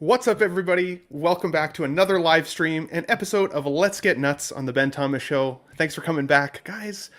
What's up, everybody? Welcome back to another live stream, an episode of Let's Get Nuts on the Ben Thomas Show. Thanks for coming back. Guys,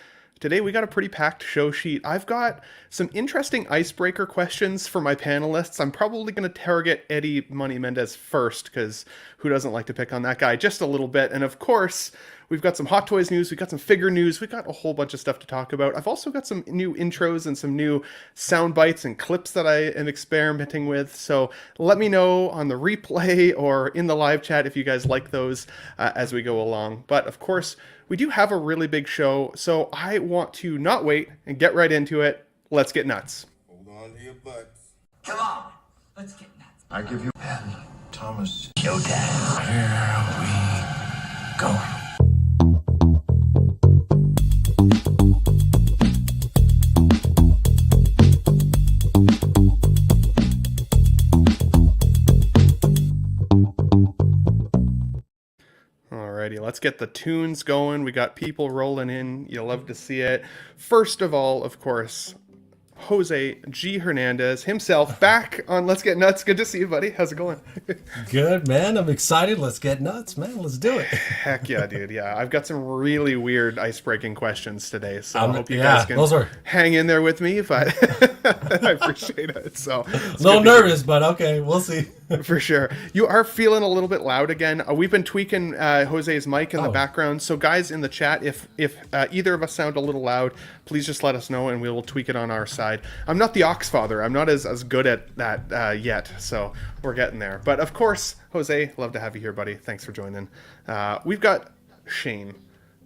today we got a pretty packed show sheet. I've got some interesting icebreaker questions for my panelists. I'm probably going to target Eddie Money Mendez first, because who doesn't like to pick on that guy just a little bit? And of course, we've got some Hot Toys news, we've got some figure news, we've got a whole bunch of stuff to talk about. I've also got some new intros and some new sound bites and clips that I am experimenting with. So let me know on the replay or in the live chat if you guys like those as we go along. But of course, we do have a really big show, so I want to not wait and get right into it. Let's get nuts. Hold on to your butts. Come on, let's get nuts. I give you Ben Thomas. Showtime. Here we go. Alrighty, let's get the tunes going. We got people rolling in. You love to see it. First of all, of course, Jose G. Hernandez himself back on Let's Get Nuts. Good to see you, buddy. How's it going? Good, man. I'm excited. Let's get nuts, man. Let's do it. Heck yeah, dude. Yeah, I've got some really weird ice-breaking questions today, so I hope you guys can hang in there with me. But I appreciate it. So a little nervous, but okay, we'll see. For sure. You are feeling a little bit loud again. We've been tweaking Jose's mic in the background. So guys in the chat, if either of us sound a little loud, please just let us know and we will tweak it on our side. I'm not the Oxfather. I'm not as good at that yet. So we're getting there. But of course, Jose, love to have you here, buddy. Thanks for joining. We've got Shane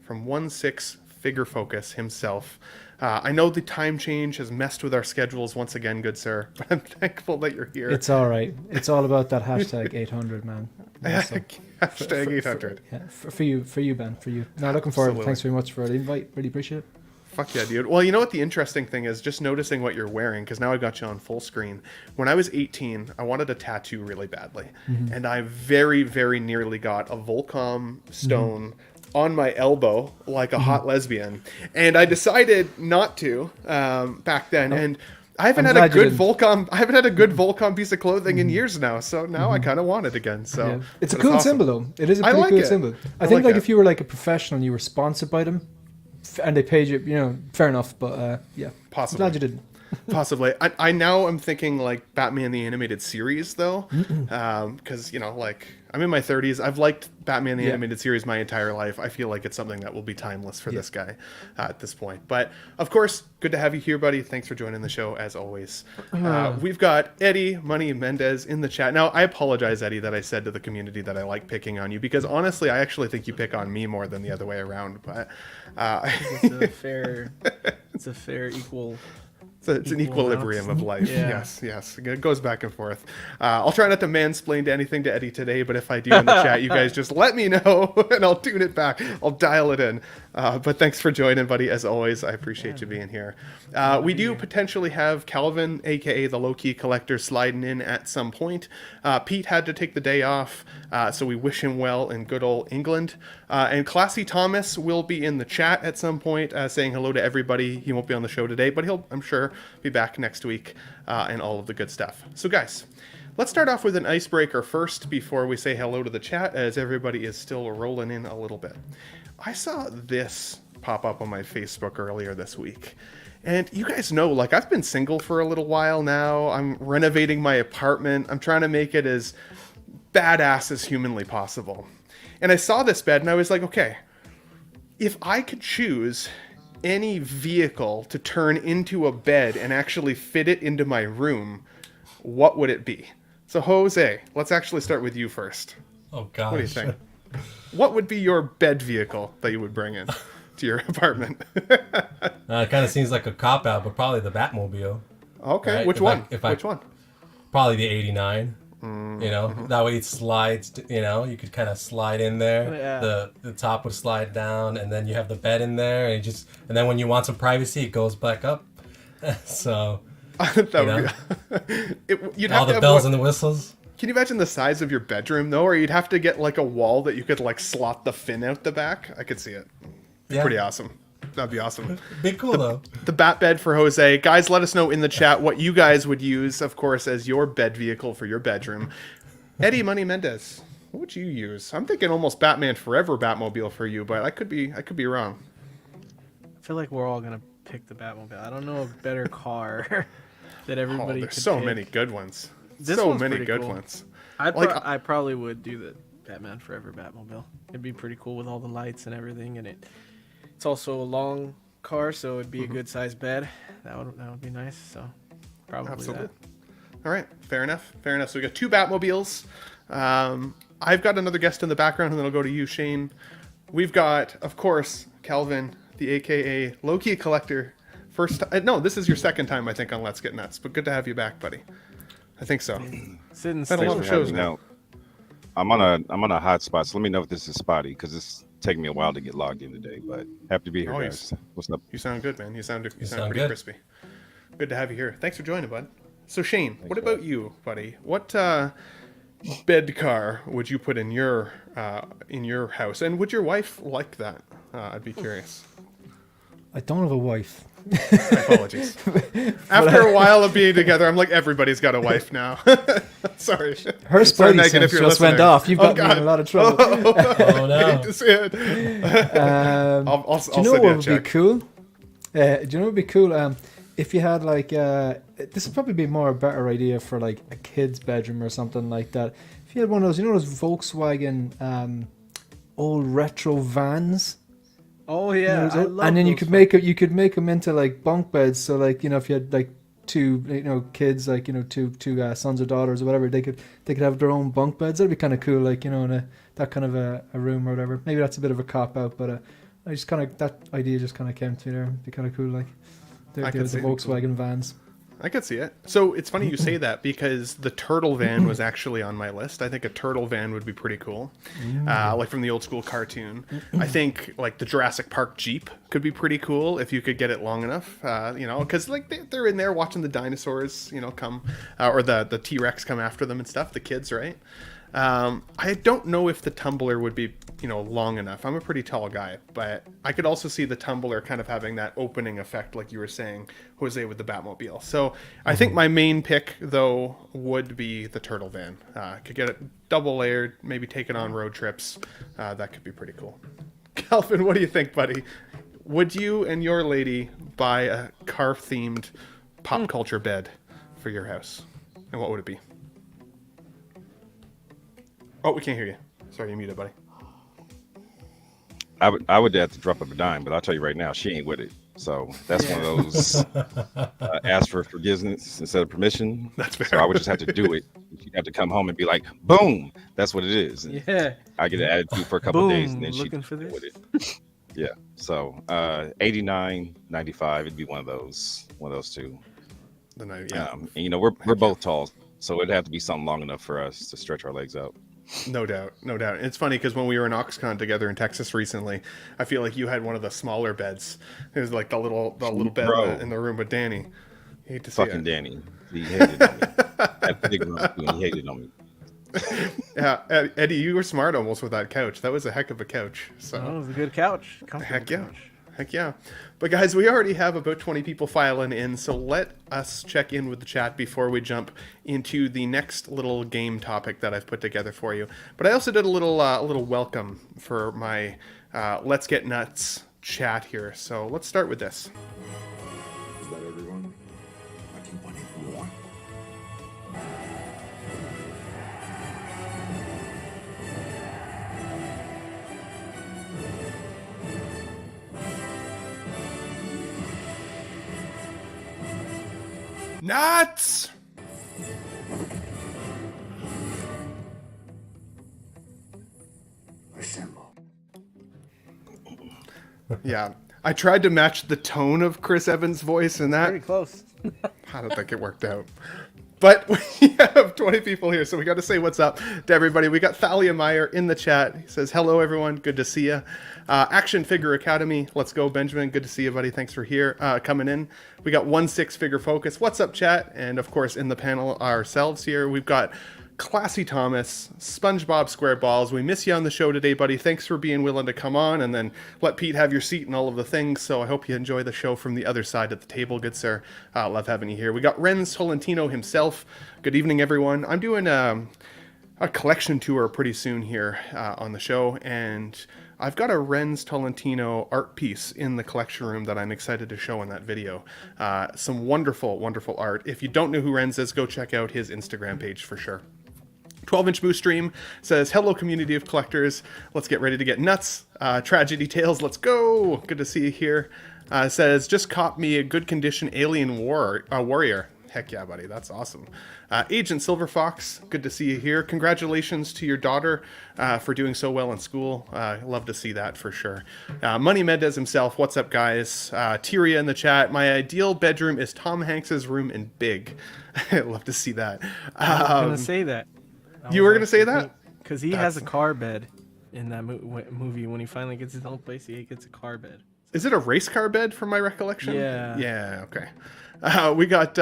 from 1/6 Figure Focus himself. I know the time change has messed with our schedules once again, good sir, but I'm thankful that you're here. It's all right. It's all about that hashtag 800, man. Hashtag 800. For you, Ben. For you. No, looking forward. Absolutely. Thanks very much for the invite. Really appreciate it. Fuck yeah, dude. Well, you know what the interesting thing is? Just noticing what you're wearing, because now I got you on full screen. When I was 18, I wanted a tattoo really badly. Mm-hmm. And I very, very nearly got a Volcom stone on my elbow like a hot lesbian, and I decided not to back then. Nope. And I haven't had a good Volcom piece of clothing in years now, so now I kind of want it again. So yeah. It's a cool symbol, though. It is a pretty cool symbol. I think if you were like a professional and you were sponsored by them and they paid you, fair enough. But yeah, possibly. I'm glad you didn't. Possibly. I now I'm thinking like Batman the Animated Series though, because like I'm in my 30s. I've liked Batman the Animated Series my entire life. I feel like it's something that will be timeless for this guy at this point. But of course, good to have you here, buddy. Thanks for joining the show as always. We've got Eddie Money Mendez in the chat. Now I apologize, Eddie, that I said to the community that I like picking on you, because honestly I actually think you pick on me more than the other way around. But it's a fair equal. It's an equilibrium of life. Yeah. Yes. It goes back and forth. I'll try not to mansplain to anything to Eddie today, but if I do in the chat, you guys just let me know and I'll tune it back. I'll dial it in. But thanks for joining, buddy. As always, I appreciate you being here. We do potentially have Calvin, aka the low-key collector, sliding in at some point. Pete had to take the day off, so we wish him well in good old England. And Classy Thomas will be in the chat at some point, saying hello to everybody. He won't be on the show today, but he'll, I'm sure, be back next week, and all of the good stuff. So guys, let's start off with an icebreaker first before we say hello to the chat, as everybody is still rolling in a little bit. I saw this pop up on my Facebook earlier this week. And you guys know, like, I've been single for a little while now. I'm renovating my apartment. I'm trying to make it as badass as humanly possible. And I saw this bed and I was like, okay, if I could choose any vehicle to turn into a bed and actually fit it into my room, what would it be? So Jose, let's actually start with you first. Oh gosh. What do you think? What would be your bed vehicle that you would bring in to your apartment? It kind of seems like a cop-out, but probably the Batmobile. Okay, right? Which one? Probably the 89. That way it slides, you could kind of slide in there. Yeah. The top would slide down, and then you have the bed in there, and then when you want some privacy, it goes back up. So you'd all have the bells and the whistles. Can you imagine the size of your bedroom though, or you'd have to get like a wall that you could like slot the fin out the back? I could see it. Pretty awesome. That'd be awesome. Be cool, though. The bat bed for Jose. Guys, let us know in the chat what you guys would use, of course, as your bed vehicle for your bedroom. Eddie Money Mendez, what would you use? I'm thinking almost Batman Forever Batmobile for you, but I could be wrong. I feel like we're all gonna pick the Batmobile. I don't know a better car that everybody. There's could so pick. many good ones. This so one's many pretty good cool. ones. I probably would do the Batman Forever Batmobile. It'd be pretty cool with all the lights and everything, and it's also a long car, so it'd be a good sized bed. That would be nice. So probably Absolutely. that. All right, fair enough. So we got 2 Batmobiles. I've got another guest in the background, and then I'll go to you, Shane. We've got, of course, Calvin, the AKA Loki Collector. No, this is your second time, I think, on Let's Get Nuts, but good to have you back, buddy. I think so. Sitting Had a lot of shows now. I'm on a hot spot, so let me know if this is spotty, because it's taking me a while to get logged in today, but happy to be here, guys. What's up? You sound good, man. You sound pretty good. crispy. Good to have you here. Thanks for joining, bud. So Shane, what about you, buddy? What bed car would you put in your house, and would your wife like that? I'd be curious. I don't have a wife. My apologies. After a while of being together, I'm like, everybody's got a wife now. Sorry. Her Sorry, spidey Megan, sense if you're just went listening. off. You've got me in a lot of trouble. Oh no. Hate to see it. I'll Do you know send what a would check. be cool? Do you know what would be cool? If you had like this would probably be more a better idea for like a kid's bedroom or something like that. If you had one of those, you know, those Volkswagen old retro vans. Oh yeah, I love and then you those could make them into like bunk beds. So like, you know, if you had like 2 kids, like, you know, two sons or daughters or whatever, they could have their own bunk beds. That'd be kind of cool, like, you know, in that kind of a room or whatever. Maybe that's a bit of a cop out, but I just kind of, that idea just kind of came to me there. It'd be kind of cool, like the Volkswagen vans. I could see it. So it's funny you say that, because the turtle van was actually on my list. I think a turtle van would be pretty cool, like from the old school cartoon. I think like the Jurassic Park Jeep could be pretty cool if you could get it long enough, you know, because like they're in there watching the dinosaurs, you know, come or the T-Rex come after them and stuff. The kids, right? I don't know if the tumbler would be, you know, long enough. I'm a pretty tall guy, but I could also see the tumbler kind of having that opening effect, like you were saying, Jose, with the Batmobile. So I think my main pick, though, would be the turtle van. Could get it double layered, maybe take it on road trips. That could be pretty cool. Calvin, what do you think, buddy? Would you and your lady buy a car-themed pop culture bed for your house? And what would it be? Oh, we can't hear you. Sorry, you're muted, buddy. I would have to drop up a dime, but I'll tell you right now, she ain't with it. So that's one of those ask for forgiveness instead of permission. That's fair. So I would just have to do it. She'd have to come home and be like, boom, that's what it is. And Yeah. I get an attitude for a couple Boom, of days, and then she'd looking for this? with it. Yeah. So 89, 95, it'd be one of those two. Yeah, And you know, we're both tall, so it'd have to be something long enough for us to stretch our legs out. no doubt. It's funny because when we were in Oxcon together in Texas recently, I feel like you had one of the smaller beds. It was like the little bed in the room with Danny. You hate to see Fucking it. Danny, he hated on me. That big room, he hated on me. Yeah, Eddie, you were smart almost with that couch. That was a heck of a couch. So. Oh, it was a good couch. Comfortable Heck yeah. couch. Heck yeah. But guys, we already have about 20 people filing in, so let us check in with the chat before we jump into the next little game topic that I've put together for you. But I also did a little welcome for my Let's Get Nuts chat here. So let's start with this. Is that everyone? I can want it more. Nuts! Assemble. Yeah. I tried to match the tone of Chris Evans' voice, and that Pretty close. I don't think it worked out. But we have 20 people here, so we got to say what's up to everybody. We got Thalia Meyer in the chat. He says, hello, everyone. Good to see you. Action Figure Academy. Let's go, Benjamin. Good to see you, buddy. Thanks for coming in. We got 1-6 Figure Focus. What's up, chat? And, of course, in the panel ourselves here, we've got Classy Thomas, SpongeBob SquareBalls. We miss you on the show today, buddy. Thanks for being willing to come on and then let Pete have your seat and all of the things. So I hope you enjoy the show from the other side of the table, good sir. Love having you here. We got Renz Tolentino himself. Good evening, everyone. I'm doing a a collection tour pretty soon here on the show, and I've got a Renz Tolentino art piece in the collection room that I'm excited to show in that video. Some wonderful, wonderful art. If you don't know who Renz is, go check out his Instagram page for sure. 12-inch Moose Stream says, hello, community of collectors. Let's get ready to get nuts. Tragedy Tales, let's go. Good to see you here. Says, just caught me a good condition Alien Warrior. Heck yeah, buddy. That's awesome. Agent Silver Fox, good to see you here. Congratulations to your daughter for doing so well in school. Love to see that for sure. Money Mendez himself, what's up, guys? Tyria in the chat, my ideal bedroom is Tom Hanks's room in Big. Love to see that. I was going to say that. You were going to say that? Because he has a car bed in that movie. When he finally gets his own place, he gets a car bed. Is it a race car bed from my recollection? Yeah. Yeah, okay. We got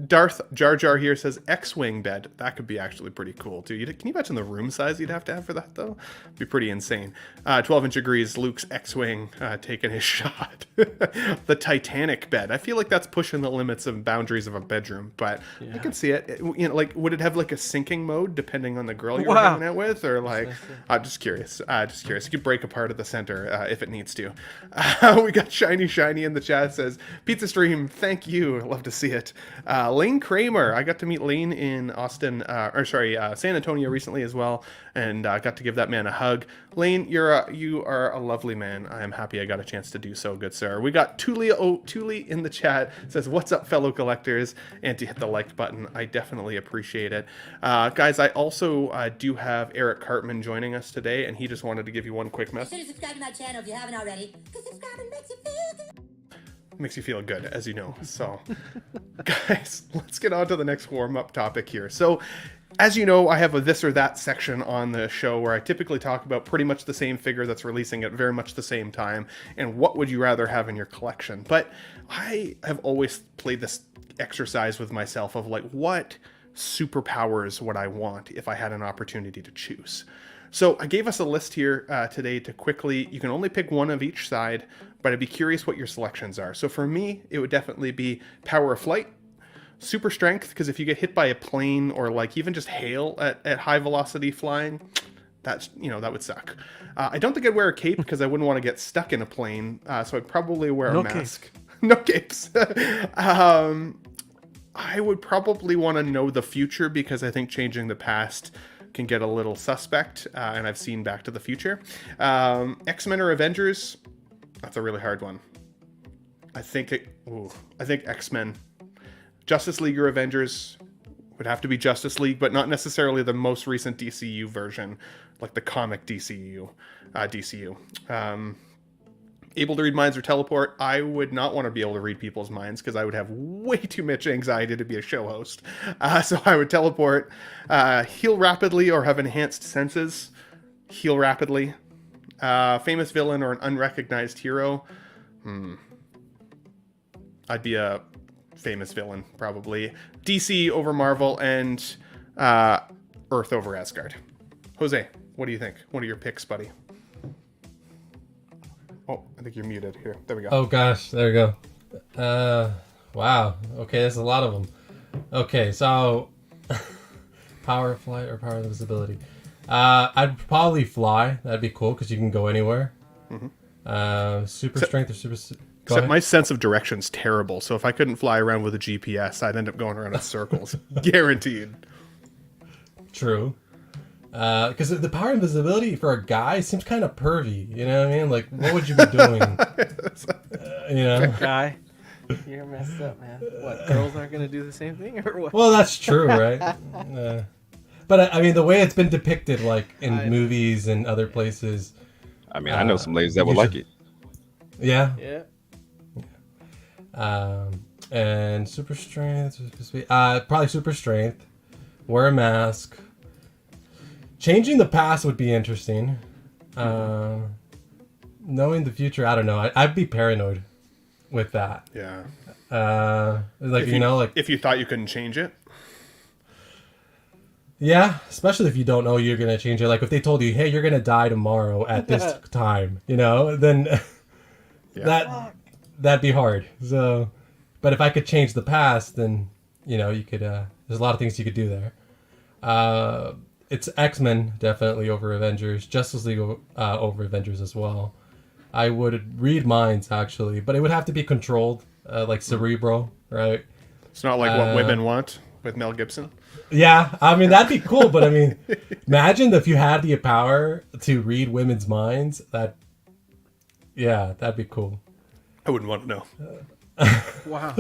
Darth Jar Jar here says X-Wing bed. That could be actually pretty cool, too. Can you imagine the room size you'd have to have for that, though? Be pretty insane. 12-inch agrees, Luke's X-Wing taking his shot. The Titanic bed. I feel like that's pushing the limits and boundaries of a bedroom, but I can see it. You know, like, would it have like a sinking mode depending on the girl you're hanging out with, or like? I'm just curious. Just curious. You could break apart at the center if it needs to. We got Shiny in the chat says Pizza Stream. Thank you. Love to see it. Lane Kramer. I got to meet Lane in San Antonio recently as well, and got to give that man a hug. Lane, you are a lovely man. I am happy I got a chance to do so, good sir. We got Thule in the chat. Says, what's up, fellow collectors? And to hit the like button. I definitely appreciate it. Guys, I also do have Eric Cartman joining us today, and he just wanted to give you one quick message. Be sure to subscribe to my channel if you haven't already, because subscribing makes you feel good. Makes you feel good, as you know. So, guys, let's get on to the next warm-up topic here. So, as you know, I have a this or that section on the show where I typically talk about pretty much the same figure that's releasing at very much the same time, and what would you rather have in your collection. But I have always played this exercise with myself of like, what superpowers would I want if I had an opportunity to choose? So I gave us a list here today to quickly, you can only pick one of each side, but I'd be curious what your selections are. So for me, it would definitely be Power of Flight, Super Strength, because if you get hit by a plane or like even just hail at high velocity flying, that would suck. I don't think I'd wear a cape because I wouldn't want to get stuck in a plane, so I'd probably wear a mask. No capes. I would probably want to know the future because I think changing the past can get a little suspect, and I've seen Back to the Future. X-Men or Avengers? That's a really hard one. I think X-Men. Justice League or Avengers would have to be Justice League, but not necessarily the most recent DCU version, like the comic DCU. Able to read minds or teleport? I would not want to be able to read people's minds because I would have way too much anxiety to be a show host. So I would teleport. Heal rapidly or have enhanced senses? Heal rapidly. Famous villain or an unrecognized hero? I'd be a famous villain, probably. DC over Marvel, and Earth over Asgard. Jose, what do you think? What are your picks, buddy? Oh, I think you're muted here. There we go. Oh gosh, there we go. Wow. Okay, there's a lot of them. Okay, so power of flight or power of invisibility. I'd probably fly. That'd be cool because you can go anywhere. Super strength or super. Except my sense of direction's terrible, so if I couldn't fly around with a GPS, I'd end up going around in circles. Guaranteed. True. Because the power of invisibility for a guy seems kind of pervy. You know what I mean? Like, what would you be doing? You know? Guy, you're messed up, man. What, girls aren't going to do the same thing, or what? Well, that's true, right? But, I mean, the way it's been depicted, like, in movies and other places. I mean, I know some ladies that would like it. Yeah? Yeah. And super strength. Probably super strength. Wear a mask. Changing the past would be interesting. Knowing the future, I don't know. I'd be paranoid with that. Yeah. Like, if you thought you couldn't change it. Yeah, especially if you don't know you're gonna change it. Like if they told you, "Hey, you're gonna die tomorrow at this time," then that'd be hard. So, but if I could change the past, then you could. There's a lot of things you could do there. it's X-Men definitely over Avengers, Justice League over Avengers as well. I would read minds actually, but it would have to be controlled, like Cerebro, right? It's not like what women want with Mel Gibson. Yeah, I mean that'd be cool, but I mean, imagine if you had the power to read women's minds. That'd be cool. I wouldn't want to know. Wow.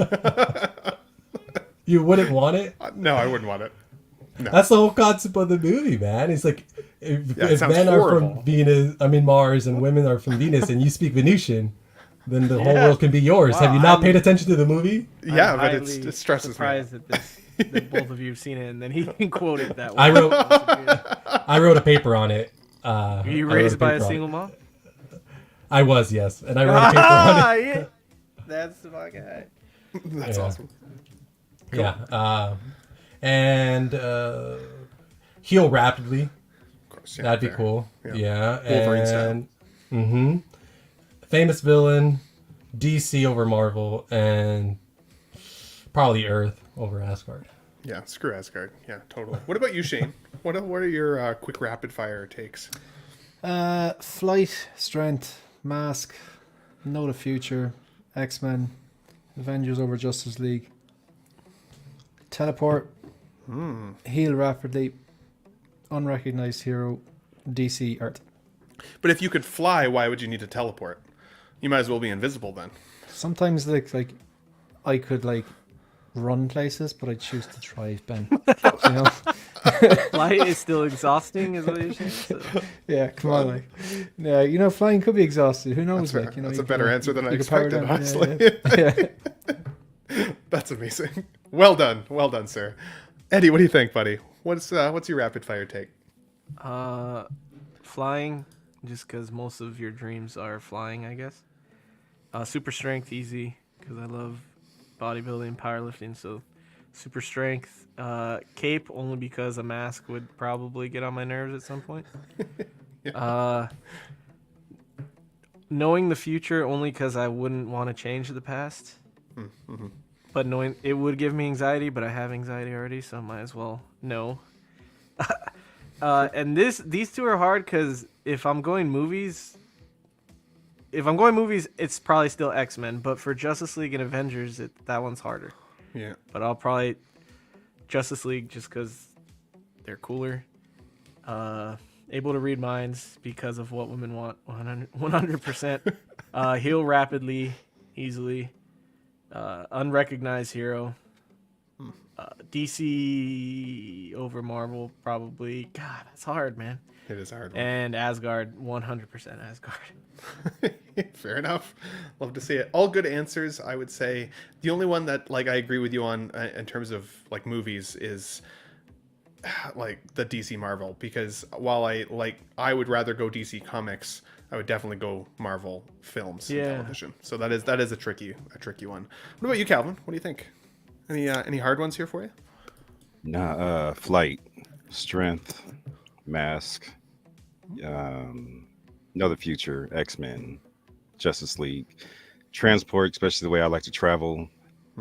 You wouldn't want it? No, I wouldn't want it. No. That's the whole concept of the movie, man. It's like if sounds men horrible. are from Venus, Mars, and women are from Venus, and you speak Venusian, then the whole world can be yours. Wow, Have you not paid attention to the movie? Yeah, I'm but highly it stresses me. surprised that both of you have seen it, and then he can quote it that way. I wrote a paper on it. Were you I wrote raised by a paper on single it. mom? I was, yes, and I wrote a paper on it. Yeah. That's my guy. That's Yeah. awesome. Yeah, and heal rapidly. Of course, yeah, That'd be fair. cool. Yeah, Wolverine style. and famous villain, DC over Marvel, and probably Earth over Asgard. Yeah, screw Asgard. Yeah, totally. What about you, Shane? What are your quick rapid fire takes? Flight, strength, mask, know the future, X-Men, Avengers over Justice League, teleport, heal rapidly, unrecognized hero, DC Earth. But if you could fly, why would you need to teleport? You might as well be invisible then. Sometimes like I could like run places, but I choose to drive, Ben. You know? Flight is still exhausting, is what you're saying. So. Yeah, come on, like, yeah, you know, flying could be exhausted. Who knows? That's like, you know, That's you a better could- answer than I you could power expected, down. honestly. Yeah. That's amazing. Well done, sir. Eddie, what do you think, buddy? What's your rapid fire take? Flying, just because most of your dreams are flying, I guess. Super strength, easy, because I love bodybuilding and powerlifting, so super strength. Cape, only because a mask would probably get on my nerves at some point. Knowing the future, only because I wouldn't want to change the past. But knowing it would give me anxiety, but I have anxiety already, so I might as well know. And these two are hard because if I'm going movies, it's probably still X-Men. But for Justice League and Avengers, that one's harder. Yeah. But I'll probably Justice League just because they're cooler. Able to read minds because of what women want. 100%. Heal rapidly, easily. Unrecognized hero. DC over Marvel, probably. God, that's hard, man. It is a hard one. And Asgard, 100% Asgard. Fair enough. Love to see it. All good answers, I would say. The only one that like I agree with you on in terms of like movies is like the DC Marvel, because while I would rather go DC Comics, I would definitely go Marvel films and television. So that is a tricky one. What about you, Calvin? What do you think? Any hard ones here for you? Nah, flight, strength, mask, know the future, X-Men, Justice League, transport, especially the way I like to travel.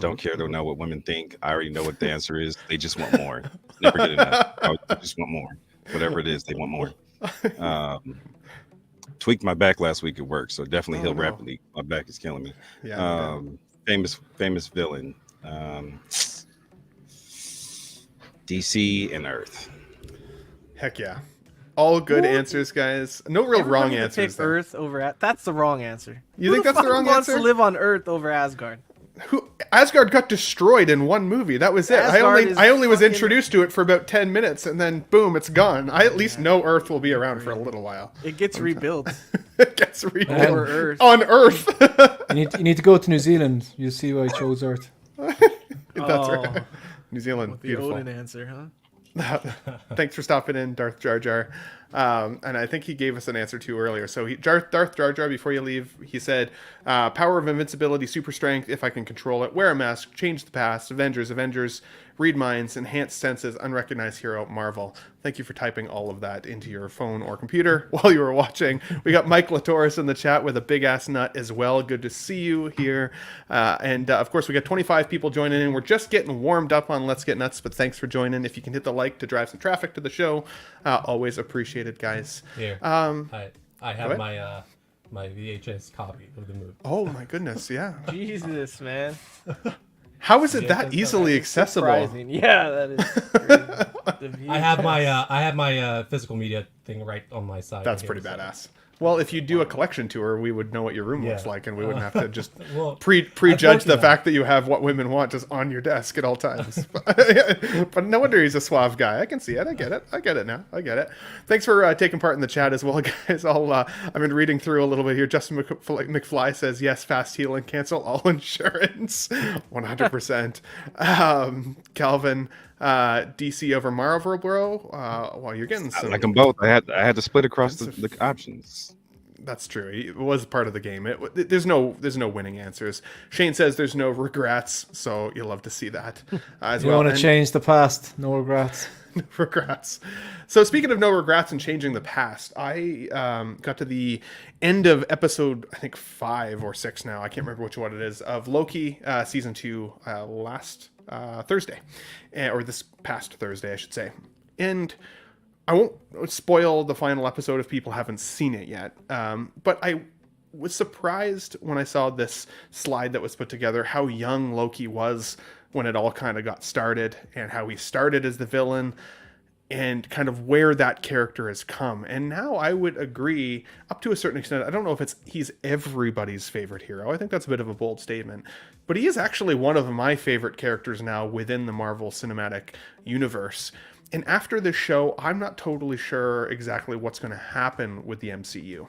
Don't care, don't know what women think. I already know what the answer is. They just want more. Never get enough. I just want more. Whatever it is, they want more. Tweaked my back last week at work, so definitely heal rapidly. My back is killing me. Yeah. Famous villain. DC and Earth. Heck yeah. All good answers, guys. No real Everybody wrong would answers. pick though. Earth over. That's the wrong answer. You think that's the wrong wants answer? to live on Earth over Asgard? Asgard got destroyed in one movie. That was it. Asgard I only was fucking- introduced to it for about 10 minutes, and then boom, it's gone. I at least know Earth will be around for a little while. It gets rebuilt It gets rebuilt over Earth. on Earth. You need to go to New Zealand. You'll see why I chose Earth. That's right. New Zealand, The beautiful. Odin answer, huh? Thanks for stopping in, Darth Jar Jar. And I think he gave us an answer too earlier. So Darth Jar Jar, before you leave, he said, power of invincibility, super strength, if I can control it, wear a mask, change the past, Avengers, read minds, enhance senses, unrecognized hero, Marvel. Thank you for typing all of that into your phone or computer while you were watching. We got Mike Latoris in the chat with a big ass nut as well. Good to see you here. And of course, we got 25 people joining in. We're just getting warmed up on Let's Get Nuts, but thanks for joining. If you can hit the like to drive some traffic to the show, always appreciated, guys. Here, I have my my VHS copy of the movie. Oh my goodness, yeah. Jesus, man. How is it that easily accessible? Surprising. Yeah, that is crazy. I have my physical media thing right on my side. That's pretty badass. Well, if you do a collection tour, we would know what your room looks like, and we wouldn't have to just prejudge the fact that you have what women want just on your desk at all times. But no wonder he's a suave guy. I can see it. I get it now. I get it. Thanks for taking part in the chat as well, guys. I've been reading through a little bit here. Justin McFly says, yes, fast healing, cancel all insurance. 100%. Calvin, DC over Marvel, bro. Well, you're getting some. I like them both. I had to split across the options. That's true. It was part of the game. There's no winning answers. Shane says there's no regrets, so you'll love to see that as well. You want to change the past? No regrets. No regrets. So speaking of no regrets and changing the past, I got to the end of episode, I think 5 or 6 now. I can't remember which one it is, of Loki season 2 last Thursday, or this past Thursday, I should say. And I won't spoil the final episode if people haven't seen it yet. But I was surprised when I saw this slide that was put together, how young Loki was when it all kind of got started, and how he started as the villain, and kind of where that character has come. And now I would agree, up to a certain extent, I don't know if he's everybody's favorite hero. I think that's a bit of a bold statement. But he is actually one of my favorite characters now within the Marvel Cinematic Universe. And after this show, I'm not totally sure exactly what's going to happen with the MCU.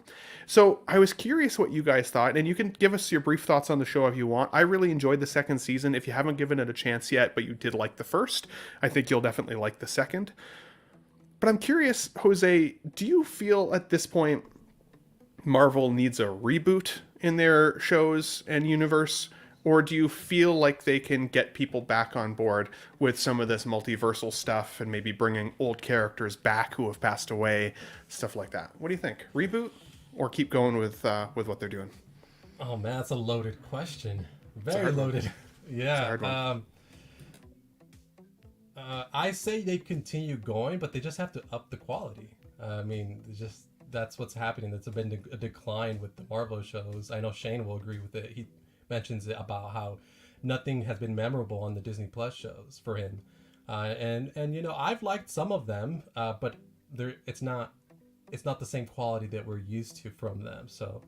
So I was curious what you guys thought, and you can give us your brief thoughts on the show if you want. I really enjoyed the second season. If you haven't given it a chance yet, but you did like the first, I think you'll definitely like the second. But I'm curious, Jose, do you feel at this point Marvel needs a reboot in their shows and universe? Or do you feel like they can get people back on board with some of this multiversal stuff and maybe bringing old characters back who have passed away, stuff like that? What do you think? Reboot or keep going with what they're doing? Oh man, that's a loaded question. Very loaded. Yeah. It's a hard one. I say they continue going, but they just have to up the quality. I mean, that's what's happening. That's been a decline with the Marvel shows. I know Shane will agree with it. He mentions it about how nothing has been memorable on the Disney Plus shows for him, and I've liked some of them, but it's not the same quality that we're used to from them. So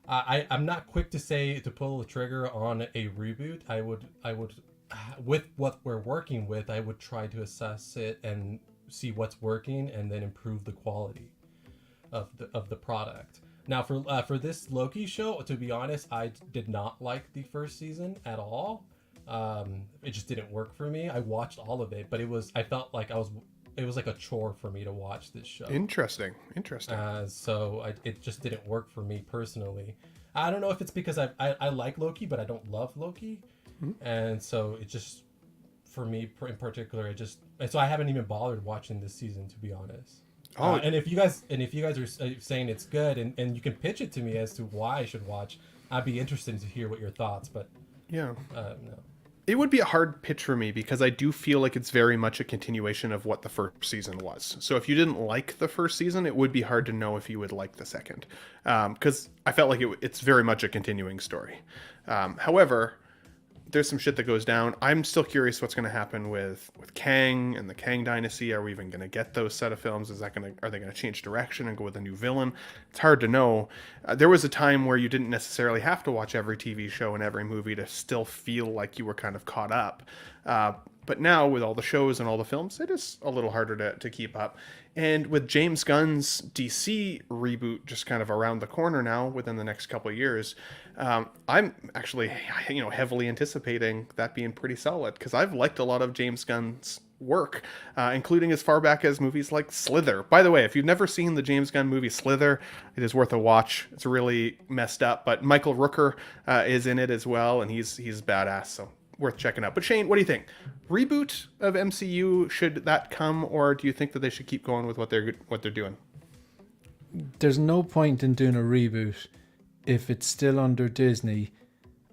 I'm not quick to say to pull the trigger on a reboot. I would with what we're working with, I would try to assess it and see what's working and then improve the quality of the product. Now, for this Loki show, to be honest, I did not like the first season at all. It just didn't work for me. I watched all of it, but I felt like it was like a chore for me to watch this show. Interesting. So it just didn't work for me personally. I don't know if it's because I like Loki, but I don't love Loki. Mm-hmm. And so it just, for me in particular, and so I haven't even bothered watching this season, to be honest. And if you guys are saying it's good and you can pitch it to me as to why I should watch, I'd be interested to hear what your thoughts. But yeah, no. It would be a hard pitch for me because I do feel like it's very much a continuation of what the first season was. So if you didn't like the first season, it would be hard to know if you would like the second, because I felt like it's very much a continuing story. However, there's some shit that goes down. I'm still curious what's going to happen with Kang and the Kang Dynasty. Are we even going to get those set of films? Are they going to change direction and go with a new villain? It's hard to know. There was a time where you didn't necessarily have to watch every TV show and every movie to still feel like you were kind of caught up. But now with all the shows and all the films, it is a little harder to keep up. And with James Gunn's DC reboot just kind of around the corner now within the next couple of years, I'm actually heavily anticipating that being pretty solid because I've liked a lot of James Gunn's work, including as far back as movies like Slither. By the way, if you've never seen the James Gunn movie Slither, it is worth a watch. It's really messed up, but Michael Rooker is in it as well, and he's badass, so worth checking out. But Shane, what do you think? Reboot of MCU, should that come, or do you think that they should keep going with what they're doing? There's no point in doing a reboot if it's still under Disney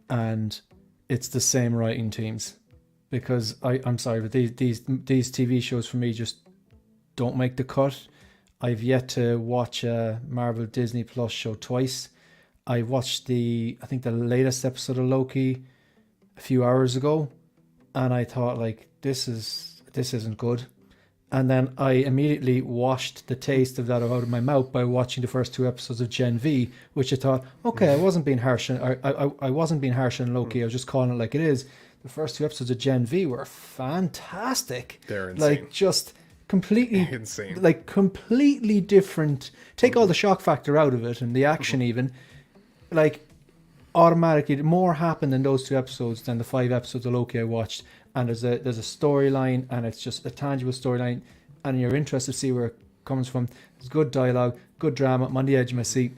and it's the same writing teams, because I'm sorry, but these TV shows for me just don't make the cut. I've yet to watch a Marvel Disney Plus show twice. I watched I think the latest episode of Loki a few hours ago, and I thought, like, this isn't good. And then I immediately washed the taste of that out of my mouth by watching the first 2 episodes of Gen V, which I thought, okay, I wasn't being harsh. I wasn't being harsh on Loki. I was just calling it like it is. The first 2 episodes of Gen V were fantastic. They're insane. Like, just completely insane. Like, completely different. Take all the shock factor out of it and the action even. Like, automatically more happened in those 2 episodes than the 5 episodes of Loki I watched. And there's a storyline, and it's just a tangible storyline, and you're interested to see where it comes from. There's good dialogue, good drama. I'm on the edge of my seat.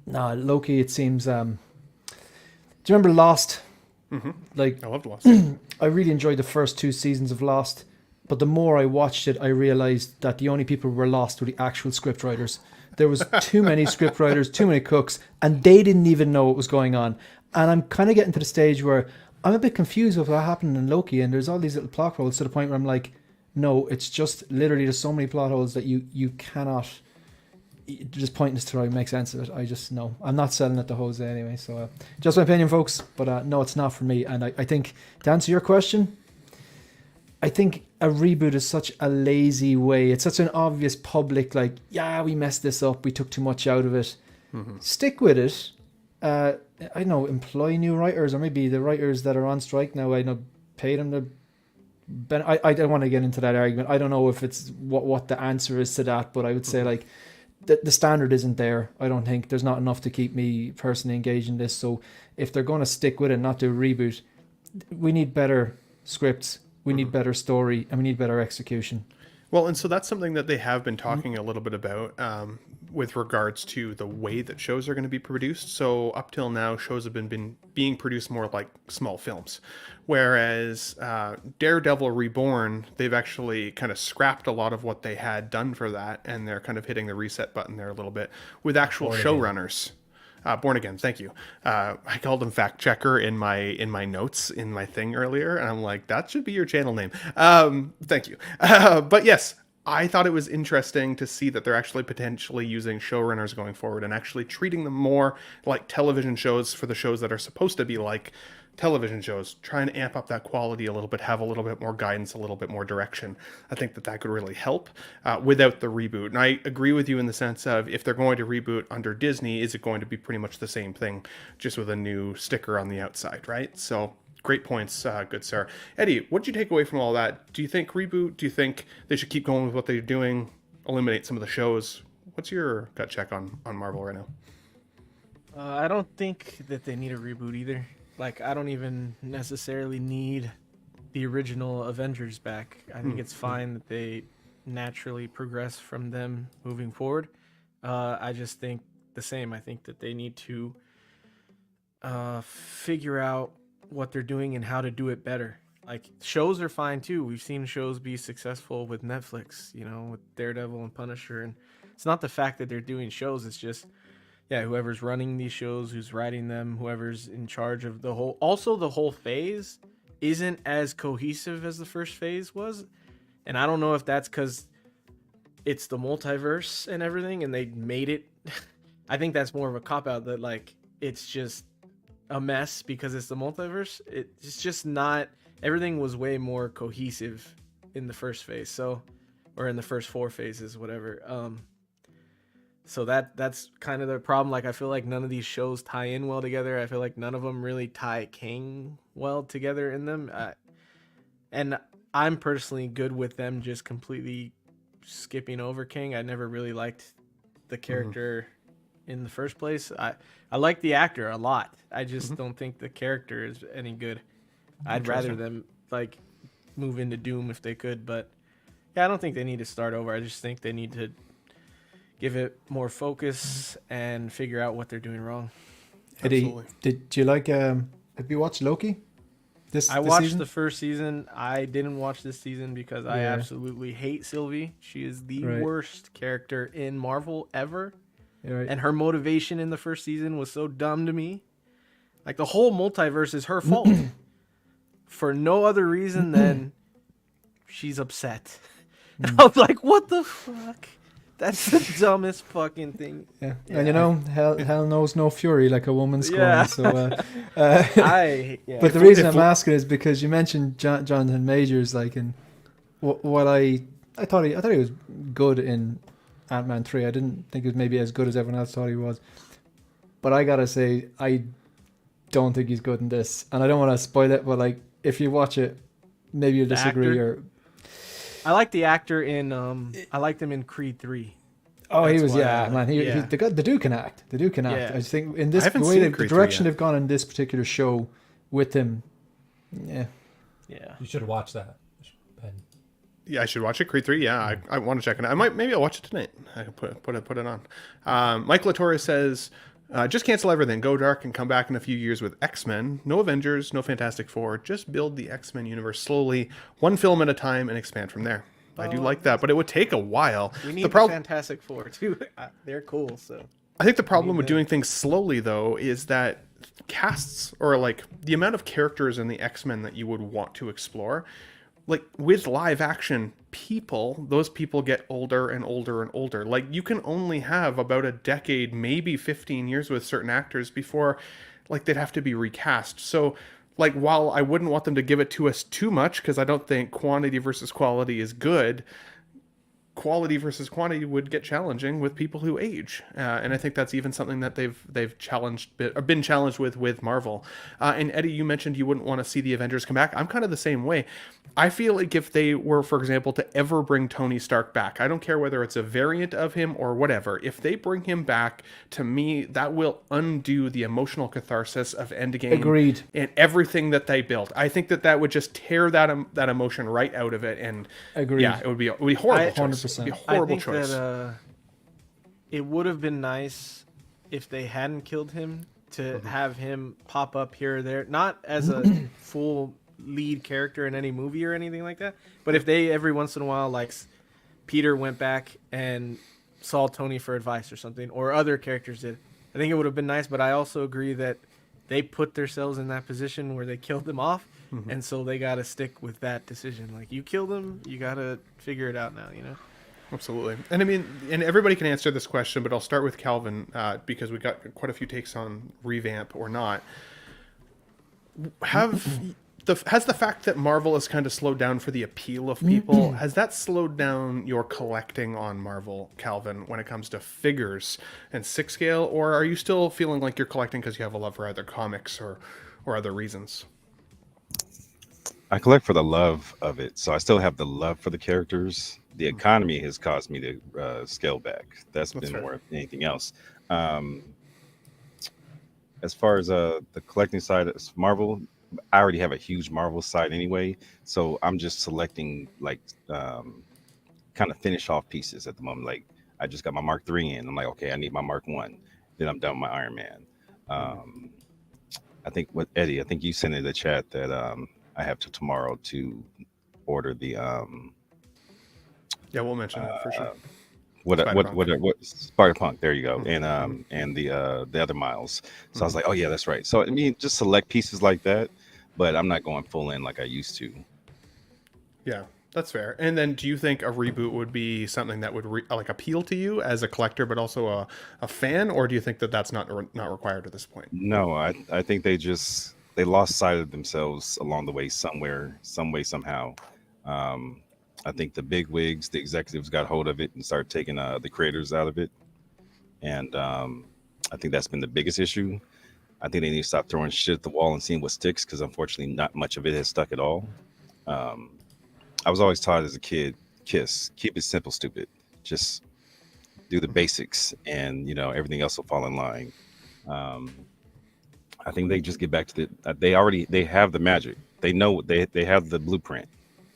Nah, Loki, it seems. Do you remember Lost? Mm-hmm. Like, I loved Lost. I really enjoyed the first 2 seasons of Lost, but the more I watched it, I realized that the only people who were lost were the actual script writers. There was too many script writers, too many cooks, and they didn't even know what was going on. And I'm kind of getting to the stage where I'm a bit confused with what happened in Loki, and there's all these little plot holes to the point where I'm like, no, it's just literally there's so many plot holes that you cannot, just pointless to try and make sense of it. I just, no, I'm not selling it to Jose anyway. So just my opinion, folks, but no, it's not for me. And I think, to answer your question, I think a reboot is such a lazy way. It's such an obvious public, like, yeah, we messed this up, we took too much out of it. Mm-hmm. Stick with it. I know, employ new writers, or maybe the writers that are on strike now, I know, pay them to. I don't want to get into that argument. I don't know if it's what the answer is to that, but I would say, like, the standard isn't there. I don't think there's not enough to keep me personally engaged in this. So if they're going to stick with it, not do a reboot, we need better scripts, we need better story, and we need better execution. Well, and so that's something that they have been talking a little bit about with regards to the way that shows are going to be produced. So up till now, shows have been being produced more like small films, whereas Daredevil Reborn, they've actually kind of scrapped a lot of what they had done for that, and they're kind of hitting the reset button there a little bit with actual showrunners. Born Again, thank you. I called him Fact Checker in my notes in my thing earlier, and I'm like, that should be your channel name. Thank you. But yes, I thought it was interesting to see that they're actually potentially using showrunners going forward and actually treating them more like television shows for the shows that are supposed to be like television shows, trying to amp up that quality a little bit, have a little bit more guidance, a little bit more direction. I think that could really help without the reboot. And I agree with you in the sense of, if they're going to reboot under Disney, is it going to be pretty much the same thing, just with a new sticker on the outside, right? So great points, good sir. Eddie, what did you take away from all that? Do you think reboot? Do you think they should keep going with what they're doing, eliminate some of the shows? What's your gut check on Marvel right now? I don't think that they need a reboot either. Like, I don't even necessarily need the original Avengers back. I think it's fine that they naturally progress from them moving forward. I just think the same. I think that they need to figure out what they're doing and how to do it better. Like, shows are fine too. We've seen shows be successful with Netflix, you know, with Daredevil and Punisher. And it's not the fact that they're doing shows. It's just, yeah, whoever's running these shows, who's writing them, whoever's in charge of the whole. Also, the whole phase isn't as cohesive as the first phase was. And I don't know if that's because it's the multiverse and everything, and they made it. I think that's more of a cop-out, that, like, it's just a mess because it's the multiverse. It's just not. Everything was way more cohesive in the first phase, so, or in the first 4 phases, whatever. So that's kind of the problem. Like, I feel like none of these shows tie in well together. I feel like none of them really tie King well together in them. And I'm personally good with them just completely skipping over King. I never really liked the character in the first place. I like the actor a lot. I just don't think the character is any good. I'd rather them, like, move into Doom if they could. But yeah, I don't think they need to start over. I just think they need to give it more focus and figure out what they're doing wrong. Eddie, Absolutely. did you like? Have you watched Loki? I This watched season? the first season. I didn't watch this season because I Yeah. absolutely hate Sylvie. She is the Right. worst character in Marvel ever. Yeah, right. And her motivation in the first season was so dumb to me. Like, the whole multiverse is her fault. For no other reason than she's upset. And I was like, what the fuck? That's the dumbest fucking thing. Yeah. And you know, hell knows no fury like a woman scorned. Yeah. So, Yeah. but the reason I'm asking is because you mentioned Jonathan Majors, like, and what I thought he was good in Ant-Man 3. I didn't think he was maybe as good as everyone else thought he was. But I gotta say, I don't think he's good in this, and I don't want to spoil it. But like, if you watch it, maybe you'll disagree. actor? Or I like the actor in I liked him in Creed 3. oh, he That's was why I yeah, like- man. yeah. The dude can act. The dude can act. Yeah. I just think in this I haven't the way seen the Creed 3 direction yet. they've gone in this particular show with him, yeah. Yeah. You should watch that, Ben. Yeah, I should watch it. Creed 3. Yeah, I want to check it out. Maybe I'll watch it tonight. I can put it on. Mike Latorre says, just cancel everything. Go dark and come back in a few years with X-Men. No Avengers, no Fantastic Four. Just build the X-Men universe slowly, one film at a time, and expand from there. I do like that, but it would take a while. We need The the prob- Fantastic Four too. They're cool, so I think the problem with doing things slowly, though, is that casts, or like the amount of characters in the X-Men that you would want to explore, like with live action people, those people get older and older and older. Like, you can only have about a decade, maybe 15 years with certain actors before like they'd have to be recast. So like, while I wouldn't want them to give it to us too much, because I don't think quantity versus quality is good, quality versus quantity would get challenging with people who age, and I think that's even something that they've been challenged with Marvel. And Eddie, you mentioned you wouldn't want to see the Avengers come back. I'm kind of the same way. I feel like if they were, for example, to ever bring Tony Stark back, I don't care whether it's a variant of him or whatever, if they bring him back, to me, that will undo the emotional catharsis of Endgame. Agreed. And everything that they built. I think that would just tear that emotion right out of it. And Agreed. yeah, it would be a horrible choice. 100%. It'd be a I horrible think choice. that it would have been nice if they hadn't killed him to have him pop up here or there, not as a full lead character in any movie or anything like that, but if they every once in a while, like Peter went back and saw Tony for advice or something, or other characters did, I think it would have been nice. But I also agree that they put themselves in that position where they killed them off, and so they got to stick with that decision. Like, you killed him, you got to figure it out now, you know? Absolutely. And I mean, and everybody can answer this question, but I'll start with Calvin, because we got quite a few takes on revamp or not. Has the fact that Marvel has kind of slowed down for the appeal of people, has that slowed down your collecting on Marvel, Calvin, when it comes to figures and 6 scale? Or are you still feeling like you're collecting because you have a love for either comics or other reasons? I collect for the love of it, so I still have the love for the characters. The economy has caused me to scale back. That's been fair. more than anything else. As far as the collecting side of Marvel, I already have a huge Marvel side anyway, so I'm just selecting like kind of finish off pieces at the moment. Like, I just got my Mark III in. I'm like, okay, I need my Mark I. Then I'm done with my Iron Man. I think with Eddie, I think you sent in the chat that I have till tomorrow to order the Yeah, we'll mention that for sure. what Spider-Punk. Spider-Punk, there you go, and the other Miles. So I was like, oh yeah, that's right. So I mean, just select pieces like that, but I'm not going full in like I used to. Yeah, that's fair. And then, do you think a reboot would be something that would like appeal to you as a collector, but also a fan, or do you think that that's not required at this point? No, I think they lost sight of themselves along the way somewhere, some way, somehow. I think the big wigs, the executives got hold of it and started taking the creators out of it. And I think that's been the biggest issue. I think they need to stop throwing shit at the wall and seeing what sticks, because unfortunately not much of it has stuck at all. I was always taught as a kid, keep it simple, stupid. Just do the basics, and everything else will fall in line. I think they just get back to they have the magic. They know they have the blueprint.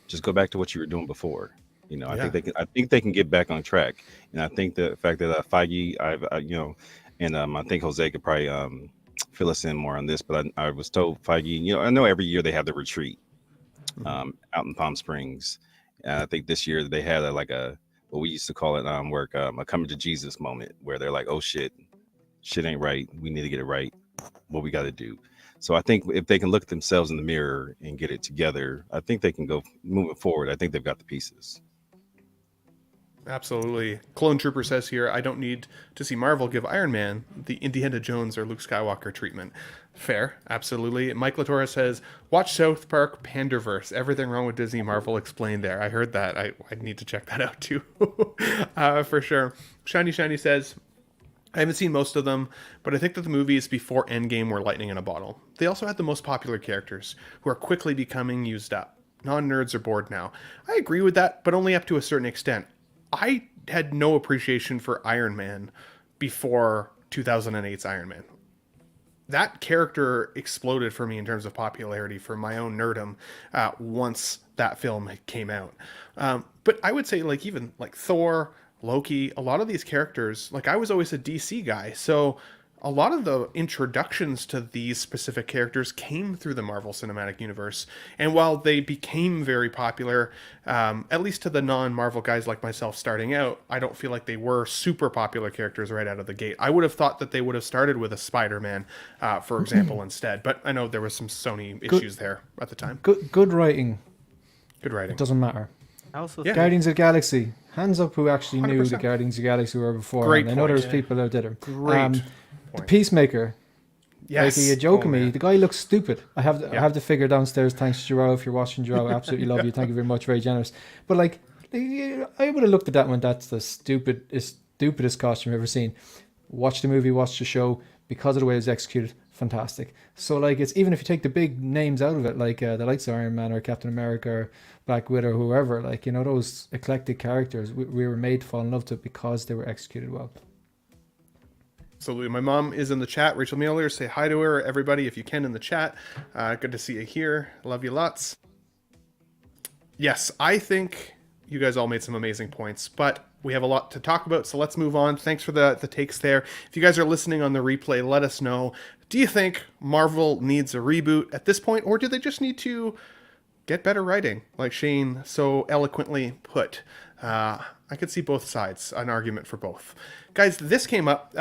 just go back to what you were doing before. You know, I Yeah. think they can. I think they can get back on track, and I think the fact that Feige, and I think Jose could probably fill us in more on this. But I was told Feige, I know every year they have the retreat out in Palm Springs. I think this year they had a what we used to call it work a coming to Jesus moment where they're like, oh shit ain't right. We need to get it right. What we got to do. So I think if they can look at themselves in the mirror and get it together, I think they can go moving forward. I think they've got the pieces. Absolutely. Clone Trooper says here, I don't need to see Marvel give Iron Man the Indiana Jones or Luke Skywalker treatment. Fair. Absolutely. Mike Latorre says, watch South Park Panderverse. Everything wrong with Disney Marvel explained there. I heard that. I need to check that out too. For sure. Shiny says, I haven't seen most of them, but I think that the movies before Endgame were lightning in a bottle. They also had the most popular characters, who are quickly becoming used up. Non-nerds are bored now. I agree with that, but only up to a certain extent. I had no appreciation for Iron Man before 2008's Iron Man. That character exploded for me in terms of popularity for my own nerdom once that film came out. But I would say even Thor, Loki, a lot of these characters, I was always a DC guy, so a lot of the introductions to these specific characters came through the Marvel Cinematic Universe. And while they became very popular, at least to the non-Marvel guys like myself starting out, I don't feel like they were super popular characters right out of the gate. I would have thought that they would have started with a Spider-Man, for example, instead. But I know there was some Sony issues there at the time. Good writing. Good writing. It doesn't matter. I also Yeah. Guardians of the Galaxy. Hands up who actually knew 100%. the Guardians of the Galaxy were before. Great And I know there was point. people out there. Great The point. Peacemaker. Yes. Like, are you joking Oh, me? man. The guy looks stupid. I have Yeah. the figure downstairs. Thanks, Giro. If you're watching, Giro, absolutely love you. Thank you very much. Very generous. But I would have looked at that one. That's the stupidest costume I've ever seen. Watch the movie, watch the show. Because of the way it was executed, fantastic. So it's even if you take the big names out of it, the likes of Iron Man or Captain America or Black Widow or whoever, those eclectic characters, we were made to fall in love to it because they were executed well. Absolutely. My mom is in the chat. Rachel Mueller, say hi to her, everybody, if you can, in the chat. Good to see you here. Love you lots. Yes, I think you guys all made some amazing points, but we have a lot to talk about, so let's move on. Thanks for the takes there. If you guys are listening on the replay, let us know. Do you think Marvel needs a reboot at this point, or do they just need to get better writing, like Shane so eloquently put? I could see both sides, an argument for both. Guys, this came up,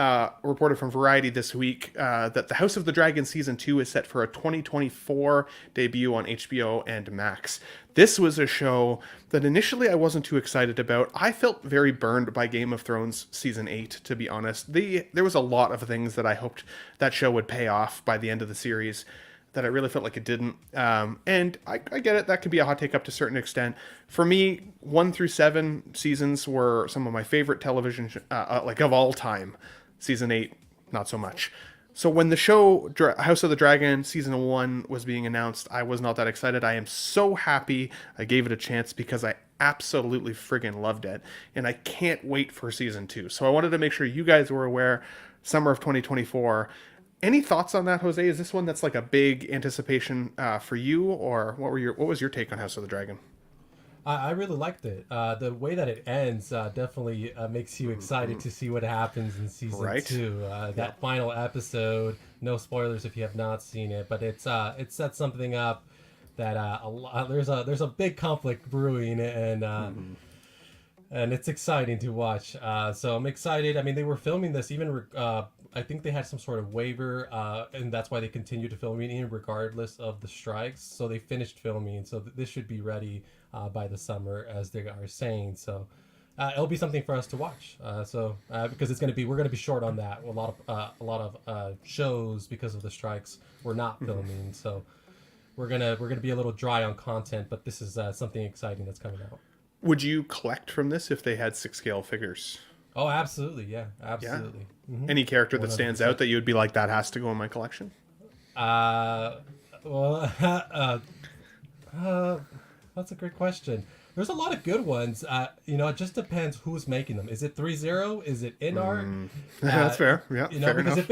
reported from Variety this week, that the House of the Dragon Season 2 is set for a 2024 debut on HBO and Max. This was a show that initially I wasn't too excited about. I felt very burned by Game of Thrones Season 8, to be honest. There was a lot of things that I hoped that show would pay off by the end of the series that I really felt like it didn't. And I get it. That could be a hot take up to a certain extent. For me, 1 through 7 seasons were some of my favorite television, of all time. Season 8, not so much. So when the show House of the Dragon Season 1 was being announced, I was not that excited. I am so happy I gave it a chance because I absolutely friggin' loved it. And I can't wait for Season 2. So I wanted to make sure you guys were aware, summer of 2024. Any thoughts on that, Jose? Is this one that's a big anticipation for you, or what was your take on House of the Dragon? I really liked it. The way that it ends definitely makes you excited to see what happens in season 2. That final episode, no spoilers if you have not seen it, but it sets something up that there's a big conflict brewing, and it's exciting to watch. So I'm excited. I mean, they were filming this even. I think they had some sort of waiver, and that's why they continued to film it regardless of the strikes. So they finished filming, so this should be ready by the summer, as they are saying. So it'll be something for us to watch. Because we're gonna be short on that. A lot of shows, because of the strikes, we're not filming. So we're gonna be a little dry on content. But this is something exciting that's coming out. Would you collect from this if they had 6-scale figures? Oh, absolutely, yeah, absolutely. Yeah. Mm-hmm. Any character that stands out that you would be like, that has to go in my collection? That's a great question. There's a lot of good ones. It just depends who's making them. Is it 3-0? Is it in art? That's fair. Yeah, fair because enough.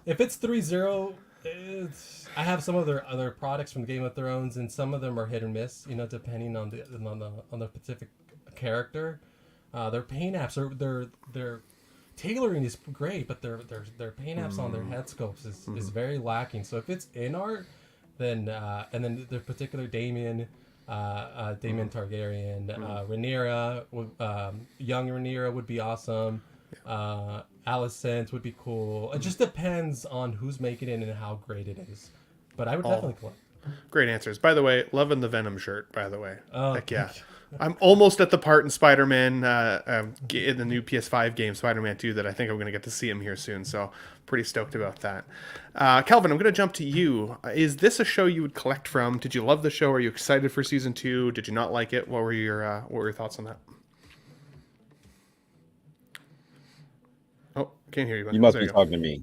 if it's 3-0, I have some other products from Game of Thrones, and some of them are hit or miss. Depending on the specific character. Their paint apps are their tailoring is great, but their paint apps on their head scopes is very lacking. So if it's in art, then and then the particular Daemon Targaryen, Rhaenyra, young Rhaenyra would be awesome. Alicent would be cool. It just depends on who's making it and how great it is. But I would definitely collect. Great answers. By the way, loving the Venom shirt, by the way. Oh, heck yeah. I'm almost at the part in Spider-Man, in the new PS5 game, Spider-Man 2, that I think I'm going to get to see him here soon. So pretty stoked about that. Calvin, I'm going to jump to you. Is this a show you would collect from? Did you love the show? Are you excited for season 2? Did you not like it? What were your thoughts on that? Oh, can't hear you. You must be talking to me.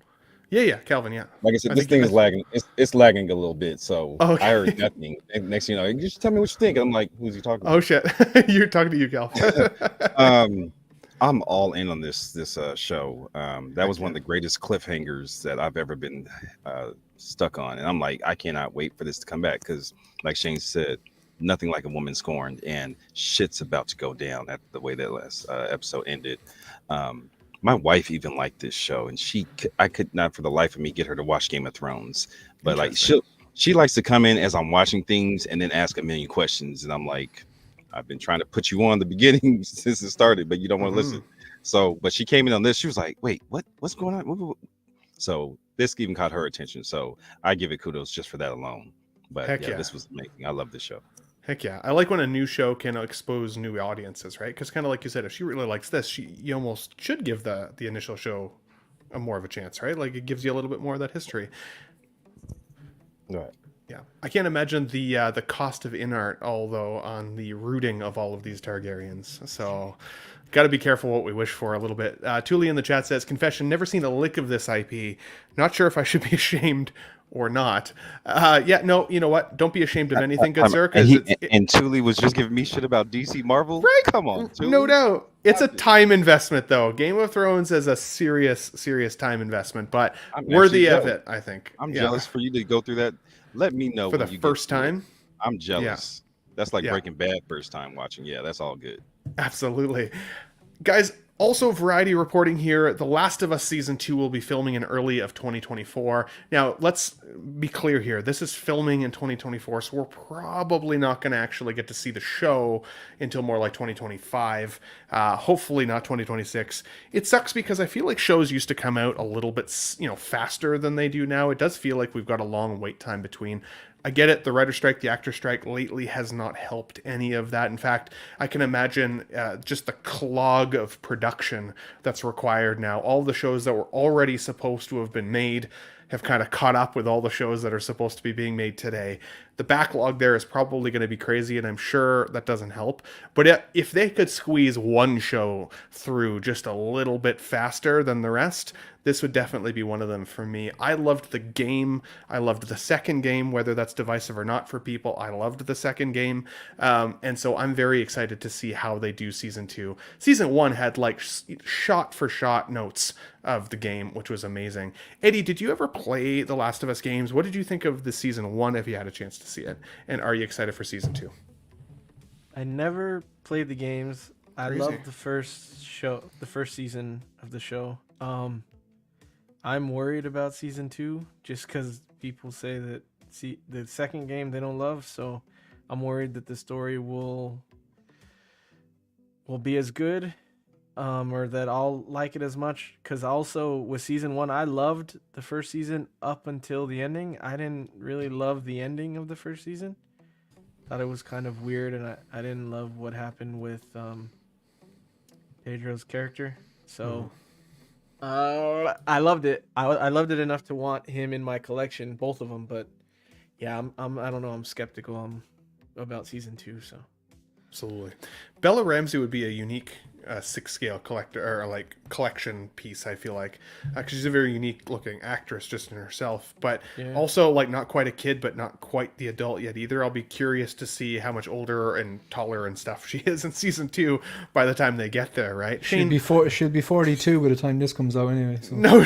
Yeah, Calvin, yeah. Like I said, this thing is lagging. It's lagging a little bit, so okay. I heard nothing. And next thing you know, you just tell me what you think. I'm like, who's he talking to? Oh shit, you're talking to you, Calvin. I'm all in on this show. That was one of the greatest cliffhangers that I've ever been stuck on, and I'm like, I cannot wait for this to come back because, like Shane said, nothing like a woman scorned, and shit's about to go down at the way that last episode ended. My wife even liked this show, and I could not for the life of me get her to watch Game of Thrones. But like she likes to come in as I'm watching things and then ask a million questions, and I'm like, I've been trying to put you on the beginning since it started, but you don't want to listen. So, but she came in on this. She was like, "Wait, what's going on?" So this even caught her attention. So I give it kudos just for that alone. But yeah, this was amazing. I love this show. Heck yeah. I like when a new show can expose new audiences, right? Because kind of like you said, if she really likes this, you almost should give the initial show more of a chance, right? Like it gives you a little bit more of that history. Right. Yeah. I can't imagine the cost of in-art, although, on the rooting of all of these Targaryens. So got to be careful what we wish for a little bit. Thule in the chat says, confession, never seen a lick of this IP. Not sure if I should be ashamed or not. No, you know what? Don't be ashamed of anything, good sir. And Thule was just giving me shit about DC Marvel. Right? Come on, Thule. No doubt. It's a time investment, though. Game of Thrones is a serious time investment, but worthy of it, I think. I'm jealous for you to go through that. Let me know for the first time. I'm jealous. Yeah. That's like Breaking Bad first time watching. Yeah, that's all good. Absolutely. Guys, also variety reporting here. The Last of Us Season 2 will be filming in early of 2024. Now, let's be clear here. This is filming in 2024, so we're probably not going to actually get to see the show until more like 2025. Hopefully not 2026. It sucks because I feel like shows used to come out a little bit, faster than they do now. It does feel like we've got a long wait time between. I get it. The writer strike, the actor strike lately has not helped any of that. In fact, I can imagine just the clog of production that's required now. All the shows that were already supposed to have been made have kind of caught up with all the shows that are supposed to be being made today. The backlog there is probably going to be crazy, and I'm sure that doesn't help. But if they could squeeze one show through just a little bit faster than the rest, this would definitely be one of them for me. I loved the game. I loved the second game, whether that's divisive or not for people. I loved the second game. And so I'm very excited to see how they do Season 2. Season 1 had like shot-for-shot notes of the game, which was amazing. Eddie, did you ever play the Last of Us games? What did you think of the Season 1 if you had a chance to see it? And are you excited for Season 2? I never played the games. I Crazy. loved the first season of the show. I'm worried about Season 2 just because people say that the second game they don't love, so I'm worried that the story will be as good, or that I'll like it as much. Because also with Season 1, I loved the first season up until the ending. I didn't really love the ending of the first season. Thought it was kind of weird, and I didn't love what happened with Pedro's character. So I loved it. I loved it enough to want him in my collection, both of them. But yeah, I don't know. I'm skeptical about Season 2. So absolutely, Bella Ramsey would be a unique six scale collector or like collection piece. I feel like because she's a very unique looking actress just in herself, but also like not quite a kid, but not quite the adult yet either. I'll be curious to see how much older and taller and stuff she is in season 2 by the time they get there. Right? She'll be 42 by the time this comes out anyway. So. No.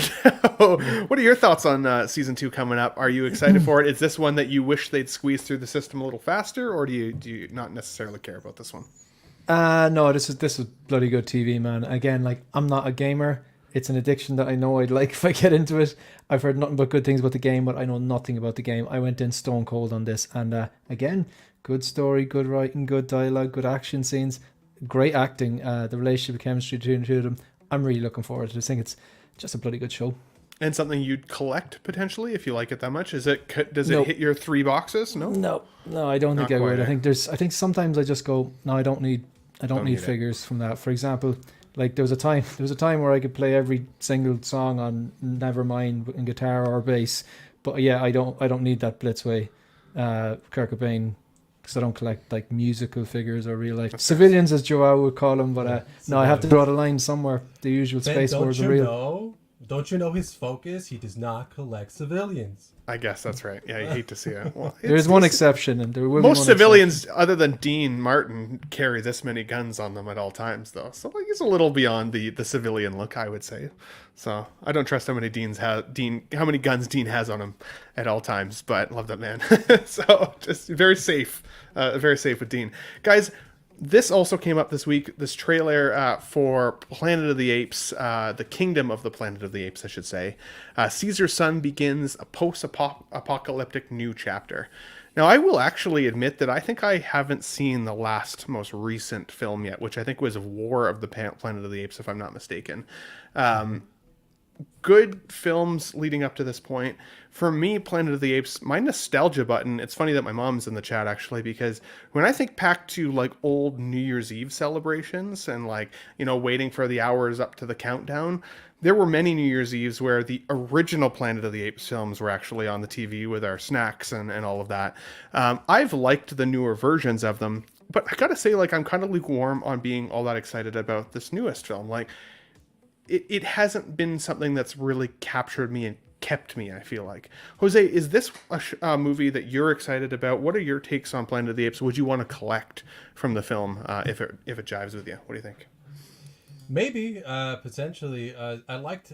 What are your thoughts on season 2 coming up? Are you excited for it? Is this one that you wish they'd squeeze through the system a little faster, or do you not necessarily care about this one? No, this is bloody good TV, man. Again, like, I'm not a gamer. It's an addiction that I know I'd like if I get into it. I've heard nothing but good things about the game, but I know nothing about the game. I went in stone cold on this, and again, good story, good writing, good dialogue, good action scenes, great acting. The relationship, chemistry between the two of them. I'm really looking forward to this. I think it's just a bloody good show. And something you'd collect potentially if you like it that much. Does it hit your 3 boxes? No, I don't think I would. I think sometimes I just go, no, I don't need need figures from that. For example, like there was a time where I could play every single song on Nevermind in guitar or bass, but yeah, I don't need that Blitzway, Kurt Cobain, because I don't collect like musical figures or real life civilians, as Joao would call them. But no, I have to draw the line somewhere. The usual Space Wars are real. Don't you know his focus? He does not collect civilians. I guess that's right. Yeah, you hate to see it. Well, there's one exception, and there will be most one civilians, exception. other than Dean Martin, carry this many guns on them at all times, though. So like, he's a little beyond the civilian look, I would say. So I don't trust how many guns Dean has on him at all times. But love that man. So just very safe with Dean, guys. This also came up this week, this trailer for Planet of the Apes, the Kingdom of the Planet of the Apes, I should say. Caesar's Son begins a post-apocalyptic new chapter. Now, I will actually admit that I think I haven't seen the most recent film yet, which I think was War of the Planet of the Apes, if I'm not mistaken. Good films leading up to this point. For me, Planet of the Apes, my nostalgia button, it's funny that my mom's in the chat actually, because when I think back to like old New Year's Eve celebrations and like, waiting for the hours up to the countdown, there were many New Year's Eves where the original Planet of the Apes films were actually on the TV with our snacks and all of that. I've liked the newer versions of them, but I gotta say, like, I'm kind of lukewarm on being all that excited about this newest film. Like, it hasn't been something that's really captured me and kept me, I feel like. Jose, is this a movie that you're excited about? What are your takes on Planet of the Apes? Would you want to collect from the film if it jives with you? What do you think? Maybe, potentially. I liked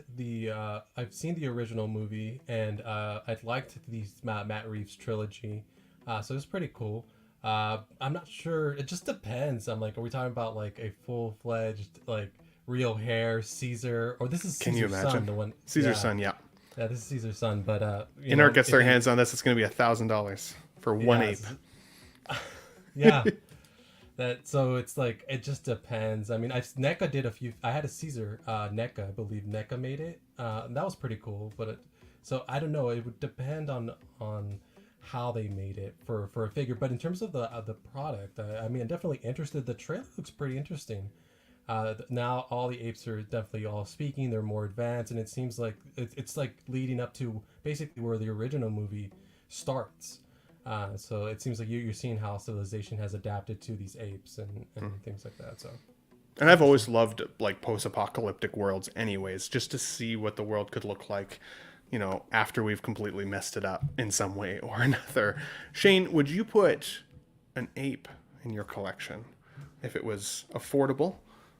I've seen the original movie, and I liked the Matt Reeves trilogy, so it's pretty cool. I'm not sure. It just depends. I'm like, are we talking about like a full-fledged like real hair Caesar, or this is Caesar's Can you imagine? son, the one Caesar's son, yeah. Yeah, this is Caesar's son, but Inart gets their hands on this, it's going to be $1,000 for one ape. Yeah. So it's like, it just depends. I mean, NECA did a few. I had a Caesar NECA, I believe NECA made it. And that was pretty cool. But so I don't know. It would depend on how they made it for a figure. But in terms of the product, I mean, I'm definitely interested. The trailer looks pretty interesting. Now all the apes are definitely all speaking. They're more advanced, and it seems like it's like leading up to basically where the original movie starts. So it seems like you're seeing how civilization has adapted to these apes and things like that. So, and I've always loved like post-apocalyptic worlds, anyways, just to see what the world could look like, after we've completely messed it up in some way or another. Shane, would you put an ape in your collection if it was affordable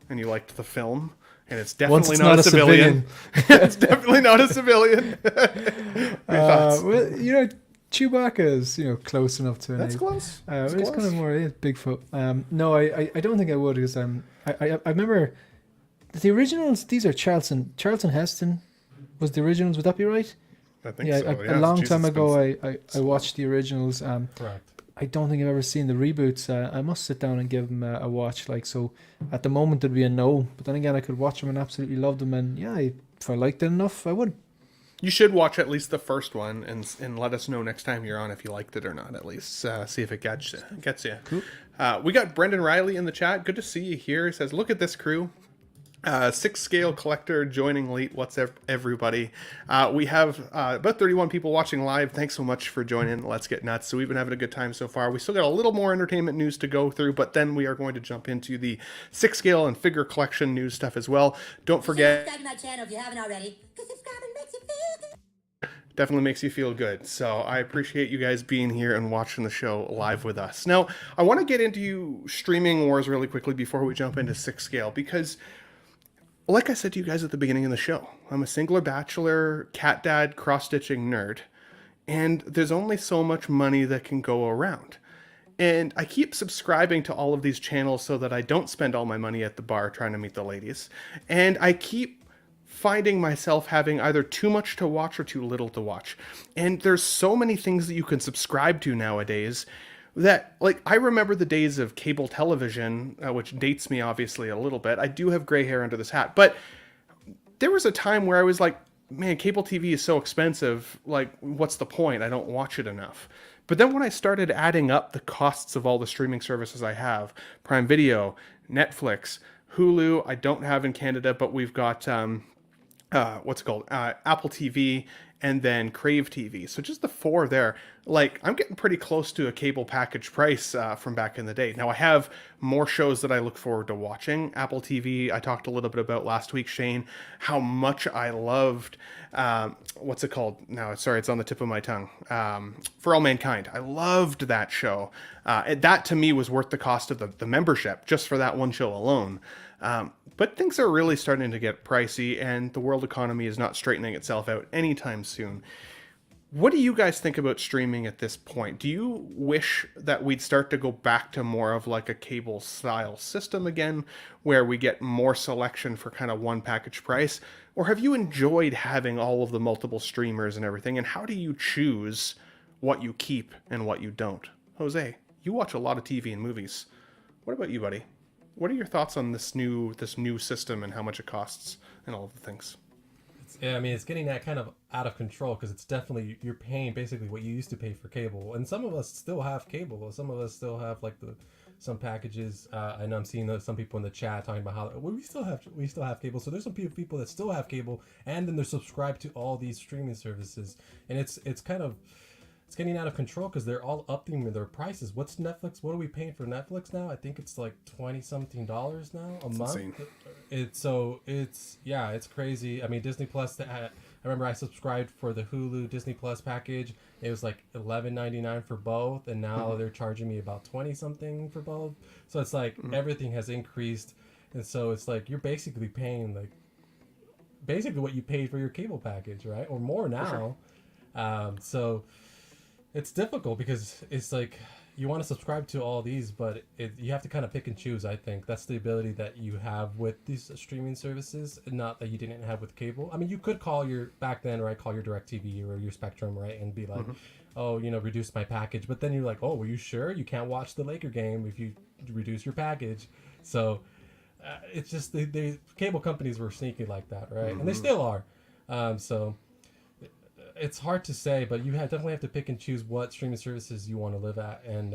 and you liked the film? And it's definitely not a civilian. It's definitely not a civilian. Well, Chewbacca is, close enough to an That's ape. close. It's kind of more Bigfoot. No, I don't think I would, because I remember the originals. These are Charlton Heston was the originals. Would that be right? I think so. A long time ago, I watched the originals. correct. I don't think I've ever seen the reboots. I must sit down and give them a watch. So at the moment it'd be a no, but then again I could watch them and absolutely love them. And yeah, if I liked it enough, I would. You should watch at least the first one and let us know next time you're on if you liked it or not. At least see if it gets you. Cool. We got Brendan Riley in the chat. Good to see you here. He says, "Look at this crew. Six scale collector joining late. What's up, everybody? We have about 31 people watching live. Thanks so much for joining. Let's get nuts. So we've been having a good time so far. We still got a little more entertainment news to go through, but then we are going to jump into the six scale and figure collection news stuff as well. Don't forget. Subscribe to my channel if you haven't already, because subscribing makes you feel good. Definitely makes you feel good. So I appreciate you guys being here and watching the show live with us. Now, I want to get into streaming wars really quickly before we jump into six scale, because like I said to you guys at the beginning of the show, I'm a singular bachelor, cat dad, cross-stitching nerd, and there's only so much money that can go around. And I keep subscribing to all of these channels so that I don't spend all my money at the bar trying to meet the ladies. And I keep finding myself having either too much to watch or too little to watch. And there's so many things that you can subscribe to nowadays that, like, I remember the days of cable television, which dates me obviously a little bit. I do have gray hair under this hat, but there was a time where I was like, man, cable TV is so expensive. Like, what's the point? I don't watch it enough. But then when I started adding up the costs of all the streaming services I have, Prime Video, Netflix, Hulu, I don't have in Canada, but we've got, what's it called? Apple TV, and then Crave TV. So just the four there, like, I'm getting pretty close to a cable package price from back in the day. Now I have more shows that I look forward to watching. Apple TV, I talked a little bit about last week, Shane, how much I loved, what's it called? No, sorry, it's on the tip of my tongue. For All Mankind. I loved that show. That to me was worth the cost of the membership, just for that one show alone. But things are really starting to get pricey, and the world economy is not straightening itself out anytime soon. What do you guys think about streaming at this point? Do you wish that we'd start to go back to more of like a cable style system again, where we get more selection for kind of one package price? Or have you enjoyed having all of the multiple streamers and everything? And how do you choose what you keep and what you don't? Jose, you watch a lot of TV and movies. What about you, buddy? What are your thoughts on this new system and how much it costs and all of the things? Yeah, I mean, it's getting that kind of out of control, because it's definitely, you're paying basically what you used to pay for cable. And some of us still have cable. Some of us still have like some packages. I know I'm seeing some people in the chat talking about how we still have cable. So there's some people that still have cable, and then they're subscribed to all these streaming services. And it's kind of, it's getting out of control, because they're all upping their prices. What's Netflix? What are we paying for Netflix now? I think it's like $20-something now a month. Insane. It's crazy. I mean, Disney Plus. I remember I subscribed for the Hulu Disney Plus package. It was like $11.99 for both, and now they're charging me about $20-something for both. So it's like everything has increased, and so it's like you're basically paying like basically what you paid for your cable package, right, or more now. So it's difficult, because it's like you want to subscribe to all these, but you have to kind of pick and choose. I think that's the ability that you have with these streaming services, not that you didn't have with cable. I mean, you could call your DirecTV or your Spectrum, right, and be like, oh, reduce my package. But then you're like, oh, were you sure? You can't watch the Laker game if you reduce your package. So it's just the cable companies were sneaky like that, right? And they still are. So it's hard to say, but you definitely have to pick and choose what streaming services you want to live at, and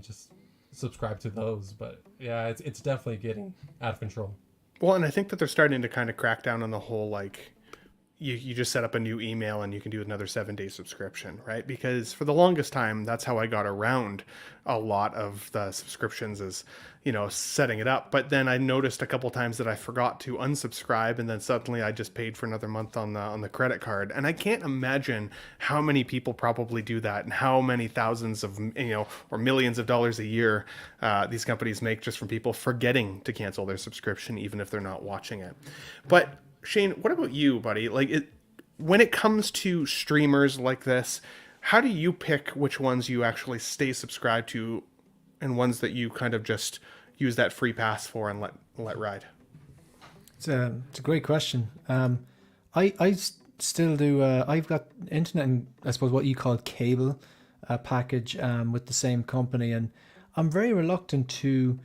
just subscribe to those. But yeah, it's definitely getting out of control. Well, and I think that they're starting to kind of crack down on the whole, like, you just set up a new email and you can do another 7-day subscription, right? Because for the longest time, that's how I got around a lot of the subscriptions, is, setting it up. But then I noticed a couple times that I forgot to unsubscribe, and then suddenly I just paid for another month on the credit card. And I can't imagine how many people probably do that, and how many thousands of, or millions of dollars a year these companies make just from people forgetting to cancel their subscription, even if they're not watching it. But Shane, what about you, buddy? Like, when it comes to streamers like this, how do you pick which ones you actually stay subscribed to, and ones that you kind of just use that free pass for and let ride? It's a great question. I still do. I've got internet and, I suppose, what you call cable package with the same company, and I'm very reluctant to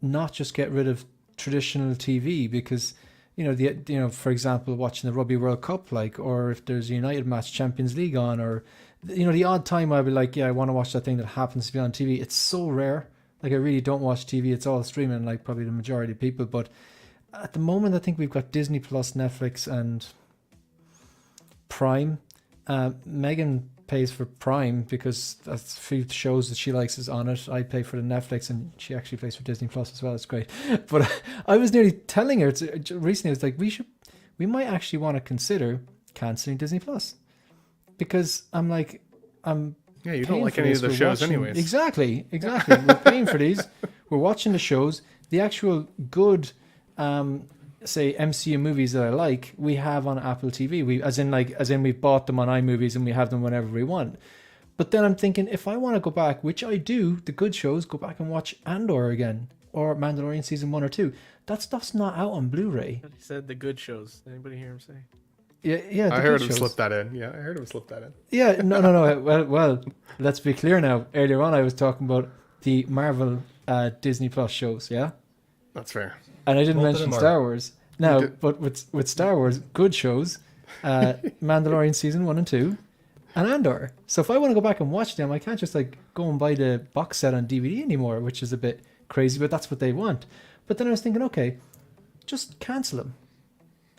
not just get rid of traditional TV, because for example, watching the Rugby World Cup, or if there's a United match, Champions League on, or the odd time I'll be like, yeah, I want to watch that thing that happens to be on TV. It's so rare. Like, I really don't watch TV. It's all streaming, like probably the majority of people. But at the moment, I think we've got Disney Plus, Netflix, and Prime. Megan pays for Prime because that's a few shows that she likes is on it. I pay for the Netflix, and she actually pays for Disney Plus as well. It's great. But I was nearly telling her recently. I was like, we might actually want to consider canceling Disney Plus, because I'm Yeah, you don't paying like for any this, of the we're shows watching- anyways. Exactly. We're paying for these. We're watching the shows. The actual good, say MCU movies that I like, we have on Apple TV. As in we've bought them on iMovies and we have them whenever we want. But then I'm thinking, if I want to go back, which I do, the good shows, go back and watch Andor again or Mandalorian season 1 or 2. That stuff's not out on Blu-ray. He said the good shows. Anybody hear him say? Yeah. I the heard good him shows. slip that in. Yeah, I heard him slip that in. Yeah, no. Well, let's be clear now. Earlier on, I was talking about the Marvel Disney Plus shows, yeah? That's fair. And I didn't Both of mention them are- Star Wars. Now, did. but with Star Wars, good shows, Mandalorian season 1 and 2, and Andor. So if I want to go back and watch them, I can't just go and buy the box set on DVD anymore, which is a bit crazy, but that's what they want. But then I was thinking, okay, just cancel them.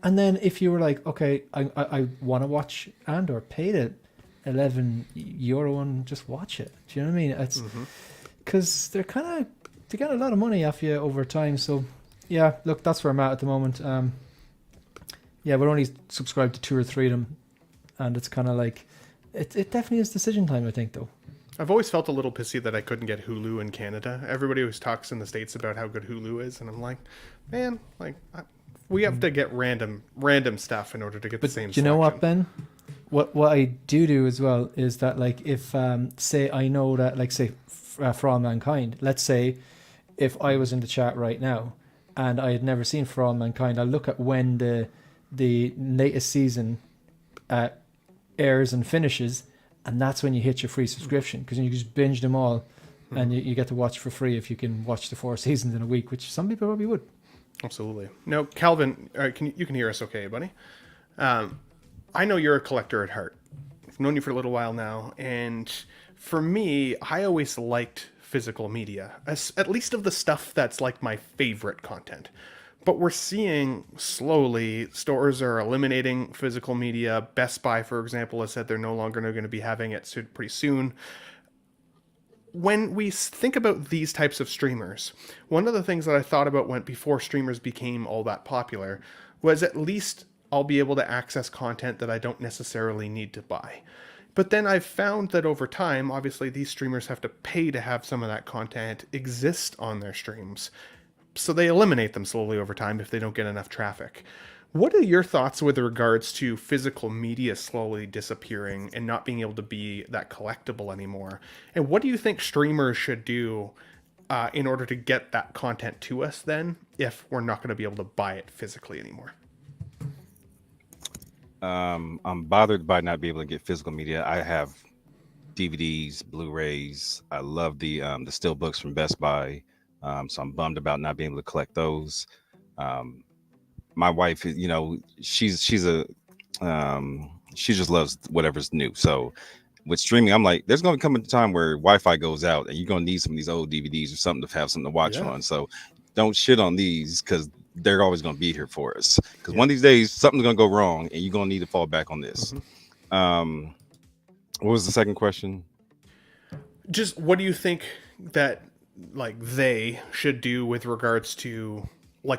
And then if you were like, okay, I want to watch Andor, pay the €11 and just watch it. Do you know what I mean? It's because they get a lot of money off you over time. So yeah, look, that's where I'm at the moment. Yeah, we're only subscribed to 2 or 3 of them, and it's kind of like it definitely is decision time, I think, though. I've always felt a little pissy that I couldn't get Hulu in Canada. Everybody always talks in the States about how good Hulu is, and I'm like, man, we have to get random stuff in order to get the same. Do you know what, selection. Ben? What I do as well is that, like, if say I know that, like, say For All Mankind, let's say if I was in the chat right now and I had never seen For All Mankind, I'll look at when the latest season airs and finishes, and that's when you hit your free subscription, because you just binge them all, and you get to watch for free if you can watch the 4 seasons in a week, which some people probably would. Absolutely. No, Calvin, you can hear us okay, buddy? I know you're a collector at heart. I've known you for a little while now, and for me, I always liked physical media, at least of the stuff that's like my favorite content. But we're seeing slowly stores are eliminating physical media. Best Buy, for example, has said they're no longer going to be having it pretty soon. When we think about these types of streamers, one of the things that I thought about before streamers became all that popular was at least I'll be able to access content that I don't necessarily need to buy. But then I've found that over time, obviously these streamers have to pay to have some of that content exist on their streams. So they eliminate them slowly over time if they don't get enough traffic. What are your thoughts with regards to physical media slowly disappearing and not being able to be that collectible anymore? And what do you think streamers should do in order to get that content to us then, if we're not going to be able to buy it physically anymore? I'm bothered by not being able to get physical media. I have DVDs, Blu-rays. I love the steel books from Best Buy. So I'm bummed about not being able to collect those. My wife, she just loves whatever's new. So with streaming, I'm like, there's going to come a time where Wi-Fi goes out and you're going to need some of these old DVDs or something to have something to watch on. So don't shit on these, because they're always going to be here for us. Because one of these days, something's going to go wrong and you're going to need to fall back on this. What was the second question? Just what do you think that they should do with regards to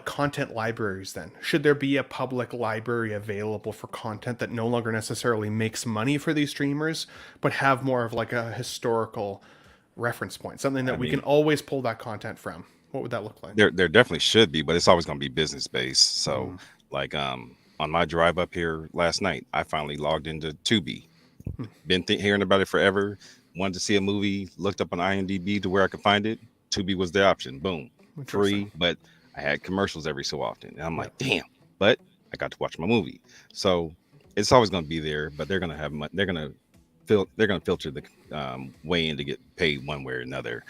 content libraries then? Should there be a public library available for content that no longer necessarily makes money for these streamers, but have more of a historical reference point, something that we can always pull that content from? What would that look like? There definitely should be, but it's always going to be business based. So on my drive up here last night, I finally logged into Tubi. Been hearing about it forever. Wanted to see a movie, looked up on IMDb to where I could find it. Tubi was the option. Boom. Free, but I had commercials every so often. And I'm like, damn, but I got to watch my movie. So it's always going to be there, but they're going to have they're going to filter the way in to get paid one way or another.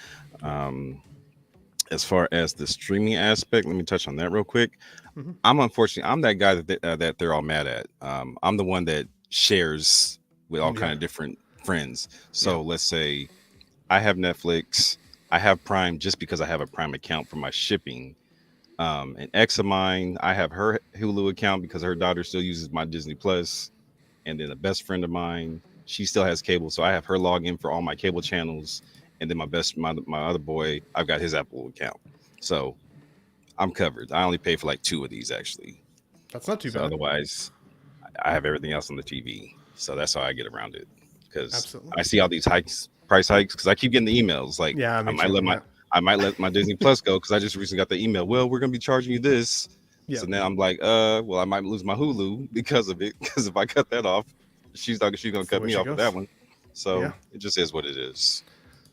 As far as the streaming aspect, let me touch on that real quick. I'm that guy that they're all mad at. I'm the one that shares with all kind of different friends. So let's say I have Netflix, I have Prime just because I have a Prime account for my shipping. An ex of mine, I have her Hulu account because her daughter still uses my Disney Plus. And then a best friend of mine, she still has cable, so I have her log in for all my cable channels. And then my other boy, I've got his Apple account, so I'm covered. I only pay for like 2 of these actually. That's not too So bad. otherwise, I have everything else on the TV. So that's how I get around it. Because Absolutely. I see all these price hikes, because I keep getting the emails. Like, Yeah, I might let my Disney Plus go because I just recently got the email. Well, we're gonna be charging you this. Yeah. So now I'm like, well, I might lose my Hulu because of it. Because if I cut that off, she's gonna cut me off of that one. So Yeah. it just is what it is.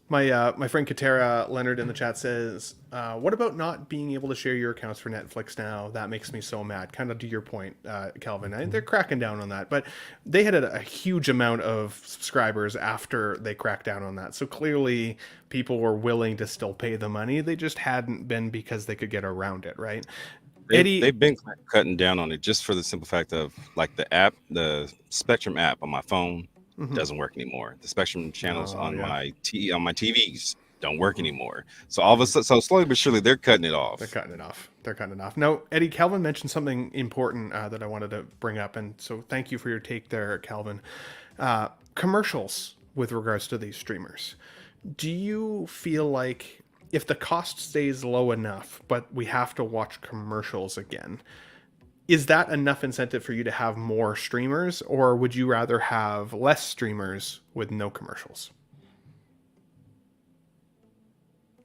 My friend Katera Leonard in the chat says, what about not being able to share your accounts for Netflix now? That makes me so mad. Kind of to your point, Calvin. They're cracking down on that, but they had a huge amount of subscribers after they cracked down on that. So clearly people were willing to still pay the money. They just hadn't been because they could get around it, right? Eddie, They've been cutting down on it just for the simple fact of like the Spectrum app on my phone doesn't work anymore. The Spectrum channels on my TVs don't work anymore. So all of a sudden, so slowly but surely, they're cutting it off. They're cutting it off. Now, Eddie, Calvin mentioned something important that I wanted to bring up, and so thank you for your take there, Calvin. Commercials with regards to these streamers. Do you feel like if the cost stays low enough, but we have to watch commercials again, is that enough incentive for you to have more streamers, or would you rather have less streamers with no commercials?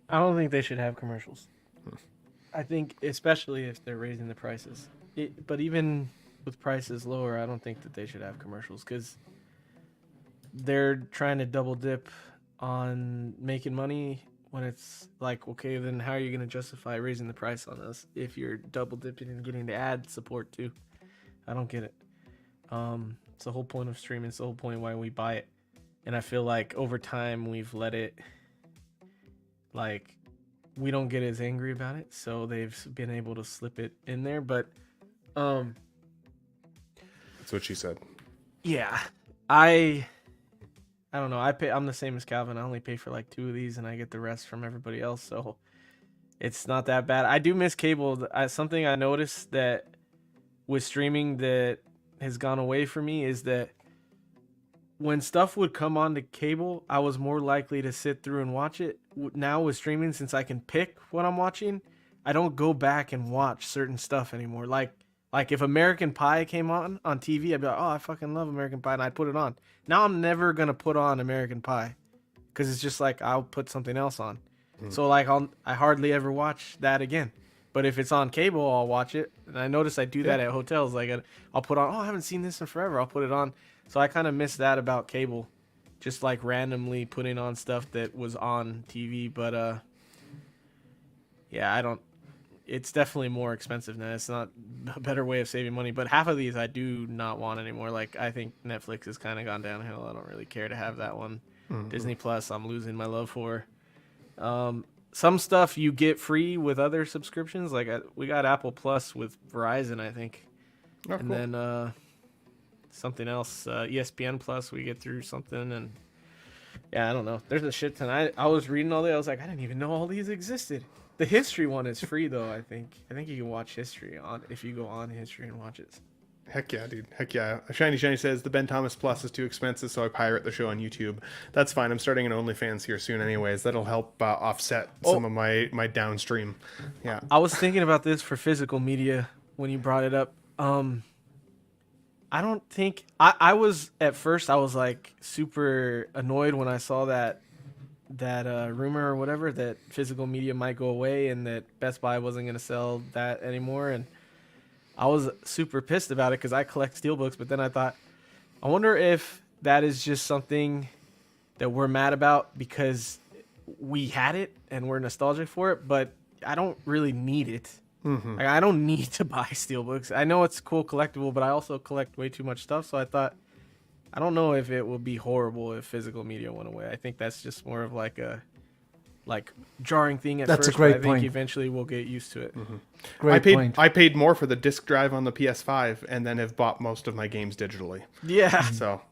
I don't think they should have commercials. I think, especially if they're raising the prices. But even with prices lower, I don't think that they should have commercials because they're trying to double dip on making money when it's like, okay, then how are you going to justify raising the price on us if you're double dipping and getting the ad support too? I don't get it. It's the whole point of streaming. It's the whole point why we buy it. And I feel like over time we've let it, like, we don't get as angry about it, so they've been able to slip it in there. But That's what she said. yeah, I don't know. I'm the same as Calvin. I only pay for like 2 of these, and I get the rest from everybody else. So it's not that bad. I do miss cable. Something I noticed that with streaming that has gone away for me is that when stuff would come onto cable, I was more likely to sit through and watch it. Now with streaming, since I can pick what I'm watching, I don't go back and watch certain stuff anymore. Like if American Pie came on TV, I'd be like, oh, I fucking love American Pie, and I'd put it on. Now I'm never gonna put on American Pie because it's just like I'll put something else on. So like I hardly ever watch that again. But if it's on cable, I'll watch it. And I notice I do that at hotels. Like I'll put on, oh, I haven't seen this in forever. I'll put it on. So I kind of miss that about cable, just like randomly putting on stuff that was on TV. But yeah, I don't. It's definitely more expensive now. It's not a better way of saving money. But half of these I do not want anymore. Like I think Netflix has kind of gone downhill. I don't really care to have that one. Disney Plus, I'm losing my love for. Some stuff you get free with other subscriptions. Like we got Apple Plus with Verizon, I think, and cool. then something else, ESPN Plus. We get through something, and yeah, I don't know. There's a shit ton. I was reading all day. I was like, I didn't even know all these existed. The history one is free though. I think you can watch history on if you go on history and watch it. Heck yeah, dude. Heck yeah. Shiny says the Ben Thomas Plus is too expensive, so I pirate the show on YouTube. That's fine. I'm starting an OnlyFans here soon anyways. That'll help offset some of my downstream. Yeah. I was thinking about this for physical media when you brought it up. I don't think... I was... At first, I was like super annoyed when I saw that rumor or whatever that physical media might go away and that Best Buy wasn't going to sell that anymore, and I was super pissed about it because I collect steelbooks, but then I thought, I wonder if that is just something that we're mad about because we had it and we're nostalgic for it, but I don't really need it. Like, I don't need to buy steelbooks. I know it's cool collectible, but I also collect way too much stuff, so I thought, I don't know if it would be horrible if physical media went away. I think that's just more of like a jarring thing at That's first, a great but I think point. eventually we'll get used to it. Great point. I paid more for the disc drive on the PS5 and then have bought most of my games digitally. Yeah. So,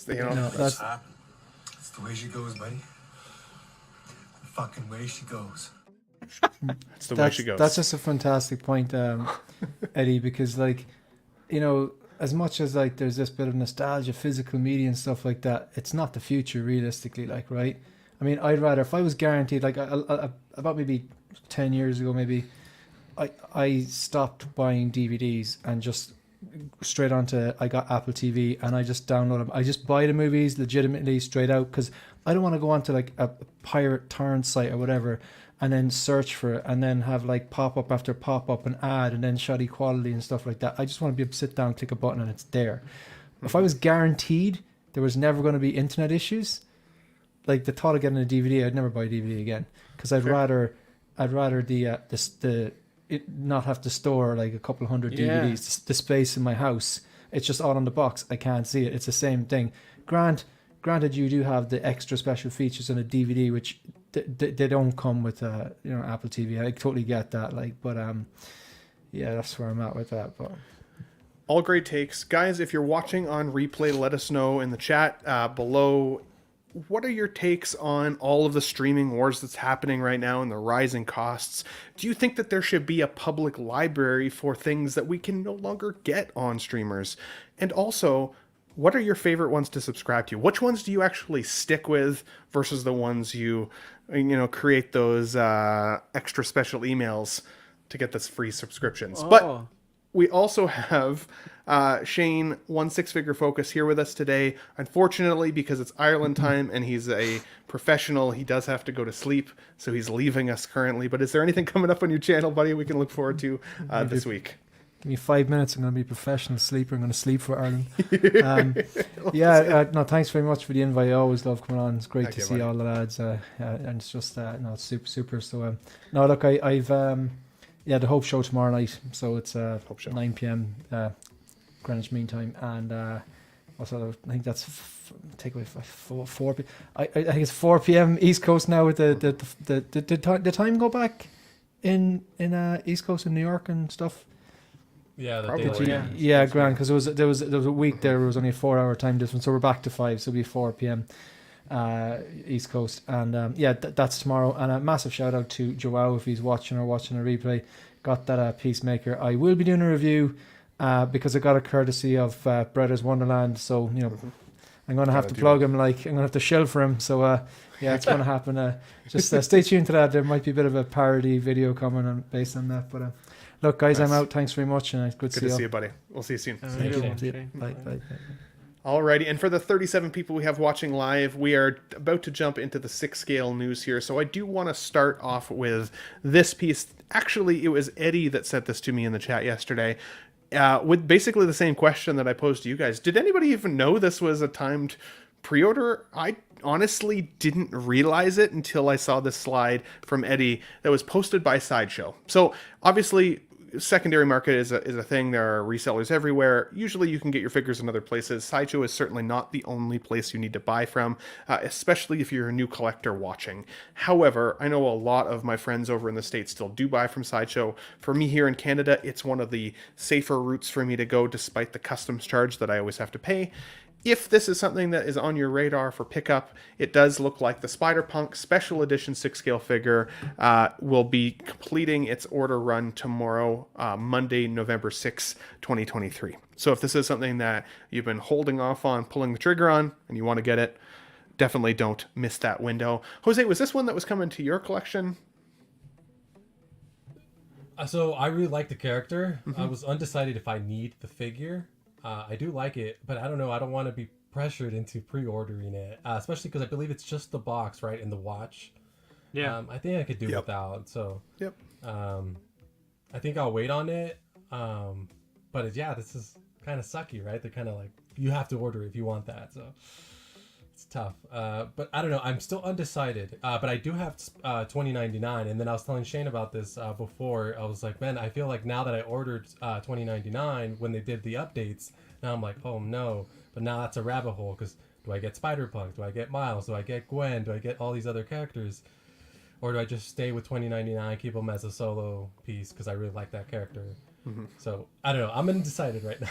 you know, No, that's That's the way she goes, buddy. The fucking way she goes. That's the way she goes. That's just a fantastic point, Eddie, because like, as much as like there's this bit of nostalgia, physical media and stuff like that, it's not the future realistically, like, right? I mean, I'd rather, if I was guaranteed, like about maybe 10 years ago, maybe I stopped buying DVDs and just straight onto, I got Apple TV and I just download them. I just buy the movies legitimately straight out because I don't want to go onto like a pirate torrent site or whatever and then search for it and then have like pop-up after pop-up and ad and then shoddy quality and stuff like that. I just want to be able to sit down, click a button and it's there. If I was guaranteed there was never going to be internet issues, like the thought of getting a DVD, I'd never buy a DVD again because I'd rather it not have to store like a couple hundred DVDs. The space in my house, it's just all on the box. I can't see it. It's the same thing. Granted, you do have the extra special features on a DVD, which they don't come with Apple TV. I totally get that. But that's where I'm at with that. But all great takes, guys. If you're watching on replay, let us know in the chat below. What are your takes on all of the streaming wars that's happening right now and the rising costs? Do you think that there should be a public library for things that we can no longer get on streamers? And also, what are your favorite ones to subscribe to? Which ones do you actually stick with versus the ones you create those extra special emails to get this free subscriptions? But we also have Shane, one six-figure focus, here with us today. Unfortunately, because it's Ireland time and he's a professional, he does have to go to sleep, so he's leaving us currently. But is there anything coming up on your channel, buddy, we can look forward to this week? Give me 5 minutes. I'm going to be a professional sleeper. I'm going to sleep for Ireland. No, thanks very much for the invite. I always love coming on. It's great to see all the lads. And it's just, it's super. So, no, look, I've the Hope Show tomorrow night. So it's 9 p.m. Greenwich Mean Time. And also, I think that's take away 4 p.m. I think it's 4 p.m. East Coast now. With the time go back in East Coast in New York and stuff. Yeah, grand, because there was a week there. It was only a 4-hour time difference, so we're back to 5, so it'll be 4 p.m. East Coast, and that's tomorrow. And a massive shout out to Joao if he's watching a replay. Got that Peacemaker. I will be doing a review because I got a courtesy of Bretta's Wonderland. So I'm gonna have to plug him. Like I'm gonna have to shell for him. So it's gonna happen. Just stay tuned to that. There might be a bit of a parody video coming based on that, but. Look, guys, nice. I'm out. Thanks very much, and good to see you, buddy. We'll see you soon. Thank you. Bye. Alrighty, and for the 37 people we have watching live, we are about to jump into the 6-scale news here. So I do want to start off with this piece. Actually, it was Eddie that sent this to me in the chat yesterday, with basically the same question that I posed to you guys. Did anybody even know this was a timed pre-order? I honestly didn't realize it until I saw this slide from Eddie that was posted by Sideshow. So obviously, secondary market is a thing. There are resellers everywhere. Usually you can get your figures in other places. Sideshow is certainly not the only place you need to buy from, especially if you're a new collector watching. However, I know a lot of my friends over in the States still do buy from Sideshow. For me here in Canada, it's one of the safer routes for me to go despite the customs charge that I always have to pay. If this is something that is on your radar for pickup, it does look like the Spider-Punk Special Edition 6-scale figure will be completing its order run tomorrow, Monday, November 6, 2023. So if this is something that you've been holding off on, pulling the trigger on, and you want to get it, definitely don't miss that window. Jose, was this one that was coming to your collection? So I really like the character. I was undecided if I need the figure. I do like it, but I don't know. I don't want to be pressured into pre-ordering it, especially because I believe it's just the box, right, and the watch. Yeah. I think I could do without. So. Yep. I think I'll wait on it. But this is kind of sucky, right? They're kind of like you have to order it if you want that. So it's tough. But I don't know. I'm still undecided. But I do have $20.99, and then I was telling Shane about this before. I was like, man, I feel like now that I ordered $20.99 when they did the updates, now I'm like, oh no. But now that's a rabbit hole because do I get Spider-Punk? Do I get Miles? Do I get Gwen? Do I get all these other characters? Or do I just stay with $20.99, keep them as a solo piece because I really like that character? So I don't know. I'm undecided right now.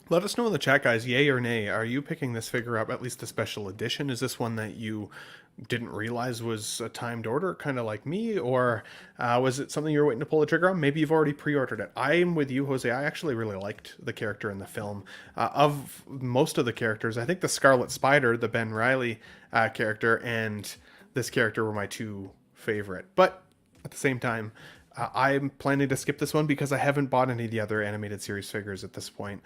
Let us know in the chat, guys, yay or nay. Are you picking this figure up, at least the special edition? Is this one that you didn't realize was a timed order, kind of like me? Or was it something you were waiting to pull the trigger on? Maybe you've already pre-ordered it. I'm with you, Jose. I actually really liked the character in the film. Of most of the characters, I think the Scarlet Spider, the Ben Reilly character, and this character were my two favorite. But at the same time, I'm planning to skip this one because I haven't bought any of the other animated series figures at this point,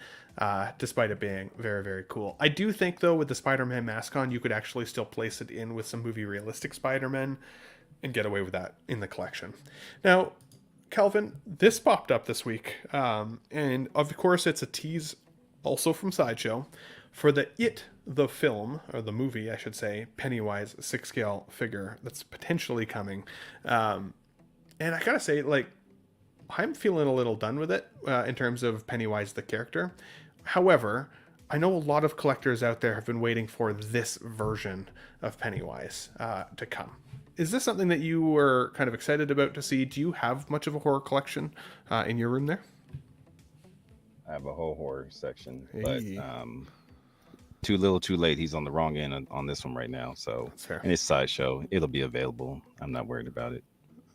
despite it being very, very cool. I do think, though, with the Spider-Man mask on, you could actually still place it in with some movie realistic Spider-Man and get away with that in the collection. Now, Calvin, this popped up this week, and of course it's a tease also from Sideshow for the the film, or the movie, I should say, Pennywise 6-scale figure that's potentially coming. And I gotta say, like, I'm feeling a little done with it in terms of Pennywise the character. However, I know a lot of collectors out there have been waiting for this version of Pennywise to come. Is this something that you were kind of excited about to see? Do you have much of a horror collection in your room there? I have a whole horror section, Hey. but too little, too late. He's on the wrong end on this one right now. So, That's fair. and it's Sideshow. It'll be available. I'm not worried about it.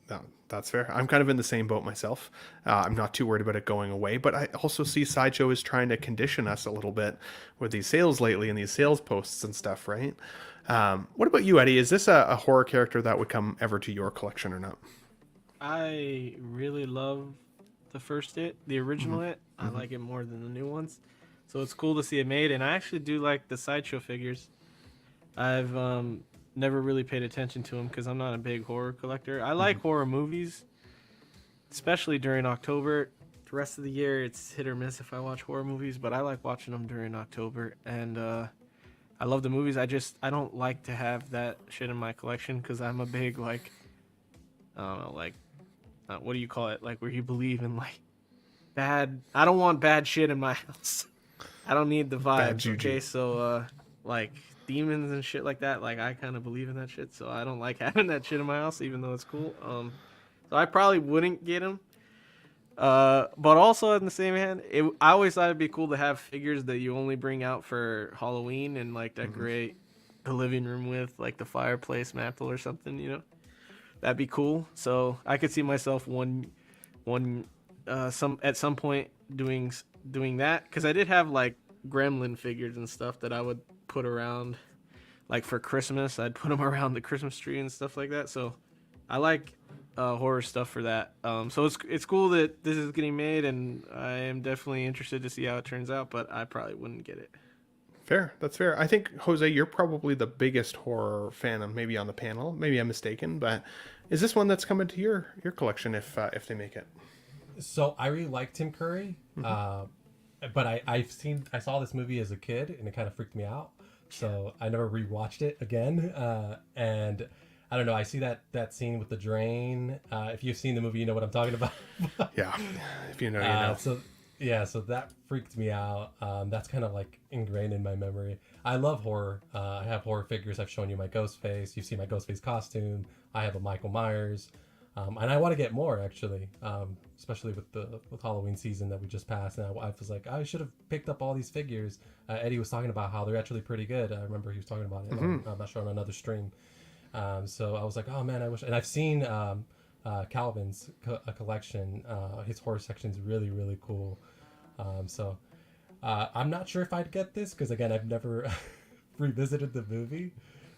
No, that's fair. I'm kind of in the same boat myself. I'm not too worried about it going away, but I also see Sideshow is trying to condition us a little bit with these sales lately and these sales posts and stuff, right? What about you, Eddie? Is this a horror character that would come ever to your collection or not? I really love the first the original It. I like it more than the new ones. So it's cool to see it made, and I actually do like the Sideshow figures. I've never really paid attention to them because I'm not a big horror collector. I like horror movies, especially during October. The rest of the year, it's hit or miss if I watch horror movies, but I like watching them during October, and I love the movies. I don't like to have that shit in my collection because I'm a big, like, I don't know, like, what do you call it? Like, where you believe in, like, bad. I don't want bad shit in my house. I don't need the Bad vibes. juju. Okay, so like demons and shit like that. Like, I kind of believe in that shit, so I don't like having that shit in my house, even though it's cool. So I probably wouldn't get them. But also on the same hand, I always thought it'd be cool to have figures that you only bring out for Halloween and like decorate the living room with, like the fireplace mantle or something. You know, that'd be cool. So I could see myself at some point doing that, because I did have like gremlin figures and stuff that I would put around, like for Christmas. I'd put them around the Christmas tree and stuff like that. So I like horror stuff for that. So it's cool that this is getting made, and I am definitely interested to see how it turns out, but I probably wouldn't get it. Fair. That's fair. I think, Jose, you're probably the biggest horror fan of maybe on the panel. Maybe I'm mistaken, but is this one that's coming to your collection if they make it? So I really like Tim Curry, but I saw this movie as a kid and it kind of freaked me out. So I never rewatched it again. And I don't know. I see that scene with the drain. If you've seen the movie, you know what I'm talking about. Yeah. If you know, you know. So that freaked me out. That's kind of like ingrained in my memory. I love horror. I have horror figures. I've shown you my Ghostface. You've seen my Ghostface costume. I have a Michael Myers. And I want to get more, actually, especially with Halloween season that we just passed. And I was like, I should have picked up all these figures. Eddie was talking about how they're actually pretty good. I remember he was talking about it. I'm not sure, on another stream. So I was like, oh man, I wish. And I've seen Calvin's collection. His horror section is really, really cool. So I'm not sure if I'd get this because, again, I've never revisited the movie.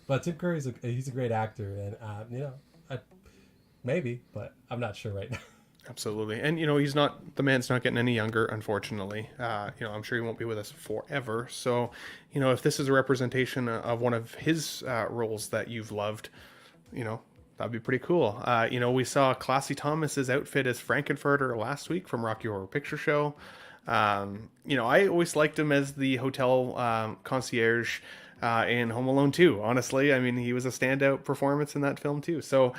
But Tim Curry he's a great actor, and maybe, but I'm not sure right now. Absolutely. And, the man's not getting any younger, unfortunately. I'm sure he won't be with us forever. So, if this is a representation of one of his roles that you've loved, that'd be pretty cool. We saw Classy Thomas's outfit as Frankenfurter last week from Rocky Horror Picture Show. I always liked him as the hotel concierge in Home Alone 2, honestly. I mean, he was a standout performance in that film too. So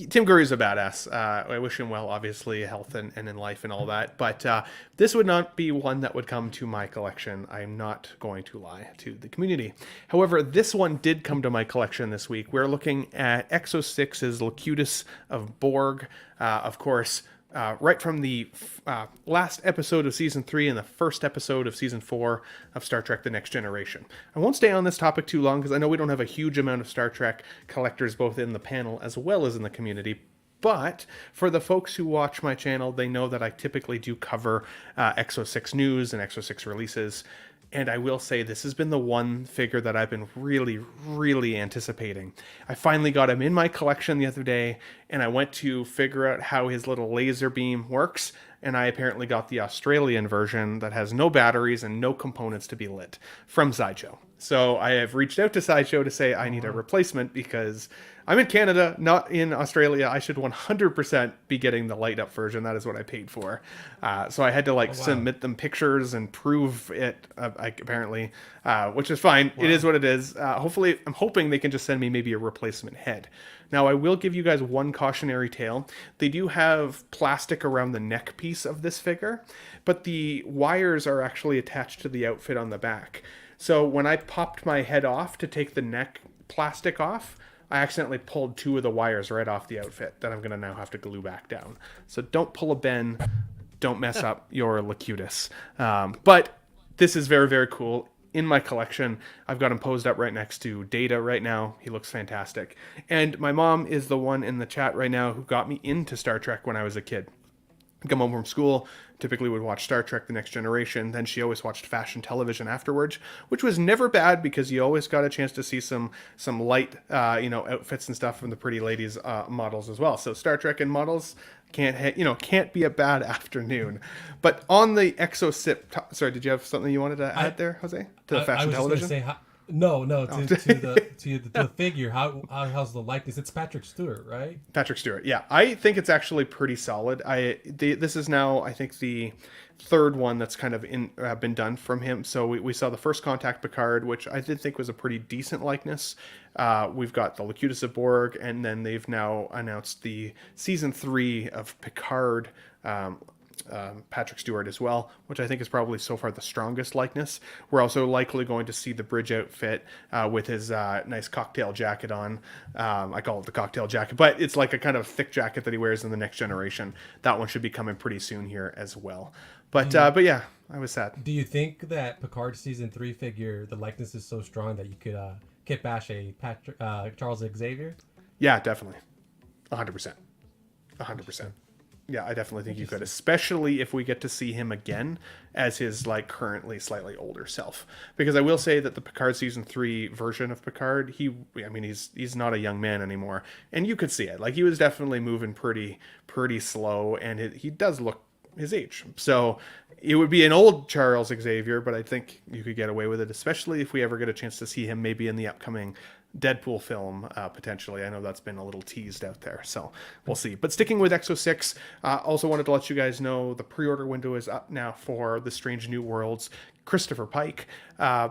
Tim Curry's a badass. I wish him well, obviously, health and in life and all that. But this would not be one that would come to my collection. I'm not going to lie to the community. However, this one did come to my collection this week. We're looking at Exo 6's Locutus of Borg. Of course, right from the last episode of season 3 and the first episode of season 4 of Star Trek The Next Generation. I won't stay on this topic too long because I know we don't have a huge amount of Star Trek collectors both in the panel as well as in the community. But for the folks who watch my channel, they know that I typically do cover XO6 news and XO6 releases. And I will say this has been the one figure that I've been really, really anticipating. I finally got him in my collection the other day, and I went to figure out how his little laser beam works, and I apparently got the Australian version that has no batteries and no components to be lit from Sideshow. So I have reached out to Sideshow to say I need a replacement because I'm in Canada, not in Australia. I should 100% be getting the light up version. That is what I paid for. So I had to submit them pictures and prove it, apparently, which is fine. Wow. It is what it is. Hopefully, I'm hoping they can just send me maybe a replacement head. Now, I will give you guys one cautionary tale. They do have plastic around the neck piece of this figure, but the wires are actually attached to the outfit on the back. So when I popped my head off to take the neck plastic off, I accidentally pulled 2 of the wires right off the outfit that I'm going to now have to glue back down. So don't pull a Ben. Don't mess up your Locutus. But this is very, very cool. In my collection, I've got him posed up right next to Data right now. He looks fantastic. And my mom is the one in the chat right now who got me into Star Trek when I was a kid. Come home from school, typically would watch Star Trek The Next Generation. Then she always watched fashion television afterwards, which was never bad because you always got a chance to see some light, outfits and stuff from the pretty ladies models as well. So Star Trek and models can't be a bad afternoon. But on the ExoSip, sorry, did you have something you wanted to add there, Jose? To the fashion television? Say, no, to the figure. How's the likeness? It's Patrick Stewart, right? Patrick Stewart, yeah. I think it's actually pretty solid. This is now, I think, the third one that's kind of been done from him. So we saw the first Contact Picard, which I did think was a pretty decent likeness. We've got the Locutus of Borg, and then they've now announced the season 3 of Picard. Patrick Stewart as well, which I think is probably so far the strongest likeness. We're also likely going to see the bridge outfit with his nice cocktail jacket on. I call it the cocktail jacket, but it's like a kind of thick jacket that he wears in The Next Generation. That one should be coming pretty soon here as well. But yeah, I was sad. Do you think that Picard season 3 figure, the likeness is so strong that you could kit bash a Charles Xavier? Yeah, definitely. 100%. 100%. Yeah, I definitely think you could, especially if we get to see him again as his currently slightly older self. Because I will say that the Picard season 3 version of Picard, he's not a young man anymore, and you could see it. He was definitely moving pretty slow, and he does look his age. So it would be an old Charles Xavier, but I think you could get away with it, especially if we ever get a chance to see him maybe in the upcoming Deadpool film, potentially. I know that's been a little teased out there, so we'll see. But sticking with EXO-6, also wanted to let you guys know the pre-order window is up now for the Strange New Worlds Christopher Pike.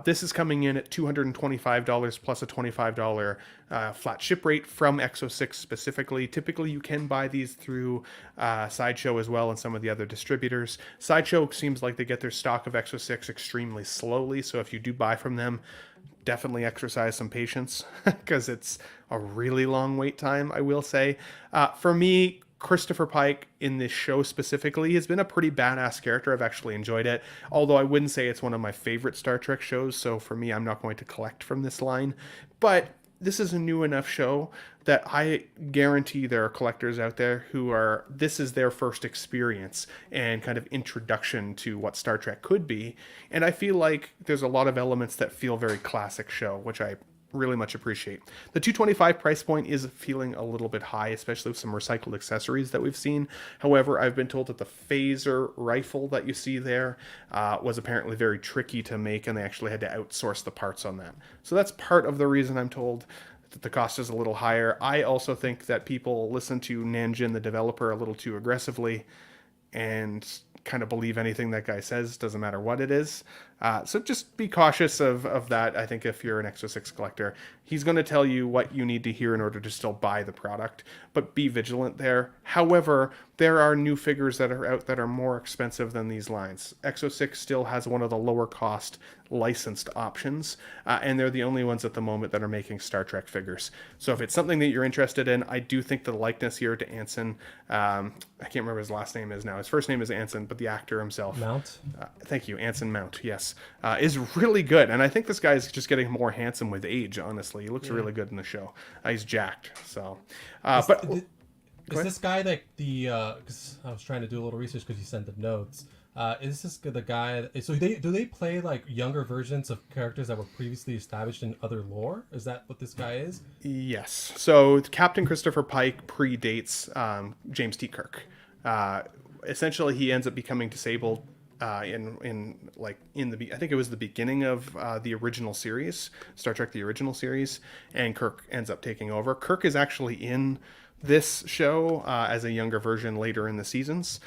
This is coming in at $225 plus a $25 flat ship rate from EXO-6 specifically. Typically, you can buy these through Sideshow as well and some of the other distributors. Sideshow seems like they get their stock of EXO-6 extremely slowly, so if you do buy from them, definitely exercise some patience because it's a really long wait time, I will say. For me, Christopher Pike in this show specifically has been a pretty badass character. I've actually enjoyed it, although I wouldn't say it's one of my favorite Star Trek shows, so for me, I'm not going to collect from this line. But this is a new enough show that I guarantee there are collectors out there this is their first experience and kind of introduction to what Star Trek could be. And I feel like there's a lot of elements that feel very classic show, which I really much appreciate. The $225 price point is feeling a little bit high, especially with some recycled accessories that we've seen. However, I've been told that the phaser rifle that you see there was apparently very tricky to make, and they actually had to outsource the parts on that. So that's part of the reason I'm told that the cost is a little higher. I also think that people listen to Nanjin, the developer, a little too aggressively and kind of believe anything that guy says, doesn't matter what it is. So just be cautious of that. I think if you're an Exo-6 collector, he's going to tell you what you need to hear in order to still buy the product, but be vigilant there. However, there are new figures that are out that are more expensive than these lines. Exo-6 still has one of the lower cost licensed options, and they're the only ones at the moment that are making Star Trek figures. So if it's something that you're interested in, I do think the likeness here to Anson, I can't remember his last name is now. His first name is Anson, but the actor himself. Mount? Thank you, Anson Mount, yes. Is really good. And I think this guy's just getting more handsome with age, honestly. He looks really good in the show. He's jacked, so. Is this guy like the? Because I was trying to do a little research because you sent the notes. Is this the guy? So do they play like younger versions of characters that were previously established in other lore? Is that what this guy is? Yes. So Captain Christopher Pike predates James T. Kirk. Essentially, he ends up becoming disabled I think it was the beginning of the original series, Star Trek: The Original Series, and Kirk ends up taking over. Kirk is actually in this show as a younger version later in the seasons,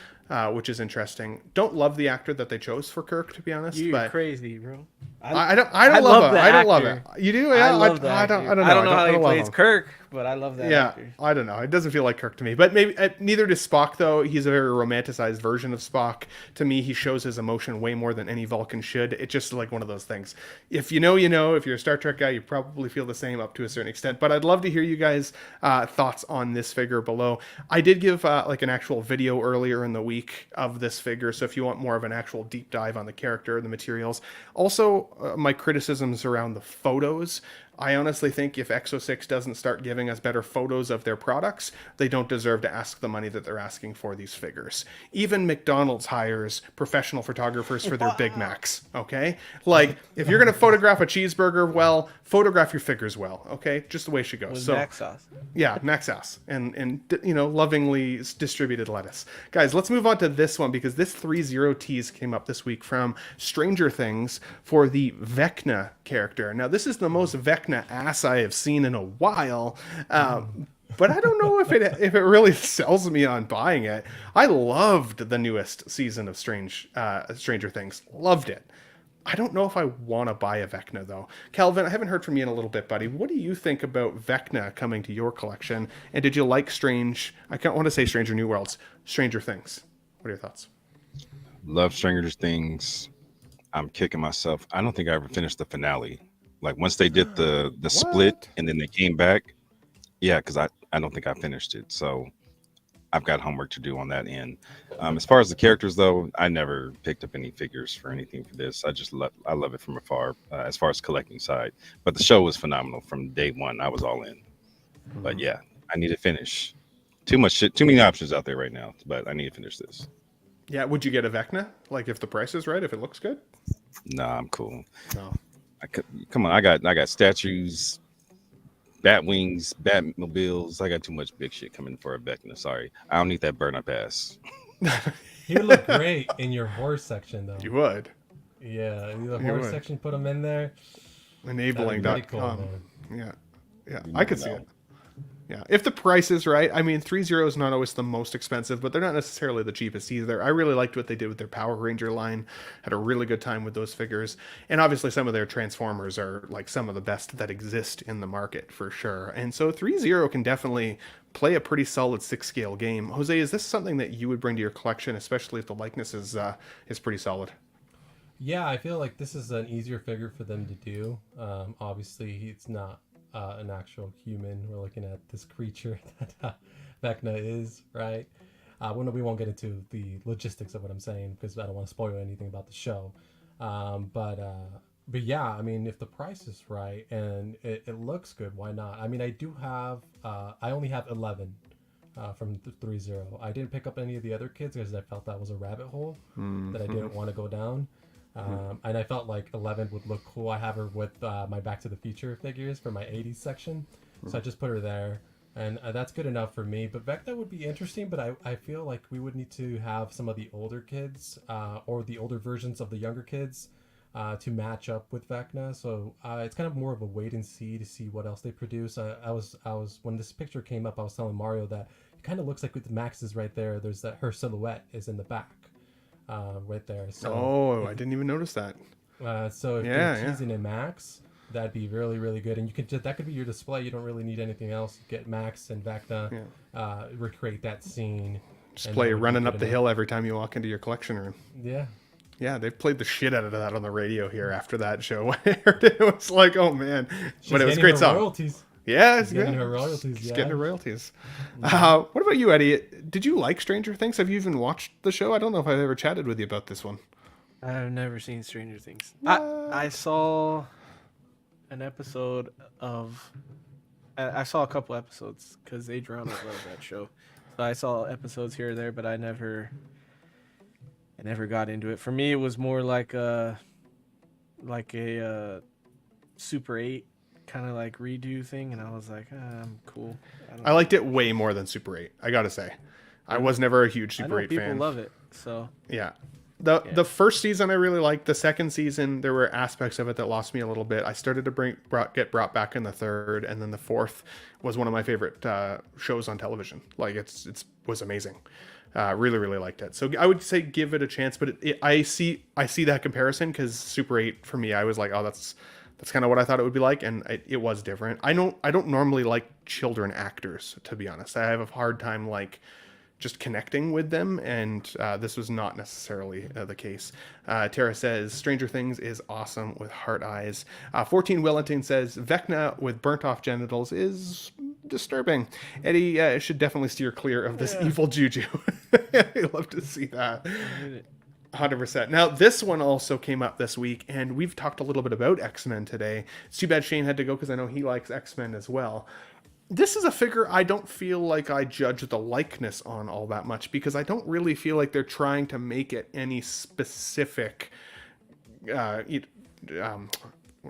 which is interesting. Don't love the actor that they chose for Kirk, to be honest. You're crazy, bro. I don't love it. You do? Yeah, I love that. I don't know. I don't know how he plays him. Kirk, but I love that actor. I don't know. It doesn't feel like Kirk to me. But maybe neither does Spock, though. He's a very romanticized version of Spock. To me, he shows his emotion way more than any Vulcan should. It's just like one of those things. If you know, you know. If you're a Star Trek guy, you probably feel the same up to a certain extent. But I'd love to hear you guys' thoughts on this figure below. I did give like an actual video earlier in the week of this figure. So if you want more of an actual deep dive on the character, the materials. Also, my criticisms around the photos. I honestly think if Exo-6 doesn't start giving us better photos of their products, they don't deserve to ask the money that they're asking for these figures. Even McDonald's hires professional photographers for their Big Macs, okay? Like, if you're going to photograph a cheeseburger well, photograph your figures well, okay? Just the way she goes. With Mac sauce. Yeah, Mac sauce. And lovingly distributed lettuce. Guys, let's move on to this one because this 3-0 tease came up this week from Stranger Things for the Vecna character. Now, this is the most Vecna ass I have seen in a while, but I don't know if it really sells me on buying it. I loved the newest season of Stranger Things. Loved it. I don't know if I want to buy a Vecna, though. Calvin, I haven't heard from you in a little bit, buddy. What do you think about Vecna coming to your collection? And did you like I can't want to say Stranger New Worlds, Stranger Things. What are your thoughts? Love Stranger Things. I'm kicking myself. I don't think I ever finished the finale. Like once they did the split and then they came back. Yeah, because I don't think I finished it. So I've got homework to do on that end. As far as the characters, though, I never picked up any figures for anything for this. I love it from afar as far as collecting side. But the show was phenomenal from day one. I was all in. But yeah, I need to finish. Too much shit, too many options out there right now. But I need to finish this. Yeah, would you get a Vecna? Like if the price is right, if it looks good? Nah, I'm cool. No. Come on, I got statues, bat wings, Batmobiles. I got too much big shit coming for a Vecna. Sorry, I don't need that burn up ass. He would look great in your horse section, though. You would. Yeah, the horse section, put him in there. Enabling cool, yeah, I could see it. Yeah, if the price is right. I mean, 3-0 is not always the most expensive, but they're not necessarily the cheapest either. I really liked what they did with their Power Ranger line. Had a really good time with those figures. And obviously some of their Transformers are like some of the best that exist in the market for sure. And so 3-0 can definitely play a pretty solid 6-scale game. Jose, is this something that you would bring to your collection, especially if the likeness is pretty solid? Yeah, I feel like this is an easier figure for them to do. Obviously, it's not an actual human. We're looking at this creature that Vecna is, right? We won't get into the logistics of what I'm saying because I don't want to spoil anything about the show. But yeah, I mean, if the price is right and it looks good, why not? I mean, I do have, I only have 11 from 3-0. I didn't pick up any of the other kids because I felt that was a rabbit hole that I didn't want to go down. And I felt like 11 would look cool. I have her with my Back to the Future figures for my 80s section. So I just put her there. And that's good enough for me. But Vecna would be interesting, but I feel like we would need to have some of the older kids or the older versions of the younger kids to match up with Vecna. So it's kind of more of a wait and see to see what else they produce. I was when this picture came up, I was telling Mario that it kind of looks like with Max is right there. There's her silhouette is in the back. Right there. So I didn't even notice that. So if Yeah, you're teasing in max, that'd be really, really good. And you could that could be your display. You don't really need anything else. Get Max and Vecna, recreate that scene. Just and play that would be Running good Up the enough. Hill every time you walk into your collection room. Yeah. Yeah, they played the shit out of that on the radio here after that show. It was like, oh man, but it was a She's great getting her song. royalties. Yeah, it's She's getting good. her royalties. She's Yeah. getting her royalties. What about you, Eddie? Did you like Stranger Things? Have you even watched the show? I don't know if I've ever chatted with you about this one. I've never seen Stranger Things. What? I saw an episode of. I saw a couple episodes because Adriana loved that show. So I saw episodes here or there, but I never got into it. For me, it was more like a Super 8 kind of like redo thing, and I was like, I'm cool. I liked it way more than Super 8. I gotta say, I was never a huge I Super know 8 people fan. love it, so Yeah. The first season I really liked. The second season there were aspects of it that lost me a little bit. I started to get brought back in the third, and then the fourth was one of my favorite shows on television. Like it was amazing. Really, really liked it. So I would say give it a chance. But I see that comparison because Super 8 for me, I was like, oh, that's kind of what I thought it would be like, and it was different. I don't normally like children actors, to be honest. I have a hard time like just connecting with them, and this was not necessarily the case. Tara says Stranger Things is awesome with heart eyes. 14 Wellington says Vecna with burnt off genitals is disturbing. Eddie should definitely steer clear of this evil juju. I'd love to see that. 100%. Now, this one also came up this week, and we've talked a little bit about X-Men today. It's too bad Shane had to go because I know he likes X-Men as well. This is a figure I don't feel like I judge the likeness on all that much because I don't really feel like they're trying to make it any specific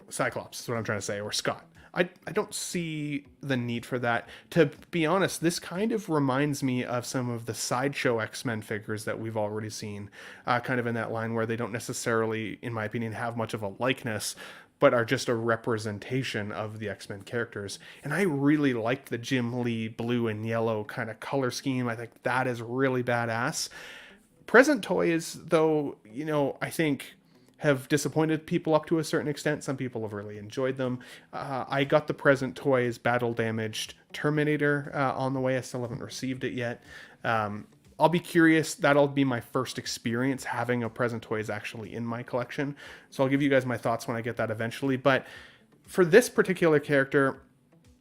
Cyclops is what I'm trying to say, or Scott. I don't see the need for that. To be honest, this kind of reminds me of some of the Sideshow X-Men figures that we've already seen, kind of in that line where they don't necessarily, in my opinion, have much of a likeness, but are just a representation of the X-Men characters. And I really like the Jim Lee blue and yellow kind of color scheme. I think that is really badass. Present toys, though, I think have disappointed people up to a certain extent. Some people have really enjoyed them. I got the present toys battle damaged Terminator on the way. I still haven't received it yet. I'll be curious. That'll be my first experience having a present toys actually in my collection. So I'll give you guys my thoughts when I get that eventually. But for this particular character,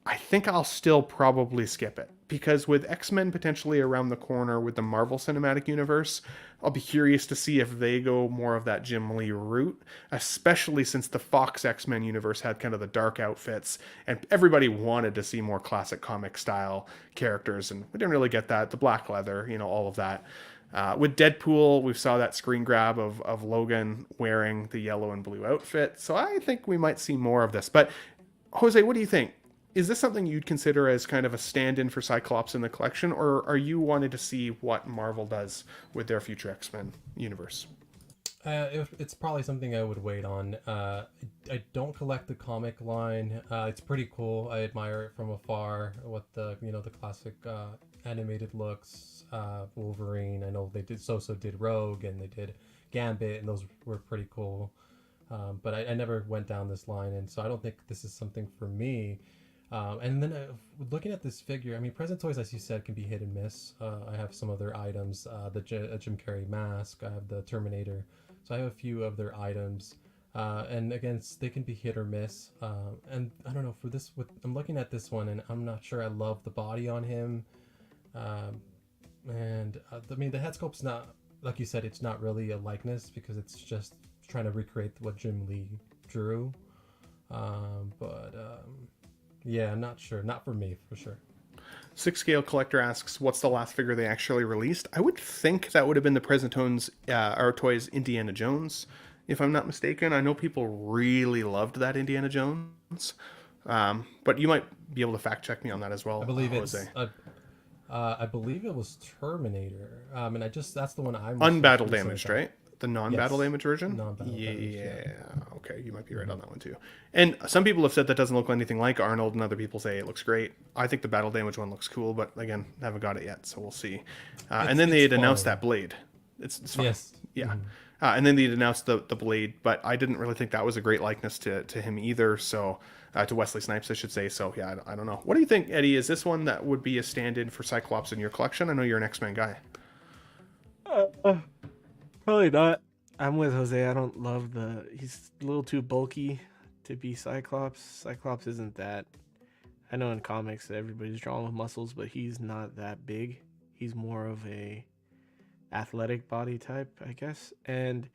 I think I'll still probably skip it. Because with X-Men potentially around the corner with the Marvel Cinematic Universe, I'll be curious to see if they go more of that Jim Lee route, especially since the Fox X-Men universe had kind of the dark outfits, and everybody wanted to see more classic comic style characters, and we didn't really get that. The black leather, all of that. With Deadpool, we saw that screen grab of Logan wearing the yellow and blue outfit, so I think we might see more of this. But, Jose, what do you think? Is this something you'd consider as kind of a stand-in for Cyclops in the collection, or are you wanting to see what Marvel does with their future X-Men universe? It's probably something I would wait on. I don't collect the comic line. It's pretty cool. I admire it from afar. What the classic animated looks. Wolverine. I know they did did Rogue, and they did Gambit, and those were pretty cool. But I never went down this line, and so I don't think this is something for me. And then looking at this figure, I mean, present toys, as you said, can be hit and miss. I have some other items, the Jim Carrey mask, I have the Terminator, so I have a few of their items. And again, they can be hit or miss. And I don't know, I'm looking at this one, and I'm not sure I love the body on him. I mean, the head sculpt's not, like you said, it's not really a likeness because it's just trying to recreate what Jim Lee drew. Yeah, I'm not sure. Not for me, for sure. 6 Scale Collector asks, what's the last figure they actually released? I would think that would have been the Present Toys Indiana Jones, if I'm not mistaken. I know people really loved that Indiana Jones. But you might be able to fact check me on that as well. I believe Jose. I believe it was Terminator. And that's the one I'm unbattle damaged, right? The non-battle damage version? Non-battle damage, yeah. Okay, you might be right on that one too. And some people have said that doesn't look anything like Arnold, and other people say it looks great. I think the battle damage one looks cool, but again, haven't got it yet, so we'll see. And then they had announced that blade. It's fine. Yes. Yeah. And then they'd announced the blade, but I didn't really think that was a great likeness to him either. So to Wesley Snipes, I should say. So yeah, I don't know. What do you think, Eddie? Is this one that would be a stand-in for Cyclops in your collection? I know you're an X-Men guy. Probably not. I'm with Jose. I don't love he's a little too bulky to be Cyclops. Cyclops isn't that. I know in comics that everybody's drawn with muscles, but he's not that big. He's more of a athletic body type, I guess. And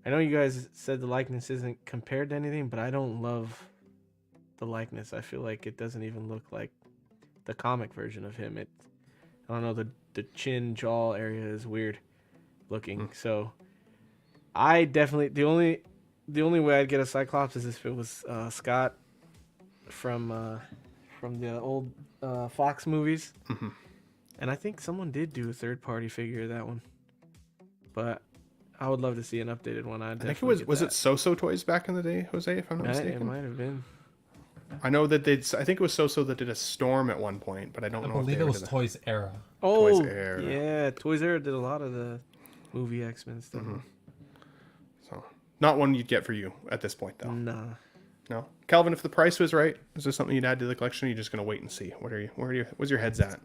I know you guys said the likeness isn't compared to anything, but I don't love the likeness. I feel like it doesn't even look like the comic version of him. I don't know, the chin jaw area is weird looking. So I definitely the only way I'd get a Cyclops is if it was Scott from the old Fox movies. And I think someone did do a third-party figure of that one. But I would love to see an updated one. I think it was it So-So Toys back in the day, Jose, if I'm not mistaken? It might have been. I know that I think it was So-So that did a Storm at one point, but I don't know if believe it was Toys Era. Oh, Toys Era. Yeah, Toys Era did a lot of the movie X-Men stuff. So, not one you'd get for you at this point, though. Nah. No, Calvin. If the price was right, is this something you'd add to the collection? Or are you just gonna wait and see? Where's your head's at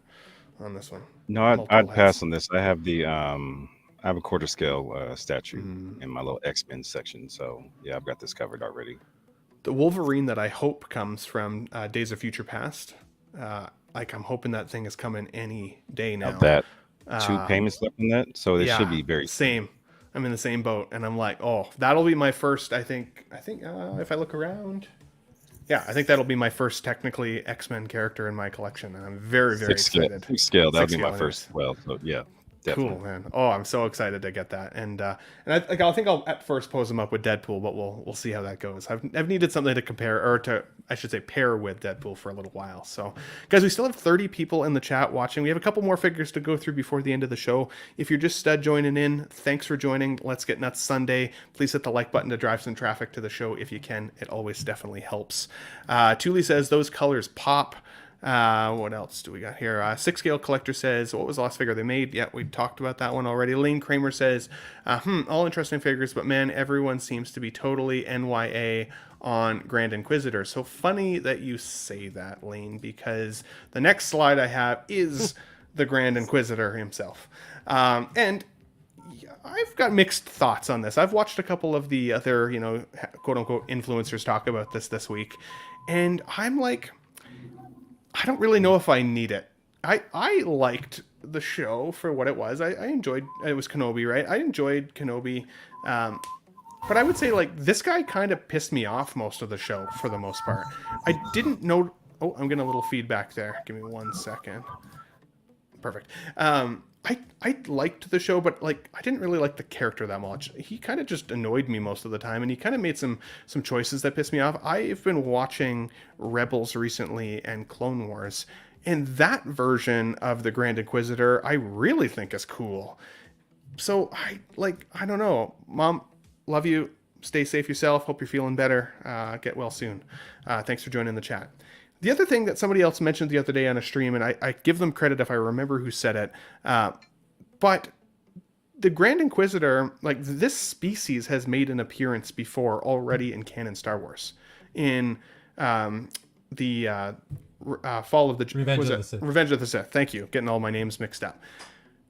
on this one? No, I'd pass on this. I have I have a quarter scale statue in my little X-Men section, so yeah, I've got this covered already. The Wolverine that I hope comes from Days of Future Past. I'm hoping that thing is coming any day now. Of that 2 payments left in that, so it should be very same. I'm in the same boat, and I'm like, oh, that'll be my first. I think if I look around, I think that'll be my first technically X-Men character in my collection, and I'm very, very excited. 6 scale, that'll be my first. Well, so yeah. Definitely. Cool, man. Oh, I'm so excited to get that. And I think I'll at first pose him up with Deadpool, but we'll see how that goes. I've needed something to compare, or to, I should say, pair with Deadpool for a little while. So, guys, we still have 30 people in the chat watching. We have a couple more figures to go through before the end of the show. If you're just joining in, thanks for joining. Let's Get Nuts Sunday. Please hit the like button to drive some traffic to the show if you can. It always definitely helps. Thule says those colors pop. What else do we got here? 6 scale collector says, what was the last figure they made? Yeah, we talked about that one already. Lane Kramer says, all interesting figures, but man, everyone seems to be totally NYA on Grand Inquisitor. So funny that you say that, Lane, because the next slide I have is the Grand Inquisitor himself. And I've got mixed thoughts on this. I've watched a couple of the other, quote unquote influencers talk about this week, and I'm like, I don't really know if I need it. I liked the show for what it was. I enjoyed it. Was Kenobi, right? I enjoyed Kenobi. But I would say, this guy kind of pissed me off most of the show for the most part. I didn't know... Oh, I'm getting a little feedback there. Give me 1 second. Perfect. I liked the show, but I didn't really like the character that much. He kind of just annoyed me most of the time, and he kind of made some choices that pissed me off. I've been watching Rebels recently and Clone Wars, and that version of the Grand Inquisitor I really think is cool. So I don't know. Mom, love you. Stay safe yourself. Hope you're feeling better. Get well soon. Thanks for joining the chat. The other thing that somebody else mentioned the other day on a stream, and I give them credit if I remember who said it, but the Grand Inquisitor, this species has made an appearance before already in canon Star Wars. In the Fall of the... Revenge of the Sith. Thank you. Getting all my names mixed up.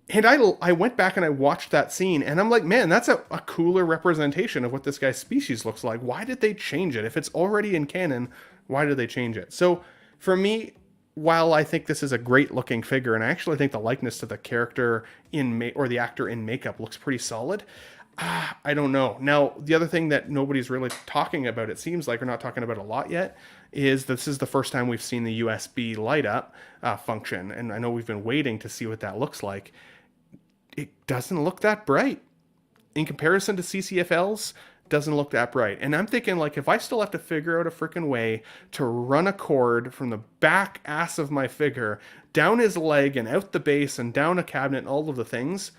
And I went back and I watched that scene, and I'm like, man, that's a cooler representation of what this guy's species looks like. Why did they change it? If it's already in canon, why did they change it? So for me, while I think this is a great looking figure, and I actually think the likeness to the character or the actor in makeup looks pretty solid, I don't know. Now, the other thing that nobody's really talking about, it seems like, or not talking about a lot yet, is this is the first time we've seen the USB light up function. And I know we've been waiting to see what that looks like. It doesn't look that bright. In comparison to CCFLs, doesn't look that bright. And I'm thinking, if I still have to figure out a freaking way to run a cord from the back ass of my figure down his leg and out the base and down a cabinet and all of the things,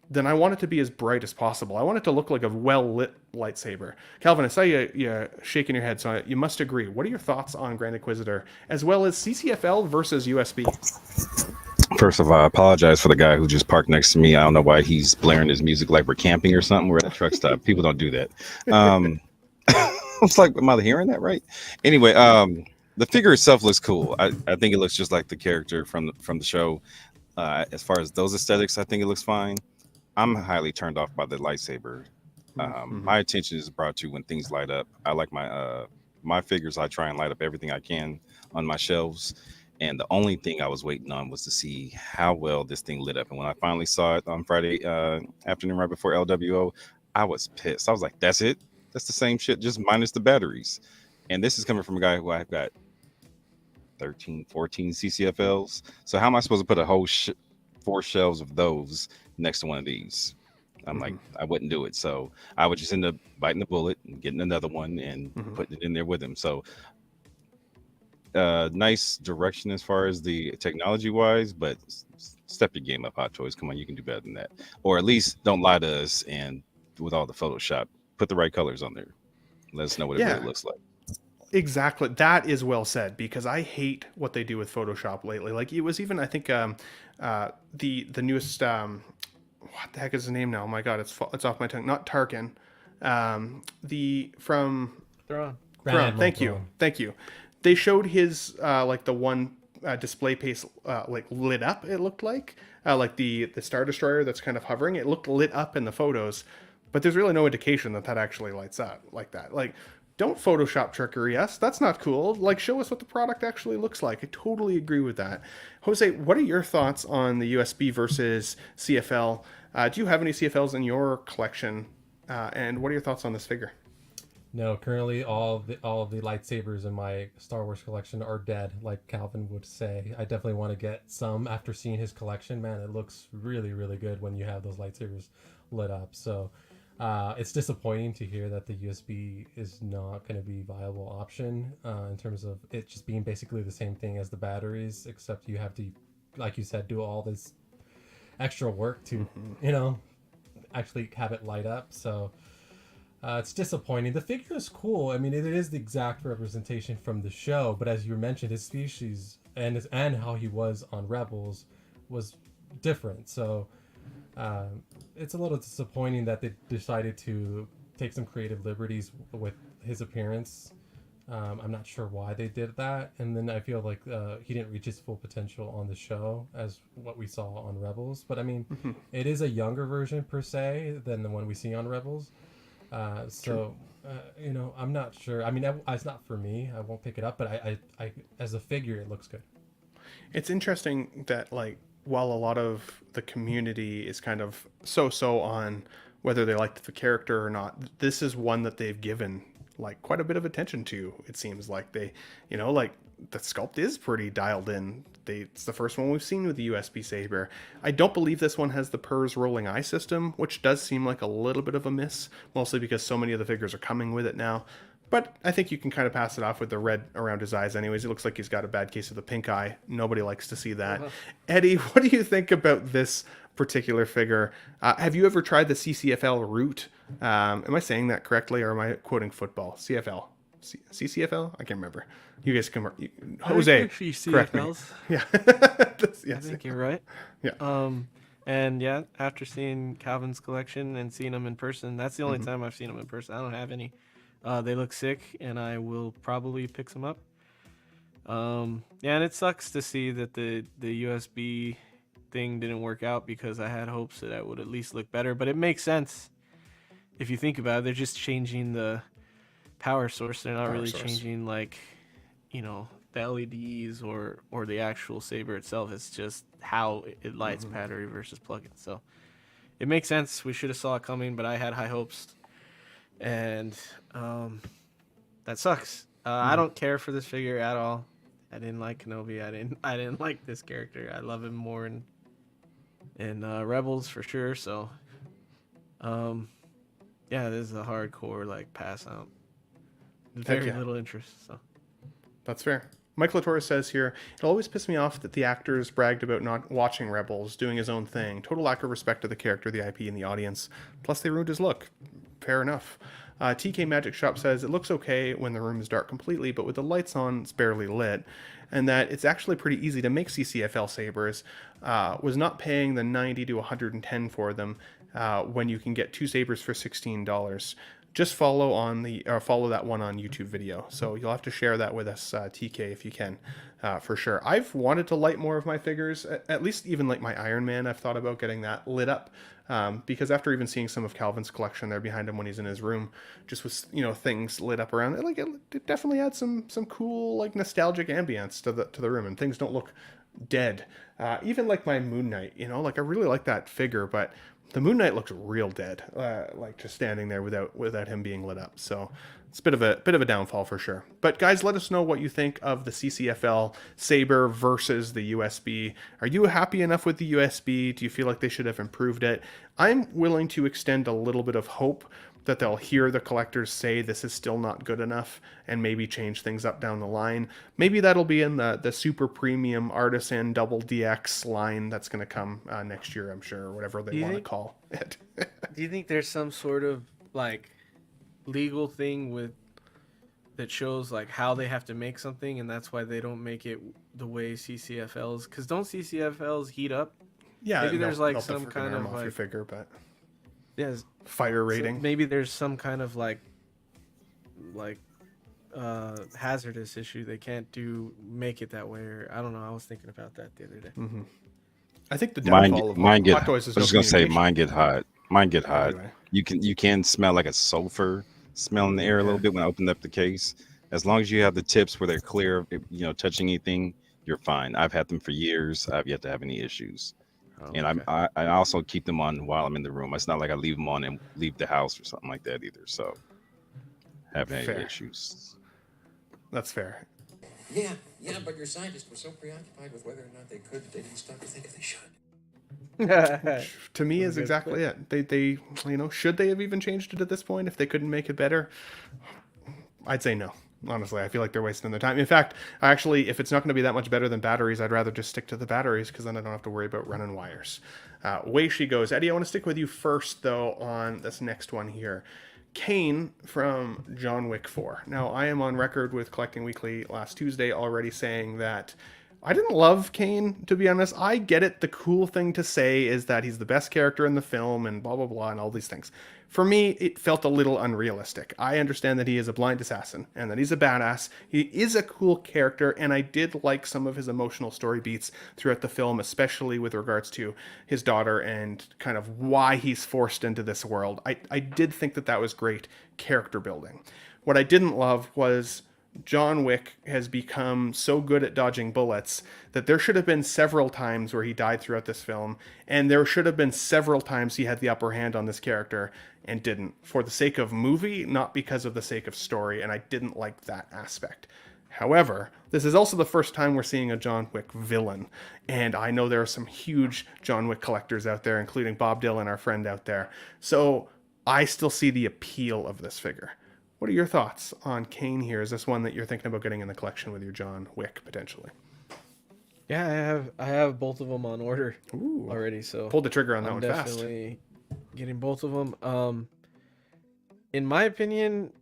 then I want it to be as bright as possible. I want it to look like a well-lit lightsaber. Calvin, I saw you shaking your head, so you must agree. What are your thoughts on Grand Inquisitor, as well as CCFL versus USB? First of all, I apologize for the guy who just parked next to me. I don't know why he's blaring his music like we're camping or something. We're at a truck stop. People don't do that. I was like, am I hearing that right? Anyway, the figure itself looks cool. I think it looks just like the character from the show. As far as those aesthetics, I think it looks fine. I'm highly turned off by the lightsaber. My attention is brought to when things light up. I like my figures. I try and light up everything I can on my shelves. And the only thing I was waiting on was to see how well this thing lit up. And when I finally saw it on Friday afternoon, right before LWO, I was pissed. I was like, that's it? That's the same shit, just minus the batteries. And this is coming from a guy who I've got 13, 14 CCFLs. So how am I supposed to put a whole 4 shelves of those next to one of these? I'm like, I wouldn't do it. So I would just end up biting the bullet and getting another one and putting it in there with him. So nice direction as far as the technology wise, but step your game up, Hot Toys. Come on, you can do better than that. Or at least don't lie to us and with all the Photoshop, put the right colors on there. Let us know what it really looks like. Exactly. That is well said, because I hate what they do with Photoshop lately. Like, it was even, I think, the newest, what the heck is his name now? Oh my God, it's off my tongue. Not Tarkin. From Thrawn. Thank you. They showed his like the one display piece like lit up. It looked like the Star Destroyer that's kind of hovering. It looked lit up in the photos, but there's really no indication that actually lights up like that. Like, don't Photoshop trickery us. That's not cool. Like, show us what the product actually looks like. I totally agree with that. Jose, what are your thoughts on the USB versus CFL? Do you have any CFLs in your collection? And what are your thoughts on this figure? No, currently all of the lightsabers in my Star Wars collection are dead, like Calvin would say. I definitely want to get some after seeing his collection. Man, it looks really, really good when you have those lightsabers lit up. So it's disappointing to hear that the USB is not going to be a viable option in terms of it just being basically the same thing as the batteries, except you have to, like you said, do all this extra work to, actually have it light up. So it's disappointing. The figure is cool. I mean, it is the exact representation from the show, but as you mentioned, his species and how he was on Rebels was different. So it's a little disappointing that they decided to take some creative liberties with his appearance. I'm not sure why they did that, and then I feel like he didn't reach his full potential on the show as what we saw on Rebels. But I mean, it is a younger version per se than the one we see on Rebels. I'm not sure. I mean, it's not for me. I won't pick it up, but I as a figure, it looks good. It's interesting that, like, while a lot of the community is kind of so on whether they liked the character or not, this is one that they've given like quite a bit of attention to. It seems like they, like, the sculpt is pretty dialed in. It's the first one we've seen with the USB saber. I don't believe this one has the PERS rolling eye system, which does seem like a little bit of a miss, mostly because so many of the figures are coming with it now. But I think you can kind of pass it off with the red around his eyes anyways. It looks like he's got a bad case of the pink eye. Nobody likes to see that. Eddie, what do you think about this particular figure? Have you ever tried the CCFL route? Am I saying that correctly, or am I quoting football? CFL? CCFL? I can't remember. You guys can... Jose, correct me. Yeah. I think you're right. Yeah. And yeah, after seeing Calvin's collection and seeing them in person, that's the only time I've seen them in person. I don't have any. They look sick, and I will probably pick some up. Yeah, and it sucks to see that the USB thing didn't work out, because I had hopes that it would at least look better. But it makes sense if you think about it. They're just changing the power source. They're not really changing, like, the LEDs or the actual saber itself. It's just how it lights battery versus plug-in. So it makes sense. We should have saw it coming, but I had high hopes. And that sucks. I don't care for this figure at all. I didn't like Kenobi. I didn't like this character. I love him more in Rebels for sure. So yeah, this is a hardcore like pass out. Very little interest. So that's fair. Mike Latorre says here, it always pissed me off that the actors bragged about not watching Rebels, doing his own thing. Total lack of respect to the character, the IP, and the audience. Plus, they ruined his look. Fair enough. TK Magic Shop says, it looks okay when the room is dark completely, but with the lights on, it's barely lit. and that it's actually pretty easy to make CCFL sabers. Was not paying the 90 to 110 for them when you can get 2 sabers for $16. Just follow that one on YouTube video. So you'll have to share that with us, TK, if you can, for sure. I've wanted to light more of my figures, at least even like my Iron Man. I've thought about getting that lit up because after even seeing some of Calvin's collection there behind him when he's in his room, just with things lit up around it, like it definitely had some cool like nostalgic ambience to the room, and things don't look dead. Even like my Moon Knight, like I really like that figure, but the Moon Knight looks real dead, like just standing there without him being lit up. So it's a bit of a downfall for sure. But guys, let us know what you think of the CCFL Saber versus the USB. Are you happy enough with the USB? Do you feel like they should have improved it? I'm willing to extend a little bit of hope that they'll hear the collectors say this is still not good enough and maybe change things up down the line. Maybe that'll be in the super premium artisan double DX line that's going to come next year, I'm sure, or whatever they want to call it. Do you think there's some sort of like legal thing that shows like how they have to make something, and that's why they don't make it the way CCFLs? Because don't CCFLs heat up? Yeah, maybe there's like some kind of off your like figure, but fire rating. So maybe there's some kind of like hazardous issue. They can't make it that way, or I don't know. I was thinking about that the other day. Mm-hmm. I think the downfall of Hot Toys is I was just gonna say mine get hot. Anyway. You can smell like a sulfur smell in the air a little bit when I opened up the case. As long as you have the tips where they're clear, touching anything, you're fine. I've had them for years. I've yet to have any issues. And I also keep them on while I'm in the room. It's not like I leave them on and leave the house or something like that either. So haven't any issues. That's fair. Yeah, but your scientists were so preoccupied with whether or not they could that they didn't stop to think if they should. To me is exactly it. They should they have even changed it at this point if they couldn't make it better? I'd say no. Honestly, I feel like they're wasting their time. In fact, actually, if it's not going to be that much better than batteries, I'd rather just stick to the batteries because then I don't have to worry about running wires. Away she goes. Eddie, I want to stick with you first, though, on this next one here. Kane from John Wick 4. Now, I am on record with Collecting Weekly last Tuesday already saying that I didn't love Kane, to be honest. I get it. The cool thing to say is that he's the best character in the film and blah, blah, blah, and all these things. For me, it felt a little unrealistic. I understand that he is a blind assassin and that he's a badass. He is a cool character, and I did like some of his emotional story beats throughout the film, especially with regards to his daughter and kind of why he's forced into this world. I did think that was great character building. What I didn't love was John Wick has become so good at dodging bullets that there should have been several times where he died throughout this film, and there should have been several times he had the upper hand on this character and didn't, for the sake of movie, not because of the sake of story, and I didn't like that aspect. However, this is also the first time we're seeing a John Wick villain, and I know there are some huge John Wick collectors out there, including Bob Dylan, our friend out there, so I still see the appeal of this figure. What are your thoughts on Kane here? Is this one that you're thinking about getting in the collection with your John Wick potentially? Yeah, I have both of them on order already. So pulled the trigger on that one fast. Definitely getting both of them. In my opinion,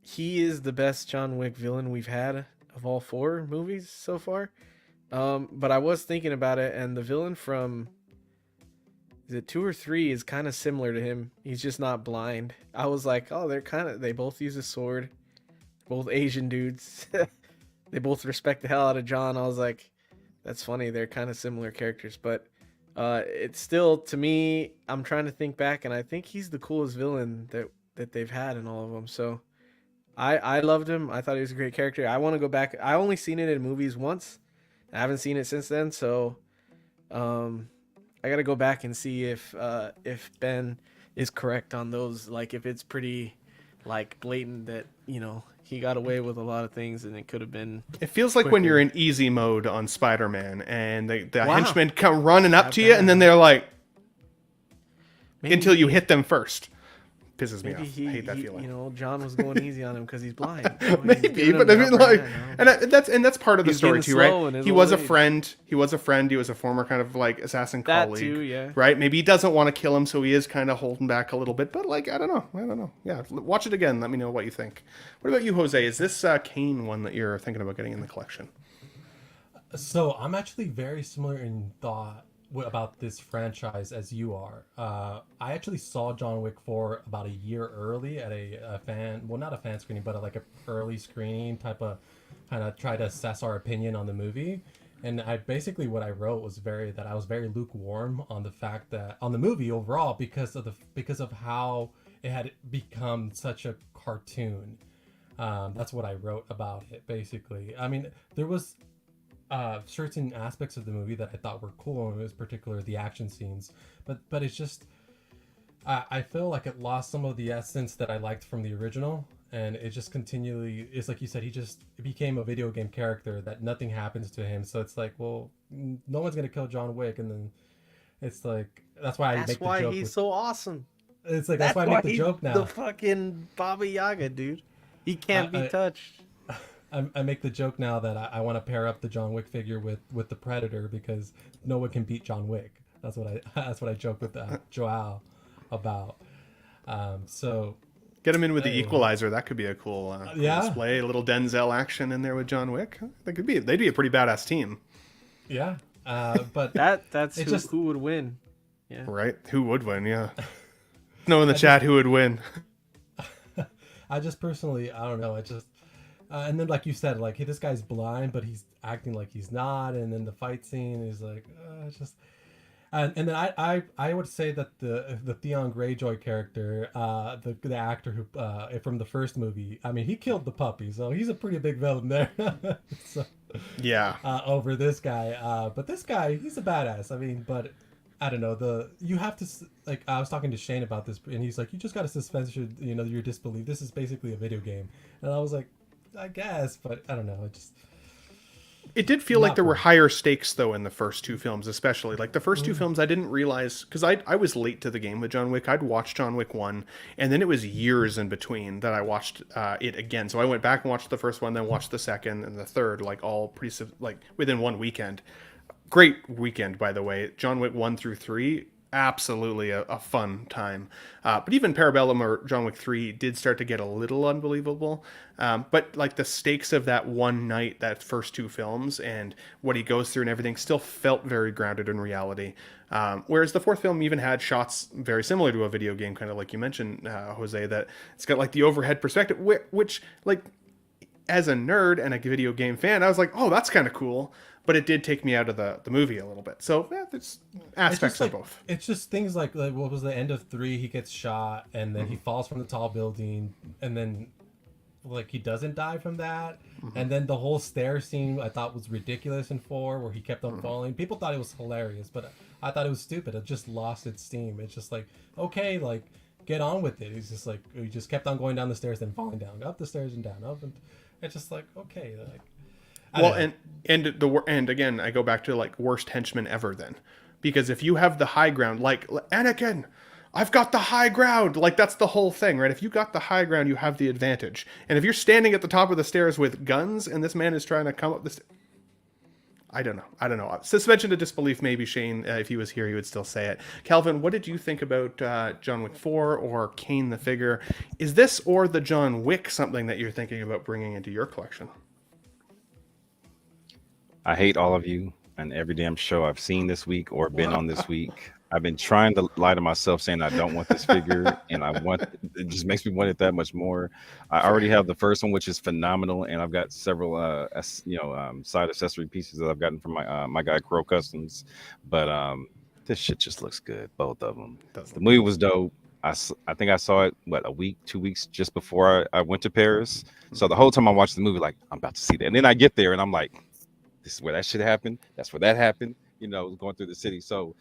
he is the best John Wick villain we've had of all 4 movies so far. But I was thinking about it, and the villain from is it 2 or 3 is kind of similar to him. He's just not blind. I was like, oh, they both use a sword. Both Asian dudes. They both respect the hell out of John. I was like, that's funny. They're kind of similar characters. But it's still, to me, I'm trying to think back, and I think he's the coolest villain that they've had in all of them. So I loved him. I thought he was a great character. I want to go back. I only seen it in movies once. I haven't seen it since then. So I gotta go back and see if Ben is correct on those. Like if it's pretty like blatant that he got away with a lot of things and it could have been. It feels like when you're in easy mode on Spider-Man and the henchmen come running up to you and then they're like, until you hit them first. Pisses me off. I hate that feeling. John was going easy on him because he's blind. Maybe, but I mean, like, that's part of the story too, right? He was a friend. He was a friend. He was a former kind of like assassin colleague. That too, yeah. Right? Maybe he doesn't want to kill him, so he is kind of holding back a little bit. But like, I don't know. Yeah, watch it again. Let me know what you think. What about you, Jose? Is this Kane one that you're thinking about getting in the collection? So I'm actually very similar in thought about this franchise as you are. I actually saw John Wick 4 about a year early at a fan, well, not a fan screening, but like a early screening type of kind of try to assess our opinion on the movie. And I basically what I wrote was that I was very lukewarm on the fact that on the movie overall because of how it had become such a cartoon. That's what I wrote about it basically. I mean, there was certain aspects of the movie that I thought were cool, and it was particular the action scenes. But it's just I feel like it lost some of the essence that I liked from the original, and it just continually. It's like you said, it became a video game character that nothing happens to him. So it's like, well, no one's gonna kill John Wick, and then it's like that's why I make the joke. That's why he's so awesome. It's like that's why I make the joke now. The fucking Baba Yaga, dude. He can't be touched. I make the joke now that I want to pair up the John Wick figure with the Predator because no one can beat John Wick. That's what I joke with Joao about. So get him in with the Equalizer. That could be a cool display. A little Denzel action in there with John Wick. They'd be a pretty badass team. Yeah, but that's who would win. Yeah. Right. Who would win? Yeah. Know in the chat who would win. I just personally, I don't know. I just. And then, like you said, like, hey, this guy's blind, but he's acting like he's not. And then the fight scene is like, just. And then I would say that the Theon Greyjoy character, the actor who from the first movie, I mean, he killed the puppy, so he's a pretty big villain there. So, yeah. Over this guy, but this guy, he's a badass. I mean, but I don't know. You have to like. I was talking to Shane about this, and he's like, you just got to suspend your disbelief. This is basically a video game, and I was like. I guess, but I don't know. It did feel like there were higher stakes, though, in the first two films, especially. Like, the first two films, I didn't realize... Because I was late to the game with John Wick. I'd watched John Wick 1, and then it was years in between that I watched it again. So I went back and watched the first one, then watched the second and the third, like, all pretty... like, within one weekend. Great weekend, by the way. John Wick 1 through 3... absolutely a fun time. But even Parabellum or John Wick 3 did start to get a little unbelievable. But like the stakes of that one night, that first two films, and what he goes through and everything still felt very grounded in reality. Whereas the fourth film even had shots very similar to a video game, kind of like you mentioned, Jose, that it's got like the overhead perspective, which like as a nerd and a video game fan, I was like, oh, that's kind of cool. But it did take me out of the movie a little bit. So yeah, there's aspects of both. It's just things like what was the end of 3? He gets shot and then he falls from the tall building, and then like he doesn't die from that. And then the whole stair scene I thought was ridiculous in 4, where he kept on falling. People thought it was hilarious, but I thought it was stupid. It just lost its steam. It's just like, okay, like get on with it. It's just like he just kept on going down the stairs, then falling down, up the stairs and down, up, and it's just like, okay, like. Well, and again, I go back to like worst henchman ever then, because if you have the high ground, like Anakin, I've got the high ground, like that's the whole thing, right? If you got the high ground, you have the advantage. And if you're standing at the top of the stairs with guns and this man is trying to come up the stairs, I don't know. Suspension of disbelief, maybe Shane, if he was here, he would still say it. Calvin, what did you think about John Wick 4 or Kane the figure? Is this or the John Wick something that you're thinking about bringing into your collection? I hate all of you and every damn show I've seen this week or been on this week. I've been trying to lie to myself saying I don't want this figure, and it just makes me want it that much more. I already have the first one, which is phenomenal, and I've got several side accessory pieces that I've gotten from my guy Crow Customs. But this shit just looks good, both of them. The movie was dope. I think I saw it a week, 2 weeks just before I went to Paris. So the whole time I watched the movie, like I'm about to see that, and then I get there and I'm like, this is where that shit happened. That's where that happened. Going through the city. So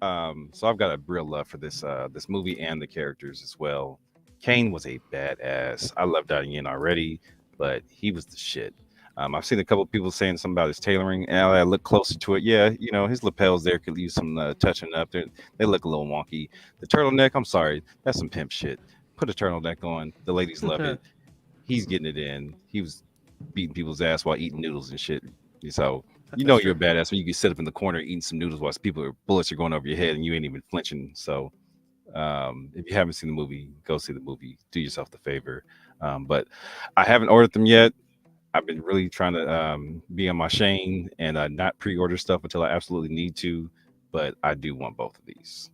I've got a real love for this movie and the characters as well. Kane was a badass. I loved Diane already, but he was the shit. I've seen a couple of people saying something about his tailoring, and I look closer to it. Yeah, his lapels there could use some touching up. They look a little wonky. The turtleneck, I'm sorry, that's some pimp shit. Put a turtleneck on. The ladies love it. He's getting it in. He was beating people's ass while eating noodles and shit. So you're a badass when you can sit up in the corner eating some noodles while bullets are going over your head and you ain't even flinching. So if you haven't seen the movie, go see the movie. Do yourself the favor. But I haven't ordered them yet. I've been really trying to be on my Shane and not pre-order stuff until I absolutely need to, but I do want both of these.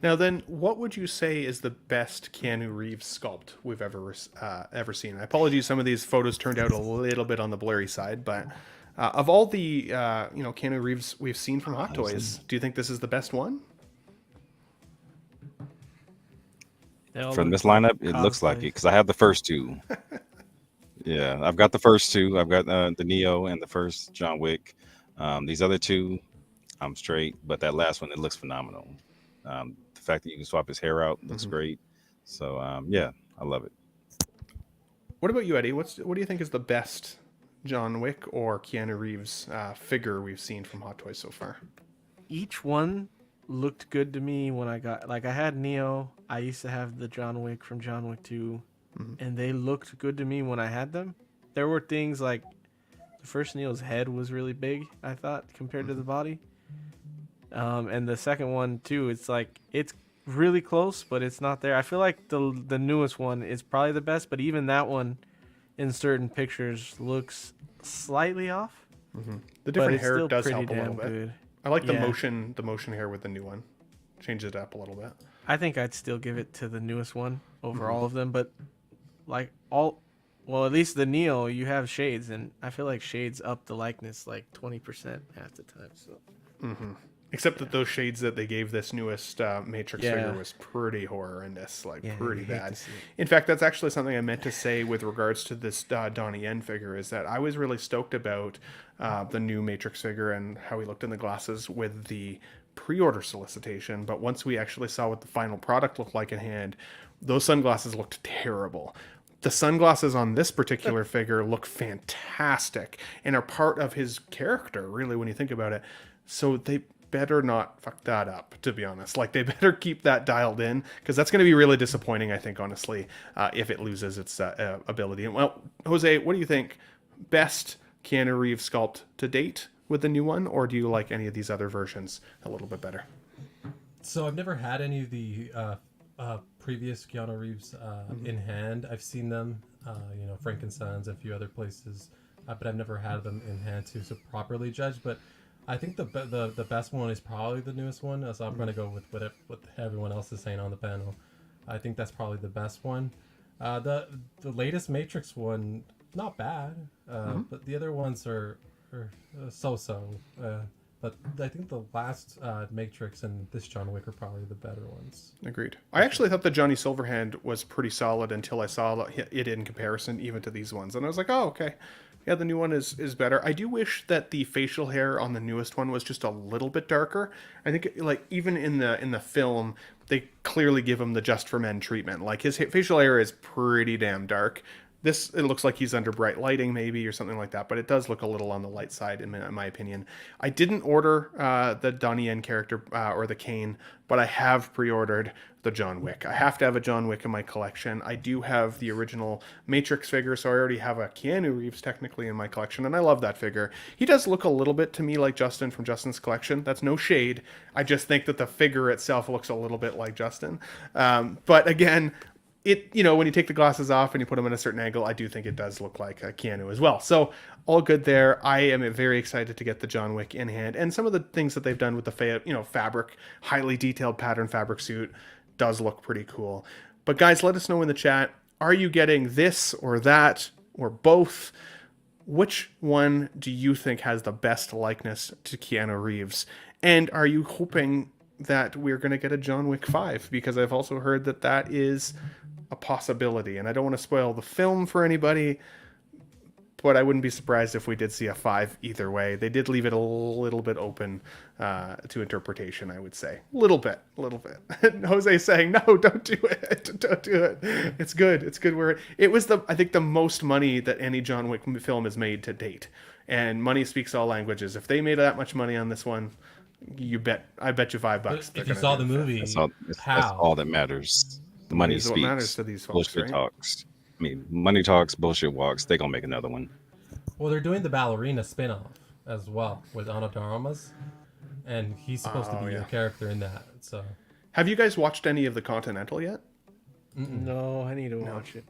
Now then, what would you say is the best Keanu Reeves sculpt we've ever seen? And apologies, some of these photos turned out a little bit on the blurry side, but of all the Keanu Reeves we've seen from Hot Toys, do you think this is the best one? From this lineup, it looks like it because I have the first two. Yeah, I've got the first two. I've got the Neo and the first John Wick. These other two, I'm straight, but that last one, it looks phenomenal. The fact that you can swap his hair out looks great. So yeah, I love it. What about you, Eddie? What do you think is the best John Wick or Keanu Reeves figure we've seen from Hot Toys so far? Each one looked good to me when I got, like, I had Neo. I used to have the John Wick from John Wick 2, and they looked good to me when I had them. There were things like the first Neo's head was really big, I thought, compared to the body. And the second one too, it's like it's really close, but it's not there. I feel like the newest one is probably the best, but even that one in certain pictures looks slightly off. The different it's hair still does pretty help a little damn bit. good. I like the Yeah. motion hair with the new one. Changes it up a little bit. I think I'd still give it to the newest one over all of them, but like well, at least the Neo, you have shades, and I feel like shades up the likeness like 20% half the time. So. Except that those shades that they gave this newest Matrix figure Yeah. was pretty horrendous, like Yeah, pretty you hate bad. to see it. In fact, that's actually something I meant to say with regards to this Donnie Yen figure, is that I was really stoked about the new Matrix figure and how he looked in the glasses with the pre-order solicitation. But once we actually saw what the final product looked like in hand, those sunglasses looked terrible. The sunglasses on this particular figure look fantastic and are part of his character, really, when you think about it. So they better not fuck that up, to be honest. Like, they better keep that dialed in, because that's going to be really disappointing, I think, honestly, if it loses its ability. And, well, Jose, what do you think? Best Keanu Reeves sculpt to date with the new one, or do you like any of these other versions a little bit better? So I've never had any of the previous Keanu Reeves in hand. I've seen them, Frankenstein's, a few other places, but I've never had them in hand to properly judge. But I think the best one is probably the newest one, so I'm going to go with what everyone else is saying on the panel. I think that's probably the best one. The latest Matrix one, not bad, but the other ones are so-so. But I think the last Matrix and this John Wick are probably the better ones. Agreed. I actually thought the Johnny Silverhand was pretty solid until I saw it in comparison even to these ones. And I was like, oh, okay. Yeah, the new one is better. I do wish that the facial hair on the newest one was just a little bit darker. I think, like, even in the film, they clearly give him the Just for Men treatment. Like, his facial hair is pretty damn dark. This, it looks like he's under bright lighting maybe or something like that, but it does look a little on the light side in my opinion. I didn't order the Donnie Yen character or the Kane, but I have pre-ordered the John Wick. I have to have a John Wick in my collection. I do have the original Matrix figure, so I already have a Keanu Reeves technically in my collection, and I love that figure. He does look a little bit to me like Justin from Justin's collection. That's no shade. I just think that the figure itself looks a little bit like Justin. But again, when you take the glasses off and you put them in a certain angle, I do think it does look like Keanu as well. So all good there. I am very excited to get the John Wick in hand, and some of the things that they've done with the fabric, highly detailed pattern fabric suit does look pretty cool. But guys, let us know in the chat, are you getting this or that or both? Which one do you think has the best likeness to Keanu Reeves? And are you hoping that we're going to get a John Wick 5? Because I've also heard that is a possibility, and I don't want to spoil the film for anybody, but I wouldn't be surprised if we did see a 5 either way. They did leave it a little bit open to interpretation, I would say. Little bit. Jose saying, no, don't do it. Don't do it. It's good. It's good. It was I think the most money that any John Wick film has made to date. And money speaks all languages. If they made that much money on this one, I bet you $5. If you saw the movie, that's all that matters. The money speaks. What matters to these folks, bullshit right? talks. I mean, money talks, bullshit walks. They gonna make another one. Well, they're doing the ballerina spin-off as well with Ana de Armas, and he's supposed to be a character in that. So, have you guys watched any of the Continental yet? No, I need to watch it.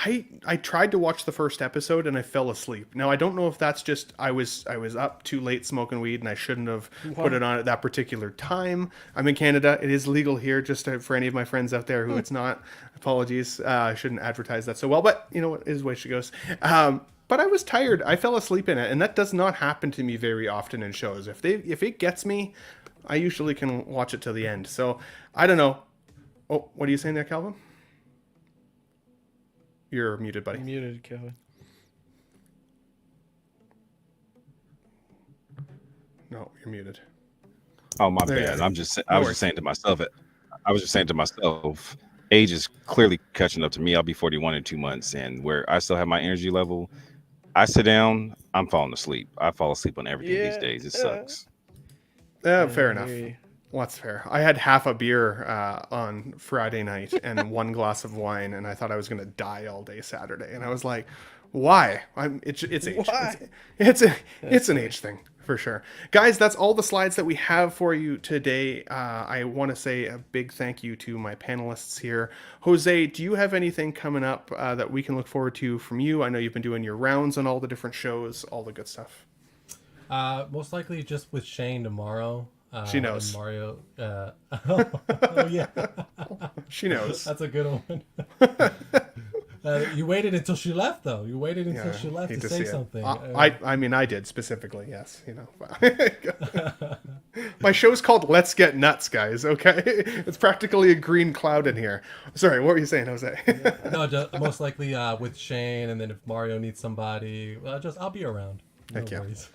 I tried to watch the first episode and I fell asleep. Now I don't know if that's just I was up too late smoking weed and I shouldn't have put it on at that particular time. I'm in Canada. It is legal here. Just for any of my friends out there who it's not. Apologies. I shouldn't advertise that so well, but you know what, is the way she goes. But I was tired. I fell asleep in it, and that does not happen to me very often in shows. If it gets me, I usually can watch it till the end. So I don't know. Oh, what are you saying there, Calvin? You're muted, buddy. Muted, Kevin. No, you're muted. Oh, my There you bad. go. I was just saying to myself. I was just saying to myself, age is clearly catching up to me. I'll be 41 in 2 months, and where I still have my energy level, I sit down, I'm falling asleep. I fall asleep on everything these days. It sucks. Fair enough. Well, that's fair. I had half a beer on Friday night and one glass of wine, and I thought I was going to die all day Saturday. And I was like, "Why? It's age. Why? It's an age thing for sure." Guys, that's all the slides that we have for you today. I want to say a big thank you to my panelists here. Jose, do you have anything coming up that we can look forward to from you? I know you've been doing your rounds on all the different shows, all the good stuff. Most likely just with Shane tomorrow. She knows. And Mario. Oh yeah. She knows. That's a good one. You waited until she left, though. You waited until she left hate to see say it. something. I mean, I did specifically, yes. You know, my show's called "Let's Get Nuts," guys. Okay, it's practically a green cloud in here. Sorry, what were you saying, Jose? No, most likely with Shane, and then if Mario needs somebody, I'll be around. No Heck yeah. worries.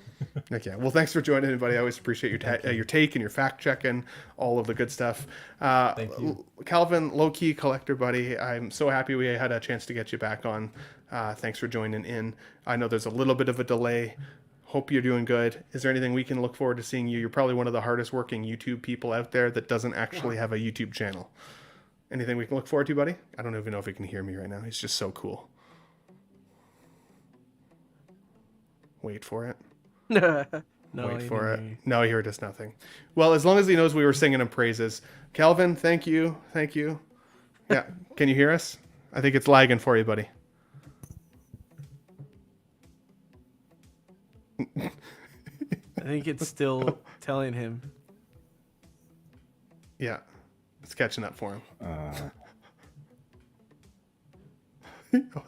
Okay. Well, thanks for joining, everybody. I always appreciate your take and your fact checking, all of the good stuff. Thank you. Calvin, low key collector buddy. I'm so happy we had a chance to get you back on. Thanks for joining in. I know there's a little bit of a delay. Hope you're doing good. Is there anything we can look forward to seeing you? You're probably one of the hardest working YouTube people out there that doesn't actually have a YouTube channel. Anything we can look forward to, buddy? I don't even know if he can hear me right now. He's just so cool. Wait for it. No, Wait he for it. didn't hear you. No, he heard us nothing. Well, as long as he knows we were singing him praises. Calvin, thank you. Thank you. Yeah. Can you hear us? I think it's lagging for you, buddy. I think it's still telling him. Yeah. It's catching up for him. Oh,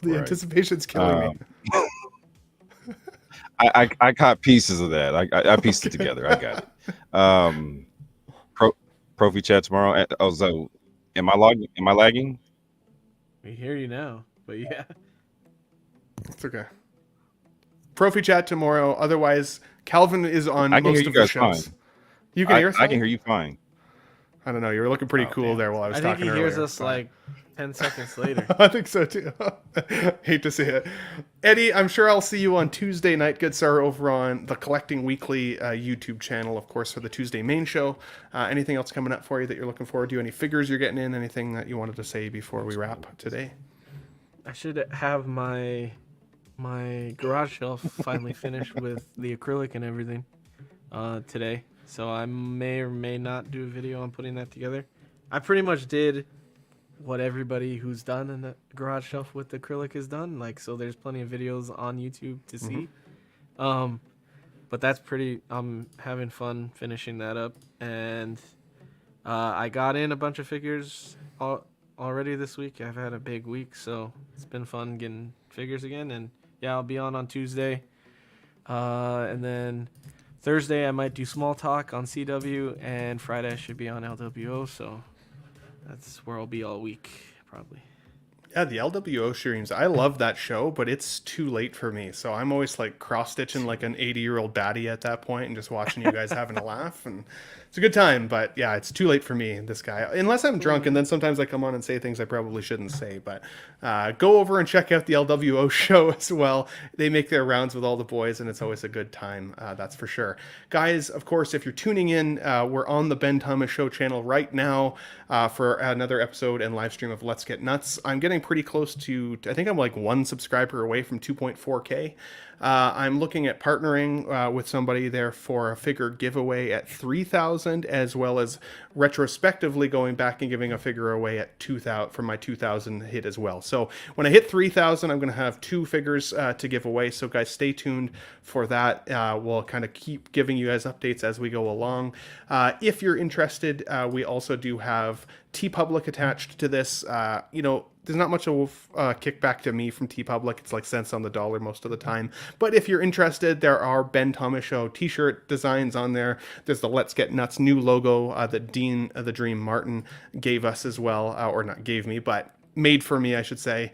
the Right. Anticipation's killing me. I caught pieces of that. I pieced it together. I got it. Profi chat tomorrow. Oh, so am I lagging? We hear you now, but yeah. It's okay. Profi chat tomorrow. Otherwise, Calvin is on I can most hear of you the guys shows. fine. You can hear us? I can hear you fine. I don't know. You were looking pretty cool there while I was I think talking he hears earlier, us but- like 10 seconds later. I think so too. Hate to see it. Eddie, I'm sure I'll see you on Tuesday night, good sir, over on the Collecting Weekly YouTube channel, of course, for the Tuesday main show. Anything else coming up for you that you're looking forward to? Any figures you're getting in? Anything that you wanted to say before we wrap today? I should have my garage shelf finally finished with the acrylic and everything today. So I may or may not do a video on putting that together. I pretty much did what everybody who's done in the garage shelf with acrylic has done. Like, so there's plenty of videos on YouTube to see. But that's pretty, I'm having fun finishing that up. And I got in a bunch of figures already this week. I've had a big week, so it's been fun getting figures again. And yeah, I'll be on Tuesday. And then Thursday I might do small talk on CW, and Friday I should be on LWO, so that's where I'll be all week, probably. Yeah, the LWO streams. I love that show, but it's too late for me. So I'm always like cross-stitching like an 80-year-old baddie at that point and just watching you guys having a laugh. And it's a good time, but yeah, it's too late for me, this guy. Unless I'm drunk, and then sometimes I come on and say things I probably shouldn't say. But go over and check out the LWO show as well. They make their rounds with all the boys, and it's always a good time, that's for sure. Guys, of course, if you're tuning in, we're on the Ben Thomas Show channel right now for another episode and live stream of Let's Get Nuts. I'm getting pretty close to, I think I'm like 1 subscriber away from 2.4K. I'm looking at partnering with somebody there for a figure giveaway at 3,000, as well as retrospectively going back and giving a figure away at 2,000 for my 2,000 hit as well. So when I hit 3,000, I'm going to have 2 figures to give away. So guys, stay tuned for that. We'll kind of keep giving you guys updates as we go along. If you're interested, we also do have TeePublic attached to this. You know, there's not much of kickback to me from TeePublic. It's like cents on the dollar most of the time. But if you're interested, there are Ben Thomas Show t-shirt designs on there. There's the Let's Get Nuts new logo that Dean the Dream Martin gave us as well, or not gave me, but made for me, I should say,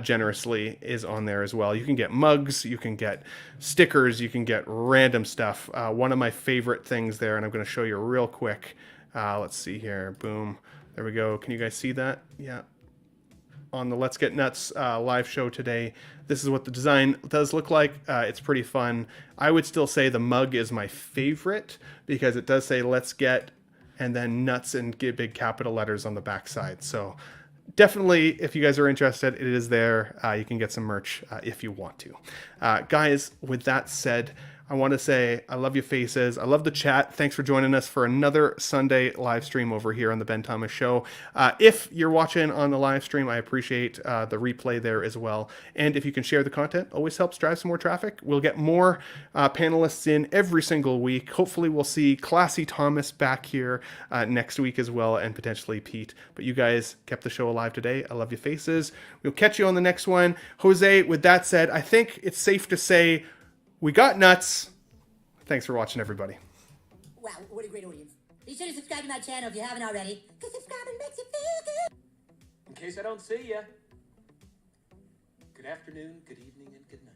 generously, is on there as well. You can get mugs, you can get stickers, you can get random stuff. One of my favorite things there, and I'm going to show you real quick. Let's see here. Boom. There we go. Can you guys see that? Yeah. On the Let's Get Nuts live show today, this is what the design does look like. It's pretty fun. I would still say the mug is my favorite because it does say Let's Get and then nuts in big capital letters on the backside. So definitely, if you guys are interested, it is there. You can get some merch if you want to. Guys, with that said, I want to say I love you faces. I love the chat. Thanks for joining us for another Sunday live stream over here on the Ben Thomas Show. If you're watching on the live stream, I appreciate the replay there as well. And if you can share the content, always helps drive some more traffic. We'll get more panelists in every single week. Hopefully we'll see Classy Thomas back here next week as well, and potentially Pete. But you guys kept the show alive today. I love you faces. We'll catch you on the next one. Jose, with that said, I think it's safe to say we got nuts. Thanks for watching, everybody. Wow, what a great audience. Be sure to subscribe to my channel if you haven't already, because subscribing makes you feel good. In case I don't see ya. Good afternoon, good evening, and good night.